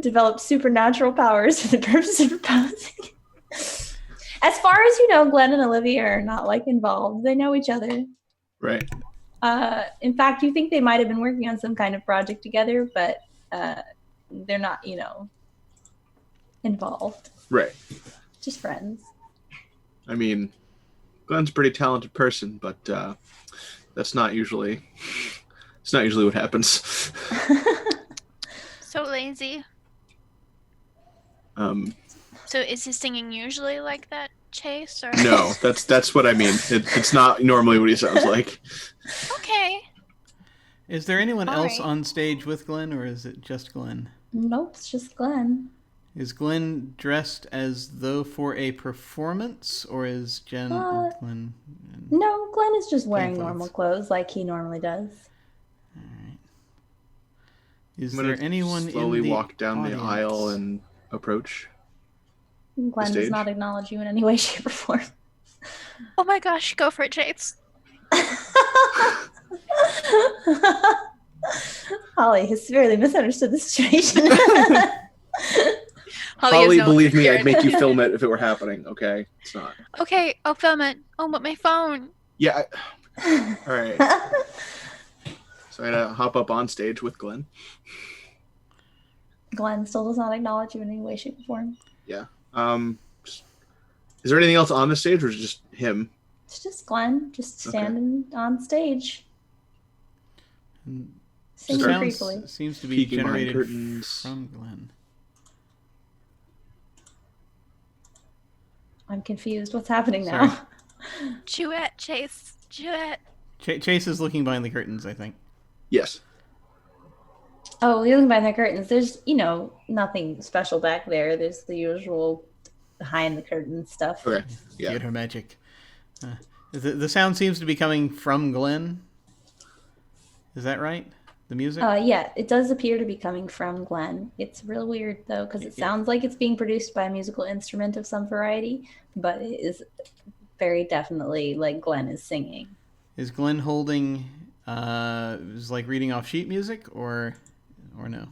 Develop supernatural powers for the purpose of proposing. As far as you know, Glenn and Olivia are not like involved. They know each other. Right. In fact, you think they might have been working on some kind of project together, but they're not, involved. Right. Just friends. I mean, Glenn's a pretty talented person, but that's not usually what happens. So lazy. So is his singing usually like that, Chase? Or No, that's what I mean. It's not normally what he sounds like. Okay. Is there anyone else Alright. on stage with Glenn, or is it just Glenn? Nope, it's just Glenn. Is Glenn dressed as though for a performance, or is Glenn? No, Glenn is just wearing clothes. normal clothes like he normally does. All right. Is I'm gonna there anyone slowly in the walk down audience? the aisle and approach. Glenn does stage? not acknowledge you in any way, shape, or form. Oh my gosh, go for it, Chase. Holly has severely misunderstood the situation. Holly, is no believe me, scared. I'd make you film it if it were happening. Okay, it's not. Okay, I'll film it. Oh, but my phone. Yeah. All right. So I'm gonna hop up on stage with Glenn. Glenn still does not acknowledge you in any way, shape, or form. Yeah. Is there anything else on the stage, or is it just him? It's just Glenn, just Okay. standing on stage, And singing sounds creepily. seems to be Peeking behind generated curtains. from Glenn. I'm confused. What's happening now? Duet, Chase. Duet. Chase is looking behind the curtains, I think. Yes. Oh, you're looking behind the curtains. There's, nothing special back there. There's the usual behind the curtains stuff. Okay. Yeah. Theater magic. The sound seems to be coming from Glenn. Is that right? The music? Yeah, it does appear to be coming from Glenn. It's real weird, though, because it sounds like it's being produced by a musical instrument of some variety, but it is very definitely like Glenn is singing. Is Glenn holding, is like reading off sheet music, or no?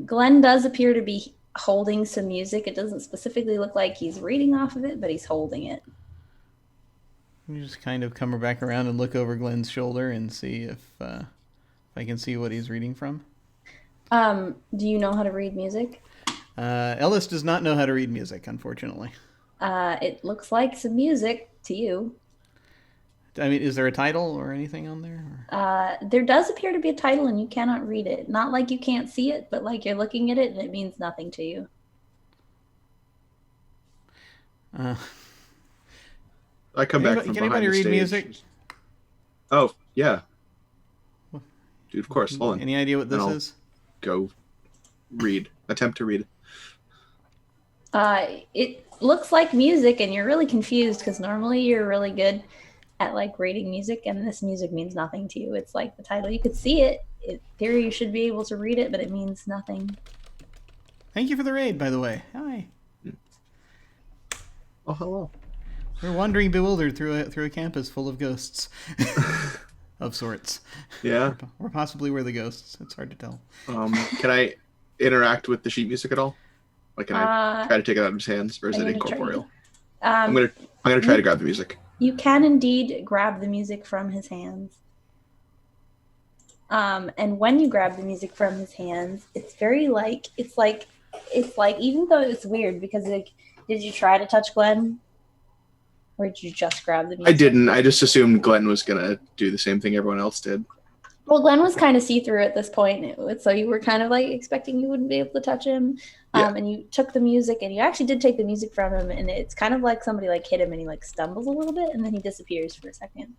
Glenn does appear to be holding some music. It doesn't specifically look like he's reading off of it, but he's holding it. You just kind of come back around and look over Glenn's shoulder and see if I can see what he's reading from. Do you know how to read music? Ellis does not know how to read music, unfortunately. It looks like some music to you. I mean, is there a title or anything on there? There does appear to be a title, and you cannot read it. Not like you can't see it, but like you're looking at it, and it means nothing to you. I come back from Can behind anybody the read stage. music? Oh, yeah. Dude, of course. Hold on. Any idea what this I'll is? Go read. Attempt to read. It looks like music, and you're really confused because normally you're really good at like reading music, and this music means nothing to you. It's like the title. You could see it. In theory, you should be able to read it, but it means nothing. Thank you for the raid, by the way. Hi. Oh, hello. We're wandering bewildered through a campus full of ghosts. Of sorts. Yeah. Or possibly we're the ghosts. It's hard to tell. Can I interact with the sheet music at all? Like, can I try to take it out of his hands, or is it incorporeal? I'm gonna try to grab the music. You can indeed grab the music from his hands. And when you grab the music from his hands, it's very like it's like even though it's weird because like, did you try to touch Glenn? Or did you just grab the music? I didn't. I just assumed Glenn was gonna do the same thing everyone else did. Well, Glenn was kind of see-through at this point, so you were kind of like expecting you wouldn't be able to touch him. Yeah. And you took the music, and you actually did take the music from him, and it's kind of like somebody like hit him, and he like stumbles a little bit, and then he disappears for a second.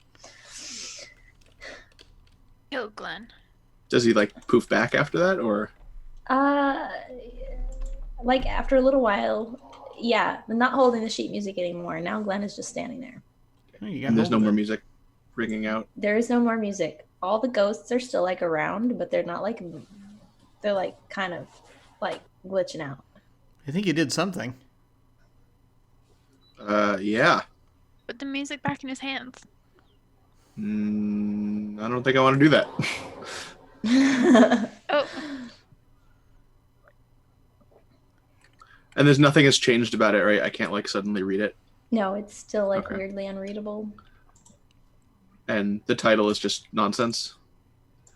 Yo, Glenn. Does he like poof back after that, or? Like after a little while, yeah, but not holding the sheet music anymore. Now Glenn is just standing there. Oh, you got And there's hold no of more it. music ringing out. There is no more music. All the ghosts are still like around, but they're not like they're like kind of like glitching out. I think you did something. Yeah. Put the music back in his hands. I don't think I want to do that. Oh, And there's nothing has changed about it, right? I can't like suddenly read it. No, it's still like Okay. weirdly unreadable. And the title is just nonsense.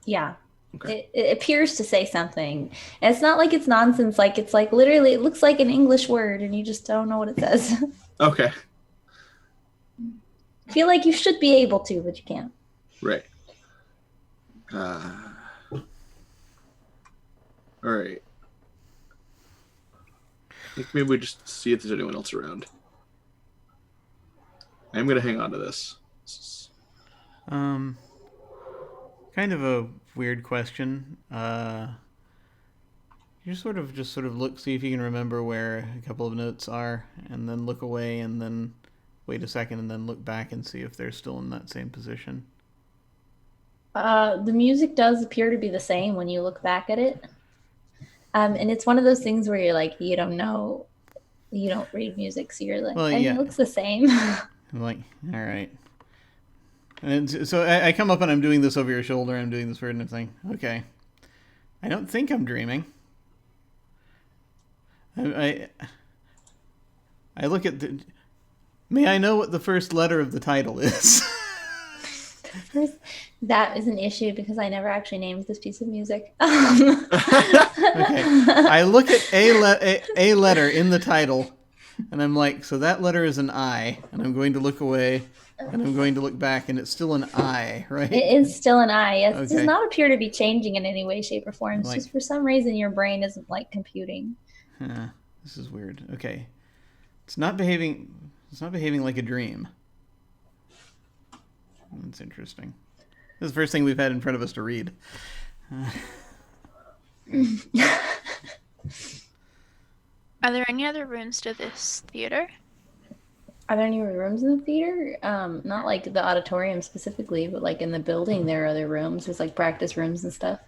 Yeah. Okay. It appears to say something. And it's not like it's nonsense, like it's like literally it looks like an English word and you just don't know what it says. Okay. I feel like you should be able to, but you can't. Right. All right. I think maybe we just see if there's anyone else around. I'm gonna hang on to this. Kind of a weird question. You sort of look, see if you can remember where a couple of notes are, and then look away, and then wait a second, and then look back and see if they're still in that same position. The music does appear to be the same when you look back at it. And it's one of those things where you're like, you don't know, you don't read music, so you're like, Well, it yeah. looks the same. I'm like, all right. And so I come up and I'm doing this over your shoulder. I'm doing this weird and thing. Okay. I don't think I'm dreaming. I look at the. May I know what the first letter of the title is? That is an issue because I never actually named this piece of music. Okay. I look at a letter in the title, and I'm like, so that letter is an I, and I'm going to look away, and I'm going to look back, and it's still an I, right? It is still an I. It Okay. does not appear to be changing in any way, shape, or form. It's Like- just for some reason your brain isn't like computing. This is weird. Okay. It's not behaving like a dream. That's interesting. This is the first thing we've had in front of us to read. are there any other rooms to this theater? Are there any rooms in the theater? Not like the auditorium specifically, but like in the building, there are other rooms. There's like practice rooms and stuff.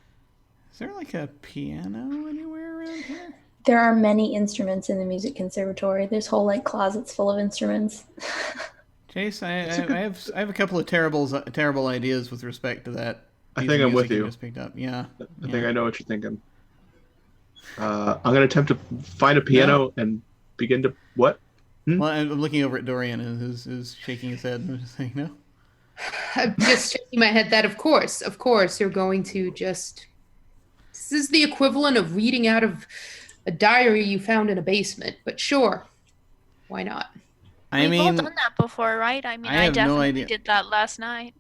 Is there like a piano anywhere around here? There are many instruments in the music conservatory. There's whole like closets full of instruments. Chase, I have a couple of terrible ideas with respect to that. I piece think of I'm with music you. Just picked up. Yeah. I think I know what you're thinking. I'm gonna attempt to find a piano and begin to what? Well, I'm looking over at Dorian, who's shaking his head and just saying no. I'm just shaking my head that, of course, you're going to just. This is the equivalent of reading out of a diary you found in a basement, but sure, why not? I We've all mean, done that before, right? I mean, I I have no definitely idea. did that last night.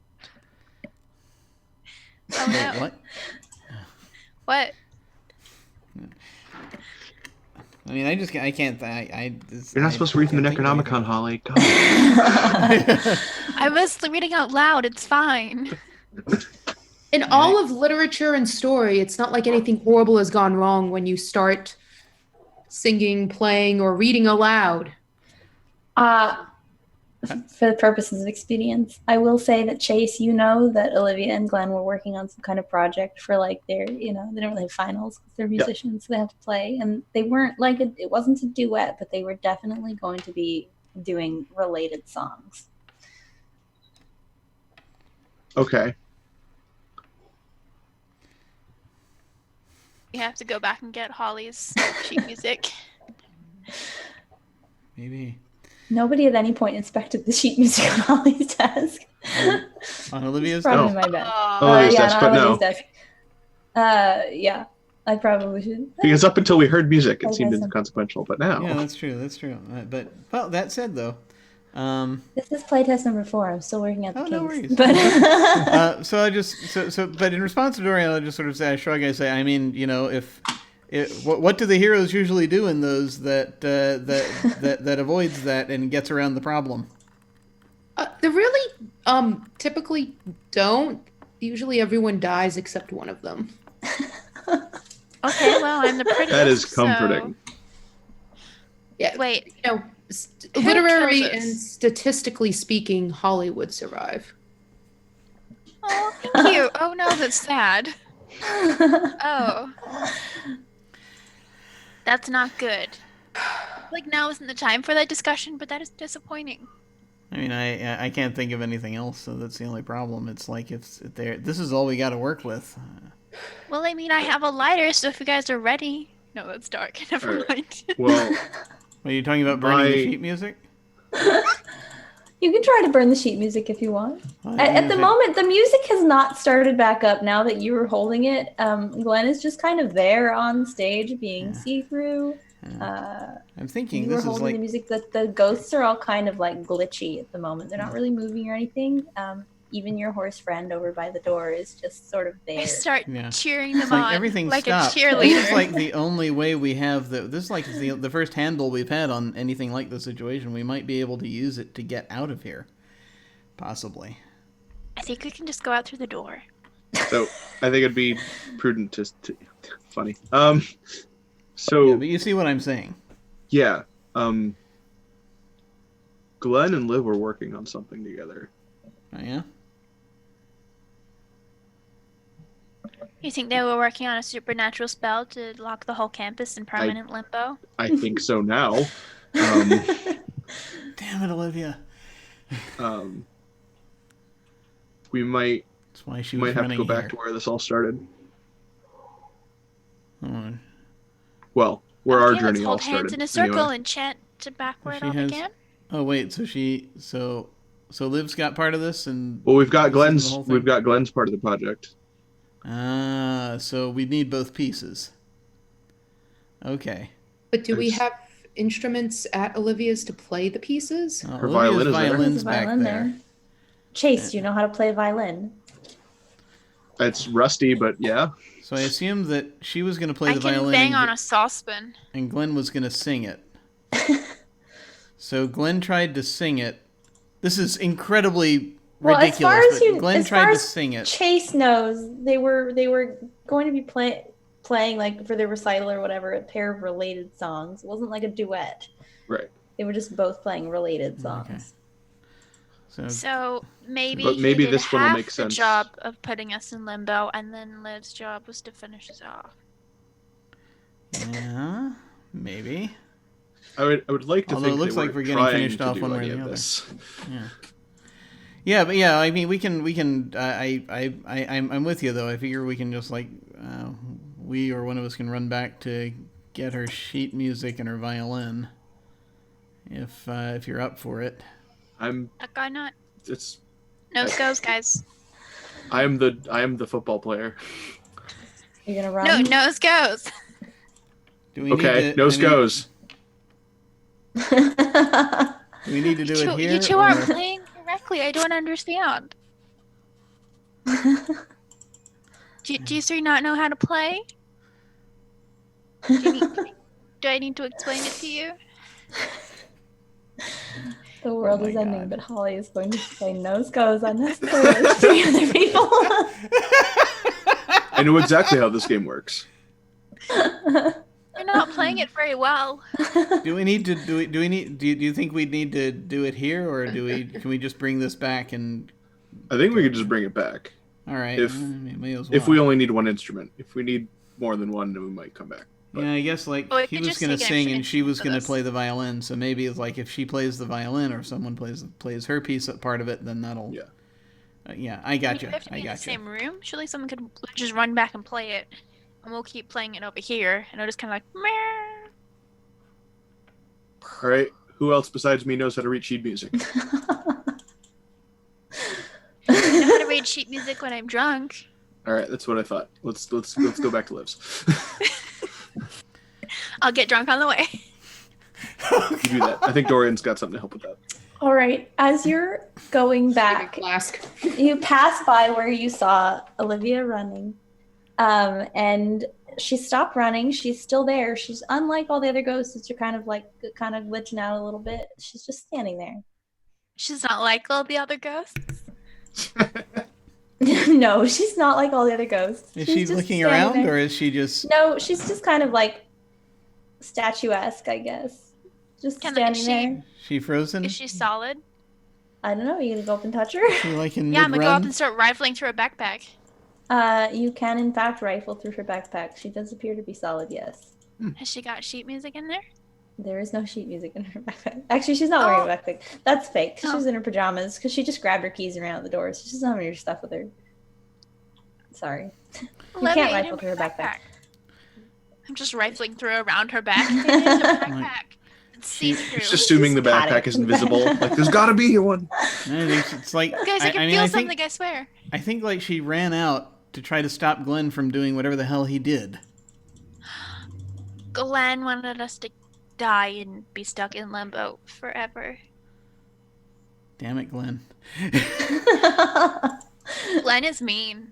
Oh wait, no. what? What? I mean, I can't. You're not supposed to read from the can't think of anything. Necronomicon, Holly. God. I was reading out loud. It's fine. In all of literature and story, it's not like anything horrible has gone wrong when you start singing, playing, or reading aloud. For the purposes of expedience, I will say that Chase, you know that Olivia and Glenn were working on some kind of project for like their, they don't really have finals because they're musicians, so they have to play, and they weren't like it wasn't a duet, but they were definitely going to be doing related songs. Okay. We have to go back and get Holly's sheet music. Maybe Nobody at any point inspected the sheet music on Holly's desk. on Olivia's. Probably No. my bad. Olivia's Yeah, desk, not but Olivia's no. desk. Yeah, I probably should. Because up until we heard music, it Okay, seemed so- inconsequential, but now. Yeah, that's true. That's true. But well, that said, though, This is playtest number 4. I'm still working out the Oh, no kinks. worries. But so I just but in response to Dorian, I just sort of say, I shrug. I say, I mean, what do the heroes usually do in those that avoids that and gets around the problem? They really typically don't. Usually everyone dies except one of them. Okay, well, I'm the prettiest. That is comforting. Yeah. Wait, Who Literary kills us? and statistically speaking, Holly would survive. oh, thank you. Oh no, that's sad. Oh, that's not good. Like now isn't the time for that discussion, but that is disappointing. I mean, I can't think of anything else, so that's the only problem. It's like if there, this is all we got to work with. Well, I mean, I have a lighter, so if you guys are ready. No, that's dark. Never Alright. mind. Well, Are you talking about burning the My- sheet music? you can try to burn the sheet music if you want. Well, At the moment, the music has not started back up now that you were holding it. Glenn is just kind of there on stage being see-through. I'm thinking You were this is holding like the music. The ghosts are all kind of like glitchy at the moment. They're not really moving or anything. Even your horse friend over by the door is just sort of there. I start Yeah. cheering them It's like on everything like stopped. a cheerleader. This is like the only way we have this is like the first handle we've had on anything like this situation. We might be able to use it to get out of here, possibly. I think we can just go out through the door. so I think it'd be prudent to funny. Yeah, So but you see what I'm saying. yeah, Glenn and Liv were working on something together. Oh, yeah. You think they were working on a supernatural spell to lock the whole campus in permanent limbo? I think so now. Damn it, Olivia. We might That's why she was have to running go back here. to where this all started. Hold on. Well, where our Okay, let's journey all hold hands started. in a circle anyway. and chant to back where it She all has- began. Oh wait, so Liv's got part of this, and Well, we've got this is the Glenn's. whole thing? We've got Glenn's part of the project. So we need both pieces. Okay. But do we It's- have instruments at Olivia's to play the pieces? Her Olivia's violin is there. violin's There's a back violin there. there. Chase, do you know how to play a violin? It's rusty, but yeah. So I assumed that she was going to play I the can violin bang and, on a saucepan. and Glenn was going to sing it. So Glenn tried to sing it. This is incredibly Well, ridiculous, as far as but you, Glenn as tried far to as sing it. Chase knows, they were going to be playing like for their recital or whatever a pair of related songs. It wasn't like a duet. Right. They were just both playing related songs. So maybe But he maybe did this one will half make the sense. job of putting us in limbo, and then Liv's job was to finish us off. Yeah, maybe. I would like to Although think it looks they like were we're getting trying finished to off do one way or any the of other. this. Yeah, but yeah, I mean, we can. I'm with you though. I figure we can just like, we or one of us can run back to get her sheet music and her violin. If you're up for it. I'm. That guy not. It's. Nose goes, guys. I am the football player. You're gonna run. No, nose goes. Do we Okay, need to, nose I mean, goes. Do we need to do it here? You two aren't or- playing correctly. I don't understand. Do you three not know how to play? Do I need to explain it to you? The world Oh my is ending, God. but Holly is going to say nose goes unnecessarily to 3 other people. I know exactly how this game works. You're not playing it very well. Do we need to do you think we need to do it here, or can we just bring this back and? I think we could just bring it back. All right. If- may as well. If we only need one instrument. If we need more than one, then we might come back. Yeah, I guess like Oh, we he could was just gonna take an sing extra and she was for gonna this. play the violin, so maybe it's like if she plays the violin or someone plays her piece part of it, then that'll. Yeah. Yeah, I got We you. have to be I in the got you. same room. Surely someone could just run back and play it, and we'll keep playing it over here, and it'll just kind of like. Meh. All right. Who else besides me knows how to read sheet music? I know how to read sheet music when I'm drunk. All right, that's what I thought. Let's go back to Liv's. I'll get drunk on the way. You do that. I think Dorian's got something to help with that. All right, as you're going back, Flask. you pass by where you saw Olivia running, and she stopped running. She's still there. She's unlike all the other ghosts that you're kind of glitching out a little bit. She's just standing there. She's not like all the other ghosts. No, she's not like all the other ghosts. Is She's she just looking standing around, there. or is she just? No, she's just kind of like statuesque, I guess. Just Is standing she- there. She frozen? Is she solid? I don't know. You gonna go up and touch her? She like in Yeah, I'm gonna go up mid-run? and start rifling through her backpack. You can in fact rifle through her backpack. She does appear to be solid. Yes. Has she got sheet music in there? There is no sheet music in her backpack. Actually, she's not wearing a backpack. That's fake. Oh. She's in her pajamas because she just grabbed her keys and ran out the door. So she doesn't have any of her stuff with her. Sorry. You Olivia, can't you rifle didn't through her bring a backpack. I'm just rifling through around her back. It is a backpack. It's see-through. Just assuming the Just pat backpack it. is invisible. Like, there's got to be one. I think it's like. Guys, I can mean, feel I something, think, I swear. I think like she ran out to try to stop Glenn from doing whatever the hell he did. Glenn wanted us to die and be stuck in limbo forever. Damn it, Glenn. Glenn is mean.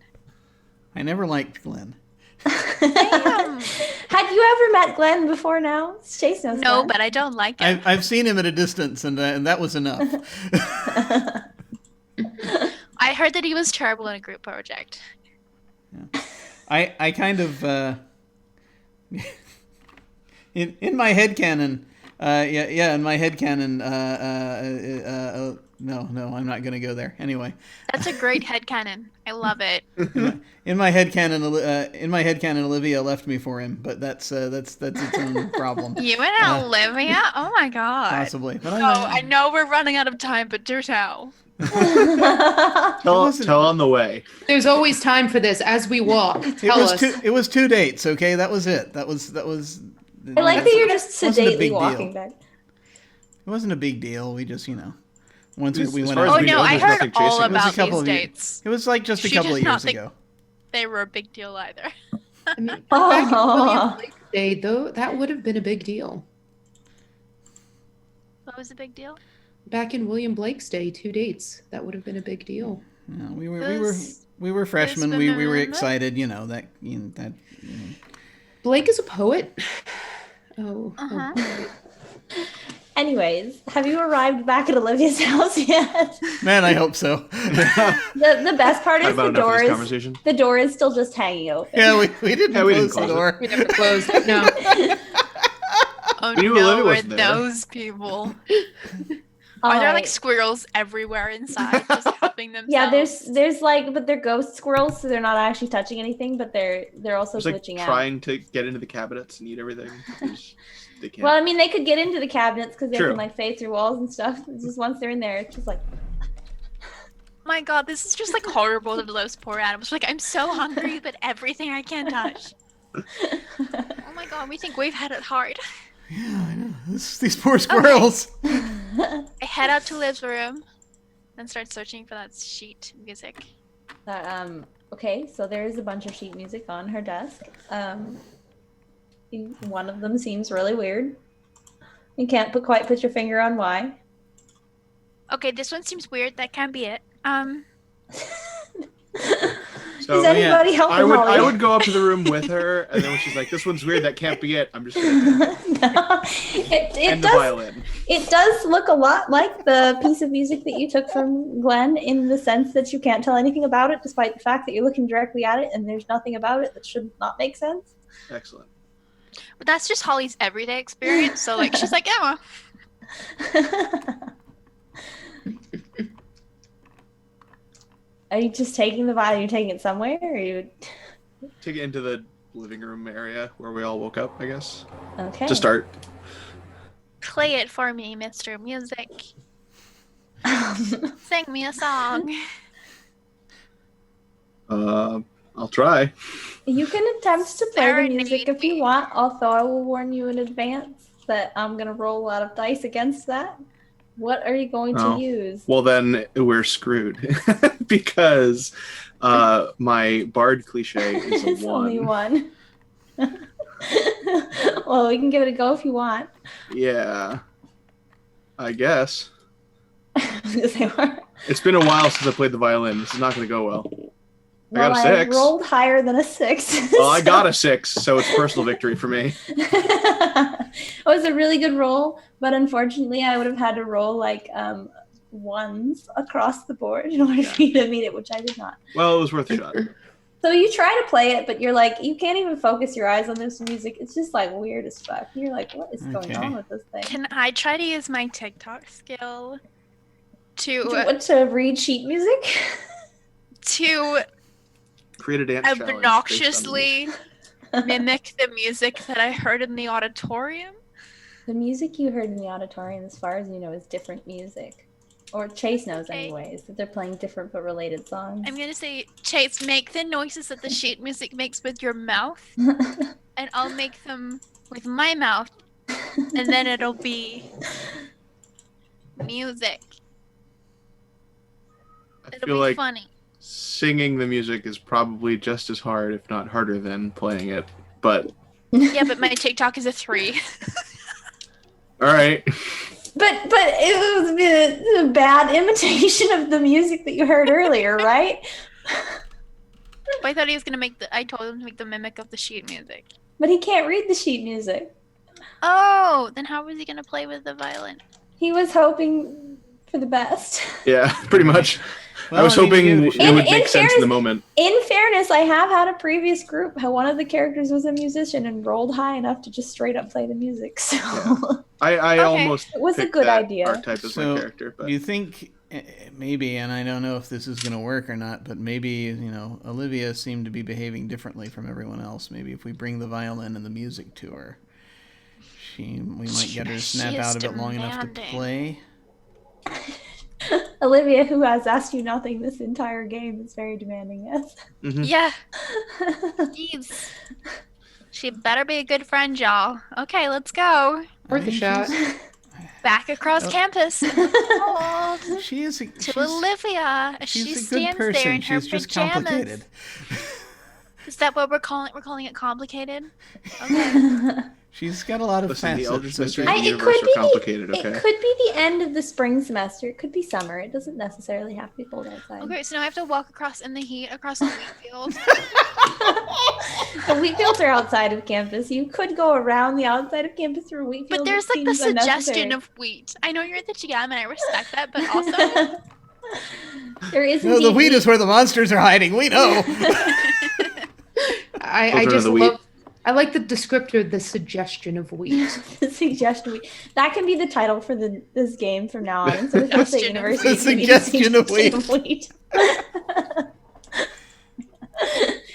I never liked Glenn. Damn. Had you ever met Glenn before now? Chase knows No, Glenn. but I don't like him. I've seen him at a distance, and that was enough. I heard that he was terrible in a group project. I kind of in my headcanon, in my headcanon, no, I'm not gonna go there. Anyway, That's a great headcanon. I love it. in my headcanon, Olivia left me for him, but that's its own problem, You and Olivia? Oh my god. possibly. But Oh, I know we're running out of time, but do tell. Tell on the way. There's always time for this as we walk. Tell us. It was 2 dates. Okay, that was it. That was. I like that you're just wasn't a big sedately deal. walking back. It wasn't a big deal. We just once As we went far as out. Oh we no, know, I there's heard nothing all chasing us. It was a about couple these of ye- dates. It was like just a She couple does of not years think- ago. They were a big deal either. I mean, back in Oh. William Blake's day, though, that would have been a big deal. What was the big deal? Back in William Blake's day, 2 dates. That would have been a big deal. Yeah, we This- were freshmen. this We were banana. excited. Blake is a poet. Oh. Uh-huh. Anyways, have you arrived back at Olivia's house yet? Man, I hope so. The best part Had is about the enough of door this is conversation. the door is still just hanging open. Yeah, we didn't Yeah, we didn't close the close it. door. We never closed it. No. Oh We knew no, Olivia are wasn't there. those people? Are there like squirrels everywhere inside just helping themselves? Yeah, there's like, but they're ghost squirrels, so they're not actually touching anything, but they're also It's like glitching out. trying to get into the cabinets and eat everything. They can't. Well, I mean, they could get into the cabinets because they True. can like fade through walls and stuff. It's just once they're in there, it's just like, My God, this is just like horrible to those poor animals. Like I'm so hungry, but everything I can touch. Oh my God, we think we've had it hard. Yeah, I know. These poor squirrels. I head out to Liv's room and start searching for that sheet music. okay, so there is a bunch of sheet music on her desk. One of them seems really weird. You can't quite put your finger on why. Okay, this one seems weird. That can't be it. So Is anybody helping I Holly? would go up to the room with her, and then when she's like, "This one's weird. That can't be it." I'm just gonna No. It and the does. violin. It does look a lot like the piece of music that you took from Glenn, in the sense that you can't tell anything about it, despite the fact that you're looking directly at it, and there's nothing about it that should not make sense. Excellent. But that's just Holly's everyday experience. So like, she's like, yeah. Are you just taking the violin? Are you taking it somewhere? Or are you Take it into the living room area where we all woke up, I guess. okay? To start. Play it for me, Mr. Music. Sing me a song. I'll try. You can attempt to play the Serenade music if you me. want, although I will warn you in advance that I'm gonna roll a lot of dice against that. What are you going Oh. to use? Well, then we're screwed because my bard cliche is a It's only one. one. Well, we can give it a go if you want. Yeah, I guess. They were. It's been a while since I played the violin. This is not going to go well. Well, I got a 6. rolled higher than a 6. Well, I got a 6, so it's personal victory for me. It was a really good roll, but unfortunately, I would have had to roll like ones across the board in order for you to meet it, which I did not. Well, it was worth a shot. So you try to play it, but you're like, you can't even focus your eyes on this music. It's just like weird as fuck. You're like, what is going Okay. on with this thing? Can I try to use my TikTok skill To read sheet music? to Create a dance challenge based on obnoxiously mimic the music that I heard in the auditorium? The music you heard in the auditorium, as far as you know, is different music. Or Chase knows Okay. anyways, that they're playing different but related songs. I'm gonna say, Chase, make the noises that the sheet music makes with your mouth, and I'll make them with my mouth, and then it'll be music. I It'll feel be like funny. singing the music is probably just as hard, if not harder, than playing it. But Yeah, but my TikTok is a 3. all right. But it was a bad imitation of the music that you heard earlier, right? I thought he was gonna make the. I told him to make the mimic of the sheet music. But he can't read the sheet music. Oh, then how was he gonna play with the violin? He was hoping for the best. Yeah, pretty much. I Well, was I mean, hoping you- it would In make sense in the fairness- moment. In fairness, I have had a previous group how one of the characters was a musician and rolled high enough to just straight up play the music. So I Okay. almost It was a picked good that idea. archetype as So, my character, but you think maybe, and I don't know if this is going to work or not, but maybe, Olivia seemed to be behaving differently from everyone else. Maybe if we bring the violin and the music to her, we might get her to She snap is out of it long enough to demanding. play. Olivia, who has asked you nothing this entire game, is very demanding, yes. Mhm. Yeah, jeez. She better be a good friend, y'all. Okay, let's go. Worth a shot. Back across Oh. campus. Oh, She is. to Olivia. As she She's a good stands there person. in her She's just pajamas. complicated. Is that what we're calling it? We're calling it complicated? Okay. She's got a lot of Listen, the facets. Eldritch so Mysteries she- of the it universe could are be complicated, It okay? could be the end of the spring semester. It could be summer. It doesn't necessarily have to be cold outside. Okay, so now I have to walk across in the heat across the wheat field. The wheat fields are outside of campus. You could go around the outside of campus through a wheat field. But there's It like the seems suggestion unnecessary. of wheat. I know you're the GM and I respect that, but also There is No, the indeed wheat is where the monsters are hiding. We know. I Children of just the wheat. love. I like the descriptor, the suggestion of wheat. the suggestion. That can be the title for this game from now on. Instead of Hill State Suggestion of University, The it's gonna be the suggestion of suggestion of wheat.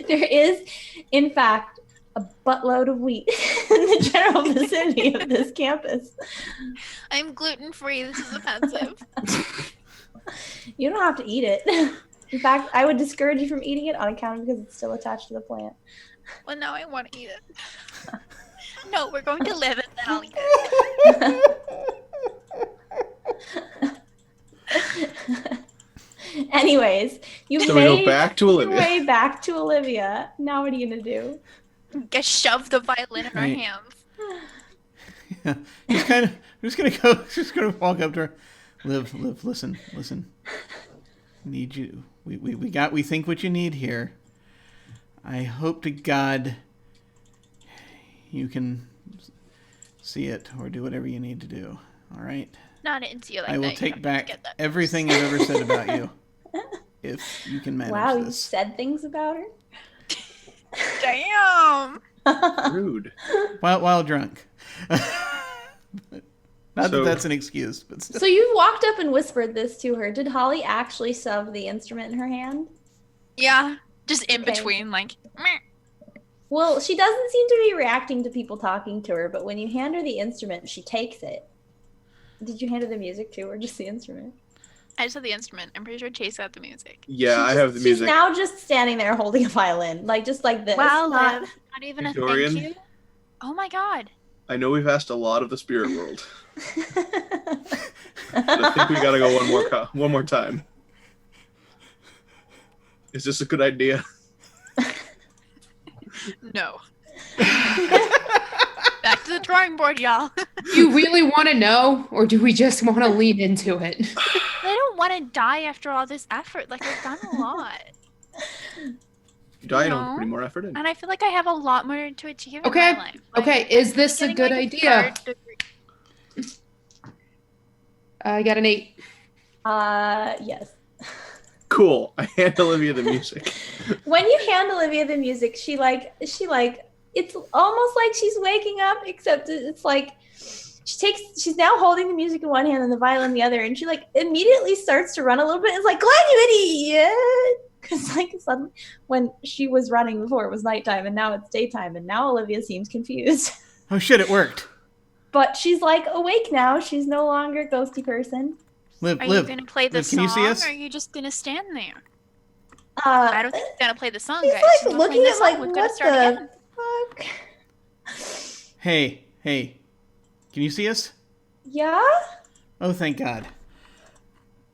There is, in fact, a buttload of wheat in the general vicinity of this campus. I'm gluten free. This is offensive. You don't have to eat it. In fact, I would discourage you from eating it on account of because it's still attached to the plant. Well, now I want to eat it. No, we're going to live it, then I'll eat it. Anyways, you So we made go back to your Olivia. way back to Olivia. Now what are you gonna do? Just shove the violin in our Right. hands. Yeah. Just kind of. Just gonna go. Just gonna walk up to her. Liv, listen. Need you. We think what you need here. I hope to God you can see it or do whatever you need to do. All right? Not into you like I will that. You take don't back get that everything I've ever said about you if you can manage Wow, you this. said things about her? Damn. Rude. While drunk. Not So- that that's an excuse, but still. So you walked up and whispered this to her. Did Holly actually shove the instrument in her hand? Yeah. Just in Okay. between, like. Meh. Well, she doesn't seem to be reacting to people talking to her, but when you hand her the instrument, she takes it. Did you hand her the music too, or just the instrument? I just had the instrument. I'm pretty sure Chase got the music. Yeah, I have the music. She's now just standing there holding a violin, just like this. Wow, not- Liv. Not even a Victorian? thank you. Oh my god. I know we've asked a lot of the spirit world, but I think we gotta go one more time. Is this a good idea? No. Back to the drawing board, y'all. Do you really want to know, or do we just want to lean into it? They don't want to die after all this effort. Like, I've done a lot. You die, you No. don't put any more effort in. And I feel like I have a lot more to achieve in Okay, my life. Like, Okay, is this a getting, good like, idea? third degree- I got an 8. Yes. Cool. I hand Olivia the music. When you hand Olivia the music, she it's almost like she's waking up, except it's like she's now holding the music in one hand and the violin in the other, and she like immediately starts to run a little bit. It's like, Glenn, you idiot! Because like suddenly, when she was running before, it was nighttime, and now it's daytime, and now Olivia seems confused. Oh shit, it worked. But she's like awake now. She's no longer a ghosty person. Liv, Are you going to play the Liv, can song, you see us? or are you just going to stand there? I don't think she's going to play the song, She's guys. like She's not looking playing the at song. like, We've got to what start the again. fuck? Hey, can you see us? Yeah. Oh, thank God.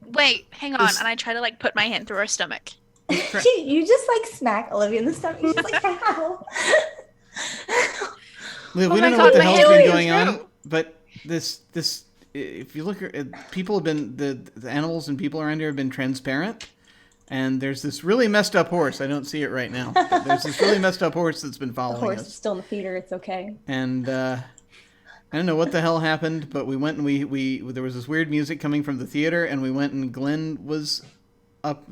Wait, hang on. This- And I try to like put my hand through her stomach. You just like smack Olivia in the stomach. She's like, ow. Liv, Oh we my don't know God, what the my hell's hand been is going on, through. but this, if you look at people have been the animals and people around here have been transparent, and there's this really messed up horse. I don't see it right now. But there's this really messed up horse that's been The following horse is us, still in the feeder. It's okay. and I don't know what the hell happened, but we went and we there was this weird music coming from the theater, and we went and Glenn was up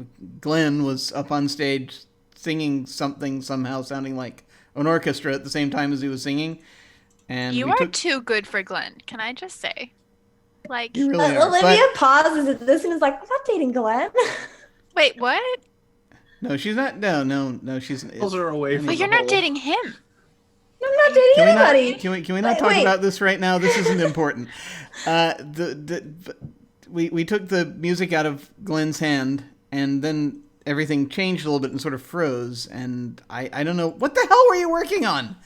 on stage singing something somehow sounding like an orchestra at the same time as he was singing. And You we are took, too good for Glenn. Can I just say? Like, you really are. Olivia pauses at this and is like, I'm not dating Glenn. wait, what? No, she's not. No, she's. Those are away from But the you're not whole- dating him. I'm not dating Can we not? anybody. Can we not talk Wait. about this right now? This isn't important. We took the music out of Glenn's hand, and then everything changed a little bit and sort of froze. And I don't know what the hell were you working on?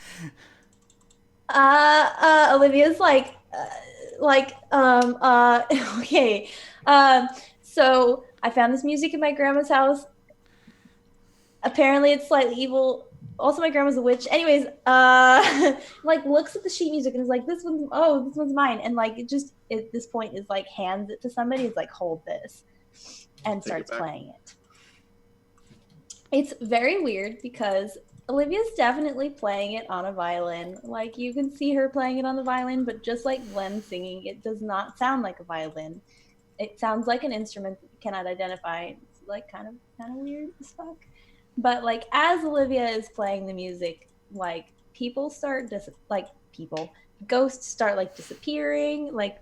Olivia's like, okay. So I found this music in my grandma's house. Apparently it's slightly evil. Also, my grandma's a witch. Anyways, like looks at the sheet music and is like, this one's mine. And like, it just at this point is like hands it to somebody. It's like, hold this, and Take it starts back. playing it. It's very weird because Olivia's definitely playing it on a violin. Like you can see her playing it on the violin, but just like Glenn singing, it does not sound like a violin. It sounds like an instrument that you cannot identify. It's like kind of weird as fuck. But like as Olivia is playing the music, like ghosts start like disappearing, like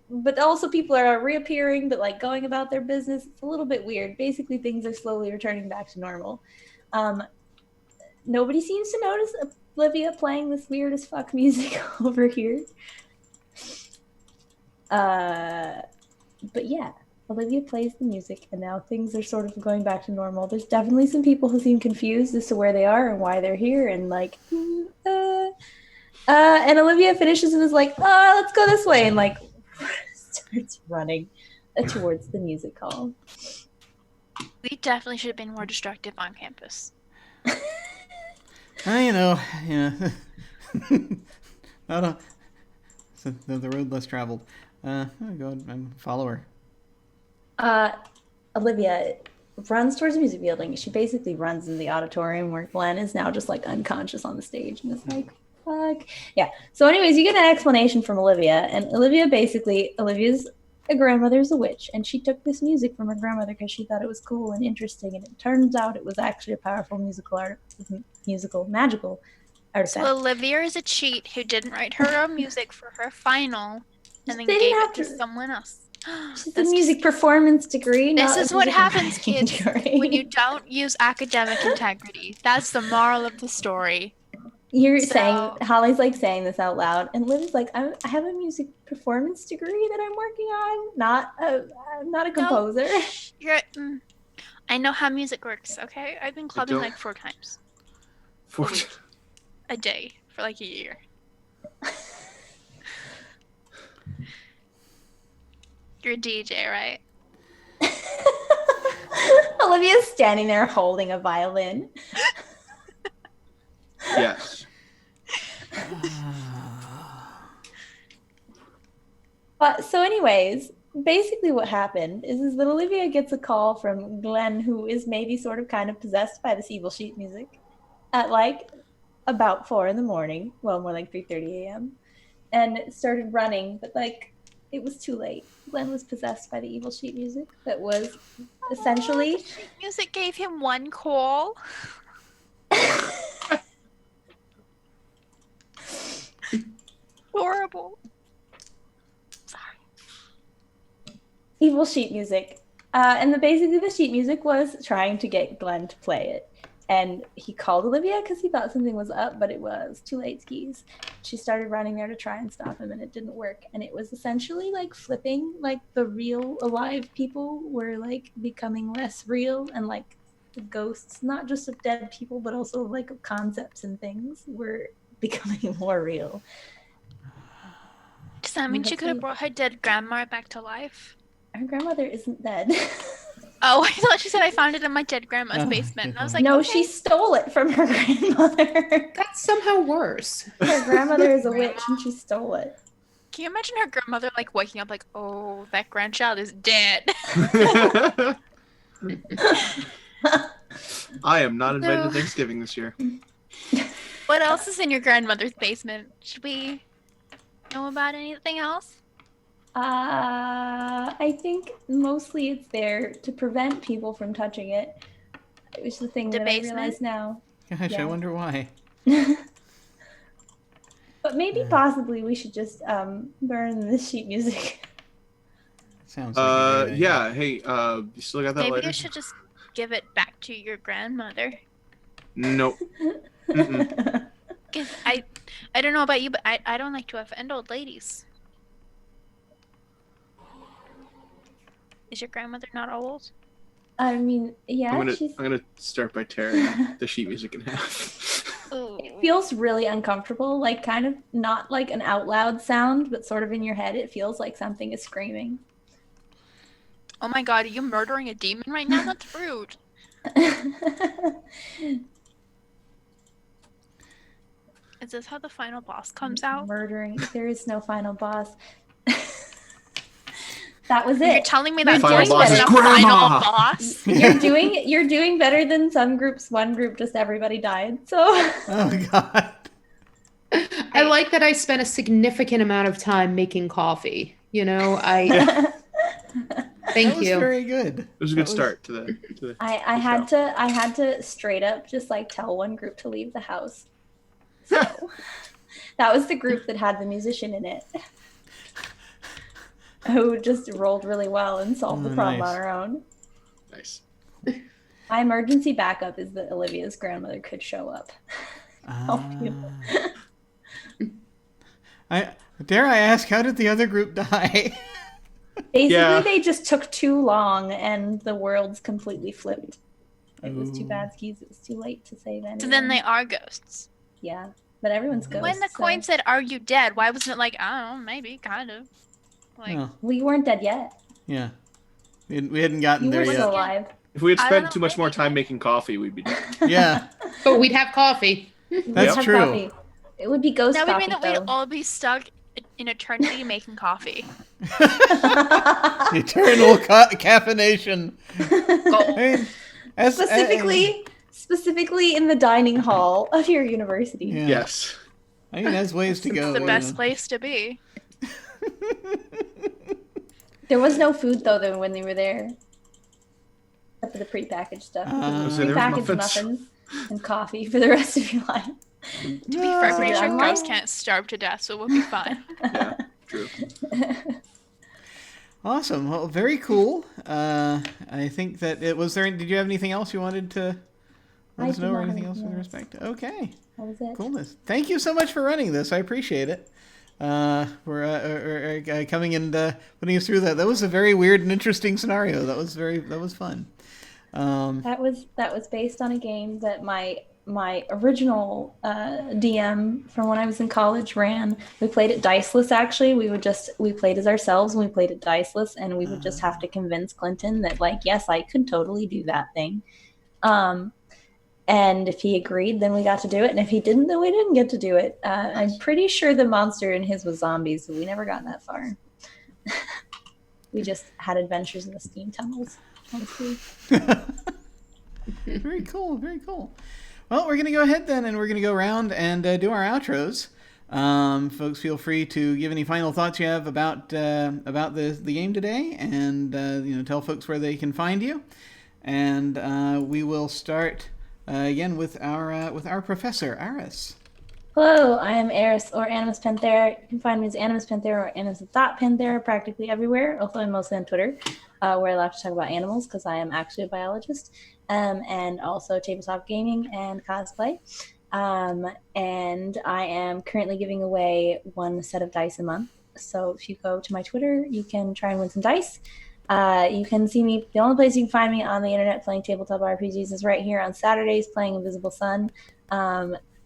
but also people are reappearing but like going about their business. It's a little bit weird. Basically things are slowly returning back to normal. Nobody seems to notice Olivia playing this weird as fuck music over here. But yeah, Olivia plays the music and now things are sort of going back to normal. There's definitely some people who seem confused as to where they are and why they're here and like and Olivia finishes and is like, let's go this way, and like starts running towards the music hall. We definitely should have been more destructive on campus. Yeah. Not a, the road less traveled. Oh, go ahead and follow her. Olivia runs towards the music building. She basically runs in the auditorium where Glenn is now just like unconscious on the stage and it's like, fuck. Yeah. So anyways, you get an explanation from Olivia, and Olivia's grandmother's a witch, and she took this music from her grandmother because she thought it was cool and interesting, and it turns out it was actually a powerful magical artifact. So Olivia is a cheat who didn't write her own music for her final and then They didn't gave have it to to- someone else. She's a That's music performance degree. This not a is what music happens, writing kids, degree. when you don't use academic integrity. That's the moral of the story. You're So- saying, Holly's like saying this out loud, and Liv's like, I have a music performance degree that I'm working on, I'm not a composer. You're. I know how music works. Okay, I've been clubbing don't- like 4 times For- a day for like a year. You're a DJ, right? Olivia's standing there holding a violin. Yes. So anyways, basically what happened is that Olivia gets a call from Glenn, who is maybe sort of kind of possessed by this evil sheet music, at like about 4 a.m. Well, more like 3:30 a.m. and started running, but like it was too late. Glenn was possessed by the evil sheet music that was essentially The sheet music gave him one call. Horrible. evil sheet music. And basically the sheet music was trying to get Glenn to play it. And he called Olivia because he thought something was up, but it was too late skis. She started running there to try and stop him, and it didn't work. And it was essentially like flipping, like the real alive people were like becoming less real, and like the ghosts, not just of dead people, but also like of concepts and things, were becoming more real. Does that mean she could have brought her dead grandma back to life? Her grandmother isn't dead. Oh, I thought she said I found it in my dead grandma's Oh, basement. And I was good like, No, okay. she stole it from her grandmother. That's somehow worse. Her grandmother is a witch and she stole it. Can you imagine her grandmother like waking up like, oh, that grandchild is dead? I am not invited No. to Thanksgiving this year. What else is in your grandmother's basement? Should we know about anything else? I think mostly it's there to prevent people from touching it. It was the thing The that basement? I realize now. Gosh, Yeah. I wonder why. But maybe possibly we should just burn the sheet music. Sounds like a great idea. Yeah. Hey, you still got that Maybe lighter? you should just give it back to your grandmother. Nope. Mm-mm. 'Cause I don't know about you, but I don't like to offend old ladies. Is your grandmother not old? I mean, yeah, I'm she's. gonna start by tearing the sheet music in half. Ooh. It feels really uncomfortable, like kind of not like an out loud sound, but sort of in your head, it feels like something is screaming. Oh my god, are you murdering a demon right now? That's rude. Is this how the final boss comes out? Murdering. There is no final boss. That was You're it. telling me You're that doing there's better. a Grandma! final boss? You're doing better than some groups. One group just everybody died. So Oh god. I like that I spent a significant amount of time making coffee. You know, I thank That was you. very good. It was a good start to the I had to straight up just like tell one group to leave the house. So that was the group that had the musician in it, who just rolled really well and solved the Oh, problem nice. on her own. Nice. My emergency backup is that Olivia's grandmother could show up. Help you. Dare I ask, how did the other group die? Basically, Yeah. they just took too long and the worlds completely flipped. It was too Ooh. bad skis. It was too late to save anyone. So then they are ghosts. Yeah, but everyone's ghosts. When the so- coin said, "Are you dead?" Why wasn't it like, I don't know, maybe, kind of? Like, Oh, We weren't dead yet. yeah. We hadn't gotten You there were yet. still alive. If we had I spent don't too much know, more maybe. time making coffee, we'd be dead. Yeah. But we'd have coffee. That's Have true. coffee. It would be ghost that would coffee, mean that though. we'd all be stuck in eternity making coffee. Eternal caffeination. Goal. I mean, as, specifically in the dining hall of your university. yeah. Yes. I mean, there's ways to It's go. the you best know. place to be. There was no food though when they were there. Except for the prepackaged stuff. So there was Prepackaged muffins and coffee for the rest of your life. To be fair, I'm pretty sure Yeah. ghosts can't starve to death, so we'll be fine. Yeah, true. Awesome. Well, very cool. I think that it was there. Did you have anything else you wanted to let I us did know, or not have anything else with anything respect? Okay. That was it. Coolness. Thank you so much for running this. I appreciate it. For coming and putting us through that. That was a very weird and interesting scenario. That was fun. That was based on a game that my original DM from when I was in college ran. We played it diceless. Actually, we played as ourselves and we played it diceless, and we would just have to convince Clinton that yes, I could totally do that thing. And if he agreed, then we got to do it. And if he didn't, then we didn't get to do it. I'm pretty sure the monster in his was zombies, so we never got that far. We just had adventures in the steam tunnels, honestly. Very cool. Very cool. Well, we're going to go ahead then, and we're going to go around and do our outros. Folks, feel free to give any final thoughts you have about the game today, and tell folks where they can find you. And we will start again with our professor, Aris. Hello, I am Eris, or Animus Panthera. You can find me as Animus Panthera or Animus.Panthera practically everywhere, although I'm mostly on Twitter, where I like to talk about animals because I am actually a biologist, and also tabletop gaming and cosplay. And I am currently giving away one set of dice a month. So if you go to my Twitter, you can try and win some dice. You can see me. The only place you can find me on the internet playing tabletop RPGs is right here on Saturdays playing Invisible Sun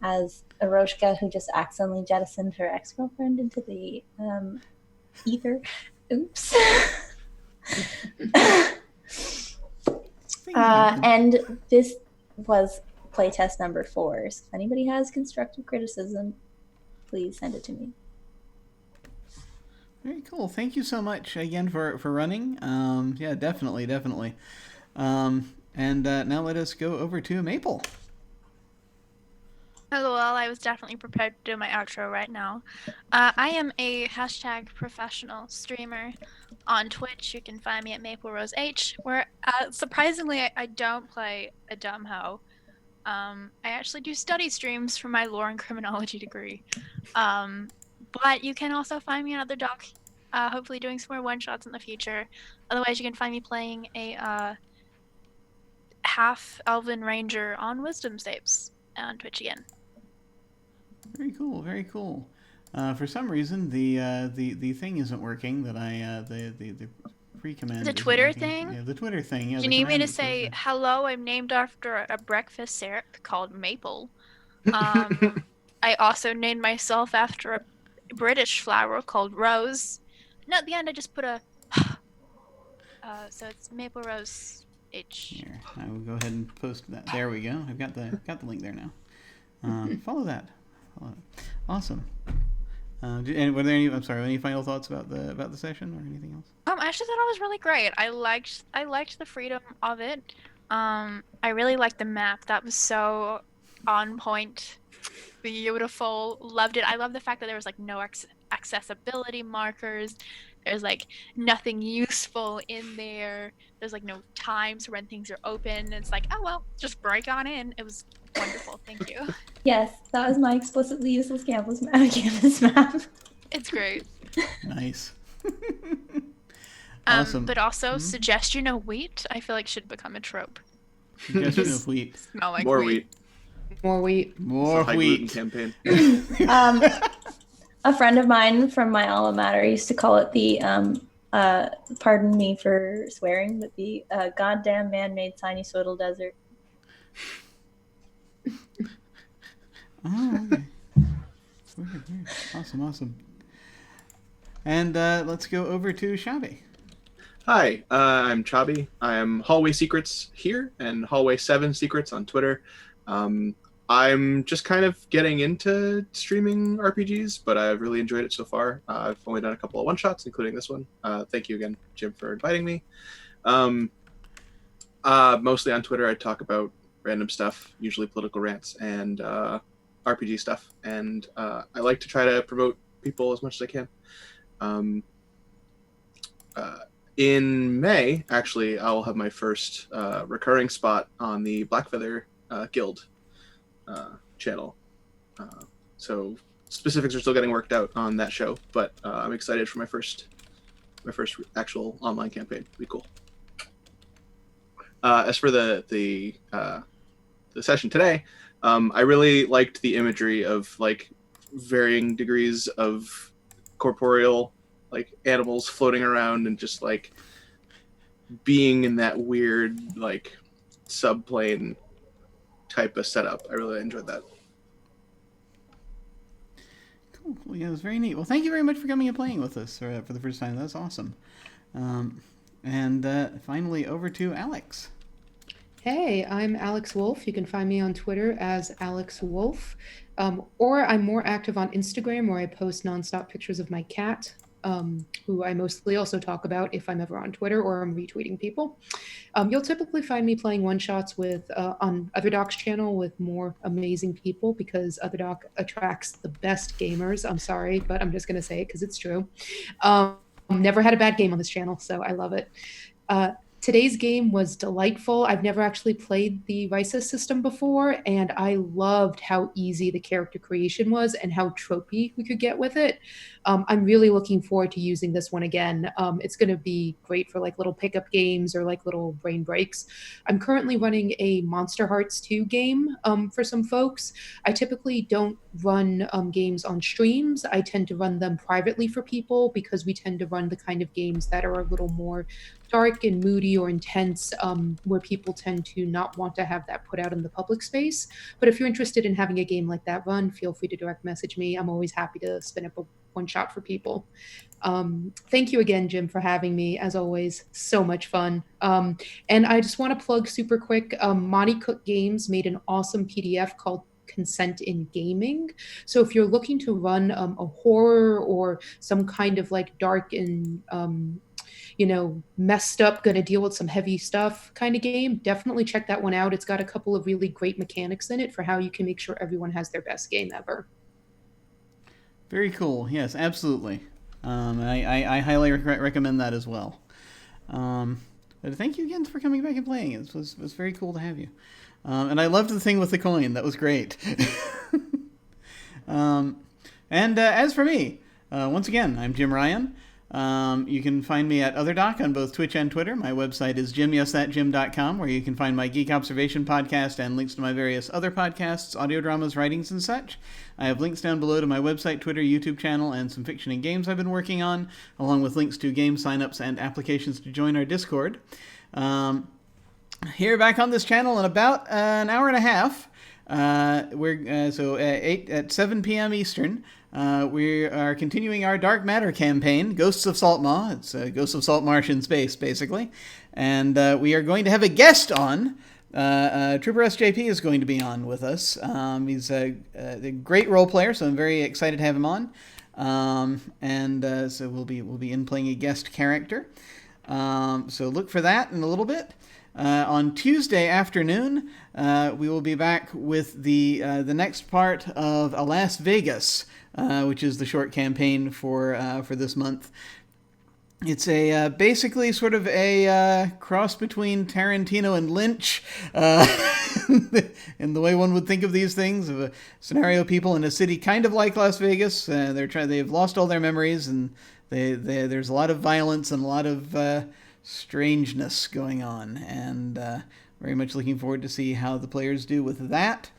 as Eroshka, who just accidentally jettisoned her ex-girlfriend into the ether. Oops. And this was playtest number 4. So if anybody has constructive criticism, please send it to me. Very cool. Thank you so much again for running. Yeah, definitely. And now let us go over to Maple. LOL, I was definitely prepared to do my outro right now. I am a #professional streamer on Twitch. You can find me at MapleRoseH, where surprisingly I don't play a dumb hoe. I actually do study streams for my lore and criminology degree. But you can also find me on other doc, hopefully doing some more one-shots in the future. Otherwise, you can find me playing a half-elven ranger on wisdom saves on Twitch again. Very cool. Very cool. For some reason, the thing isn't working. That the pre-command. The Twitter thing? Yeah, the Twitter thing. Yeah, Do you need me to say, hello, I'm named after a breakfast syrup called Maple. I also named myself after a British flower called Rose. And at the end, I just put a... so it's Maple Rose H. Here, I will go ahead and post that. There we go. I've got the link there now. Follow that. Awesome. And were there any final thoughts about the session or anything else? I actually thought it was really great. I liked the freedom of it. I really liked the map. That was so on point, beautiful. Loved it. I love the fact that there was no accessibility markers. There's nothing useful in there. There's no times when things are open. It's oh well, just break on in. It was wonderful. Thank you. Yes, that was my explicitly useless campus map. It's great. Nice. Awesome. But also, suggestion of wheat, I feel should become a trope. Suggestion of wheat. Smell like More wheat. More wheat. More High wheat. gluten campaign. A friend of mine from my alma mater used to call it the pardon me for swearing, but the goddamn man-made sinusoidal desert. Oh, okay. Weird. Awesome. And let's go over to Shabi. Hi, I'm Chabi. I am Hallway Secrets here and Hallway 7 Secrets on Twitter. I'm just kind of getting into streaming RPGs, but I've really enjoyed it so far. I've only done a couple of one-shots, including this one. Thank you again, Jim, for inviting me. Um, Mostly on Twitter, I talk about random stuff, usually political rants and RPG stuff, and I like to try to promote people as much as I can. In May, actually, I'll have my first recurring spot on the Blackfeather Guild channel. So specifics are still getting worked out on that show, but I'm excited for my first actual online campaign. It'll be cool. As for the session today, I really liked the imagery of like varying degrees of corporeal, like animals floating around and just like being in that weird like subplane type of setup. I really enjoyed that. Cool. Well, yeah, it was very neat. Well, thank you very much for coming and playing with us for the first time. That's awesome. And finally, over to Alex. Hey, I'm Alex Wolf. You can find me on Twitter as Alex Wolf. Or I'm more active on Instagram where I post nonstop pictures of my cat, who I mostly also talk about if I'm ever on Twitter or I'm retweeting people. You'll typically find me playing one-shots with on Otherdoc's channel with more amazing people because Otherdoc attracts the best gamers. I'm sorry, but I'm just going to say it because it's true. Never had a bad game on this channel, so I love it. Today's game was delightful. I've never actually played the Risus system before, and I loved how easy the character creation was and how tropey we could get with it. I'm really looking forward to using this one again. It's going to be great for like little pickup games or like little brain breaks. I'm currently running a Monster Hearts 2 game for some folks. I typically don't run games on streams. I tend to run them privately for people because we tend to run the kind of games that are a little more dark and moody or intense, where people tend to not want to have that put out in the public space. But if you're interested in having a game like that run, feel free to direct message me. I'm always happy to spin up a one shot for people. Thank you again, Jim, for having me. As always, so much fun. And I just want to plug super quick, Monty Cook Games made an awesome PDF called Consent in Gaming. So if you're looking to run a horror or some kind of like dark and messed up, gonna deal with some heavy stuff kind of game, definitely check that one out. It's got a couple of really great mechanics in it for how you can make sure everyone has their best game ever. Very cool. Yes, absolutely. I highly recommend that as well. But thank you again for coming back and playing. It was very cool to have you. And I loved the thing with the coin. That was great. And as for me, once again, I'm Jim Ryan. You can find me at Otherdoc on both Twitch and Twitter. My website is jimyesthatjim.com, where you can find my Geek Observation podcast and links to my various other podcasts, audio dramas, writings, and such. I have links down below to my website, Twitter, YouTube channel, and some fiction and games I've been working on, along with links to game signups and applications to join our Discord. Here back on this channel in about an hour and a half. At 7 p.m. Eastern. We are continuing our Dark Matter campaign, Ghosts of Saltmaw. It's Ghosts of Saltmarsh in space, basically. And we are going to have a guest on. Trooper SJP is going to be on with us. He's a great role player, so I'm very excited to have him on. So we'll be in playing a guest character. So look for that in a little bit. On Tuesday afternoon, we will be back with the next part of Las Vegas, which is the short campaign for this month. It's a basically sort of a cross between Tarantino and Lynch, in the way one would think of these things, of a scenario people in a city kind of like Las Vegas. They've lost all their memories, and there's a lot of violence and a lot of strangeness going on, and very much looking forward to see how the players do with that.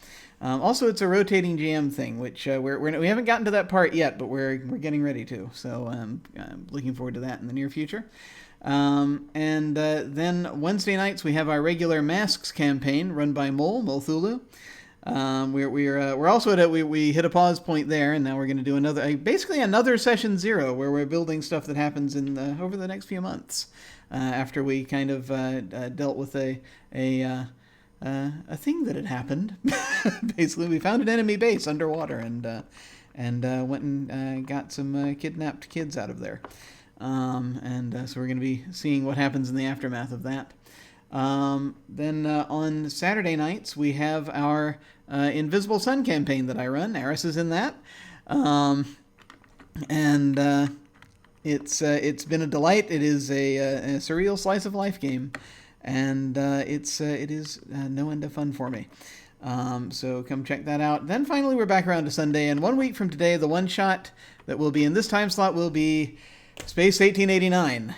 Also, it's a rotating GM thing, which we haven't gotten to that part yet, but we're getting ready to. So I'm looking forward to that in the near future. Then Wednesday nights we have our regular Masks campaign run by Molthulu. We're also we hit a pause point there, and now we're going to do another session 0 where we're building stuff that happens over the next few months. After we kind of dealt with a thing that had happened. Basically, we found an enemy base underwater and went and got some kidnapped kids out of there. So we're going to be seeing what happens in the aftermath of that. Then on Saturday nights, we have our Invisible Sun campaign that I run. Eris is in that. It's been a delight. It is a surreal slice of life game, and it is no end of fun for me. So come check that out. Then finally, we're back around to Sunday, and 1 week from today, the one shot that will be in this time slot will be Space 1889,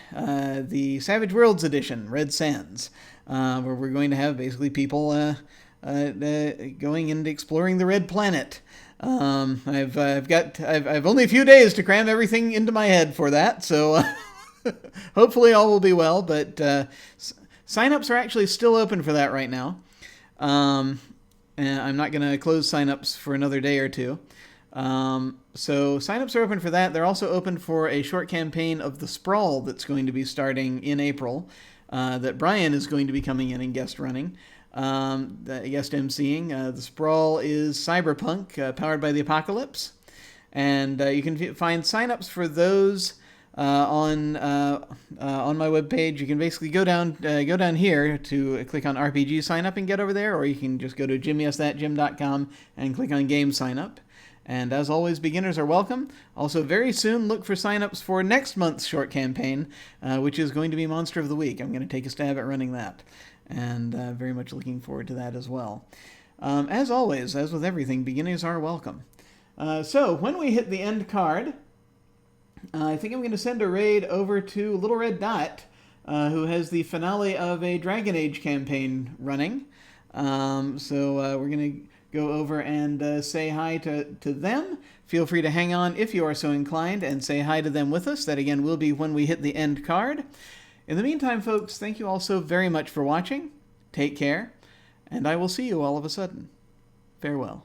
the Savage Worlds edition, Red Sands, where we're going to have basically people going and exploring the Red Planet. I've only a few days to cram everything into my head for that, so hopefully all will be well. But sign-ups are actually still open for that right now. And I'm not going to close sign-ups for another day or two. So sign-ups are open for that. They're also open for a short campaign of The Sprawl that's going to be starting in April, that Brian is going to be coming in and guest running. Guest emceeing. The Sprawl is cyberpunk, powered by the apocalypse, and you can find signups for those on my webpage. You can basically go down here to click on RPG sign up and get over there, or you can just go to jimyesthatjim.com and click on game sign up. And as always, beginners are welcome. Also, very soon, look for signups for next month's short campaign, which is going to be Monster of the Week. I'm going to take a stab at running that, and very much looking forward to that as well. As always, as with everything, beginners are welcome. So, when we hit the end card, I think I'm going to send a raid over to Little Red Dot, who has the finale of a Dragon Age campaign running. So we're going to go over and say hi to them. Feel free to hang on if you are so inclined and say hi to them with us. That, again, will be when we hit the end card. In the meantime, folks, thank you all so very much for watching. Take care, and I will see you all of a sudden. Farewell.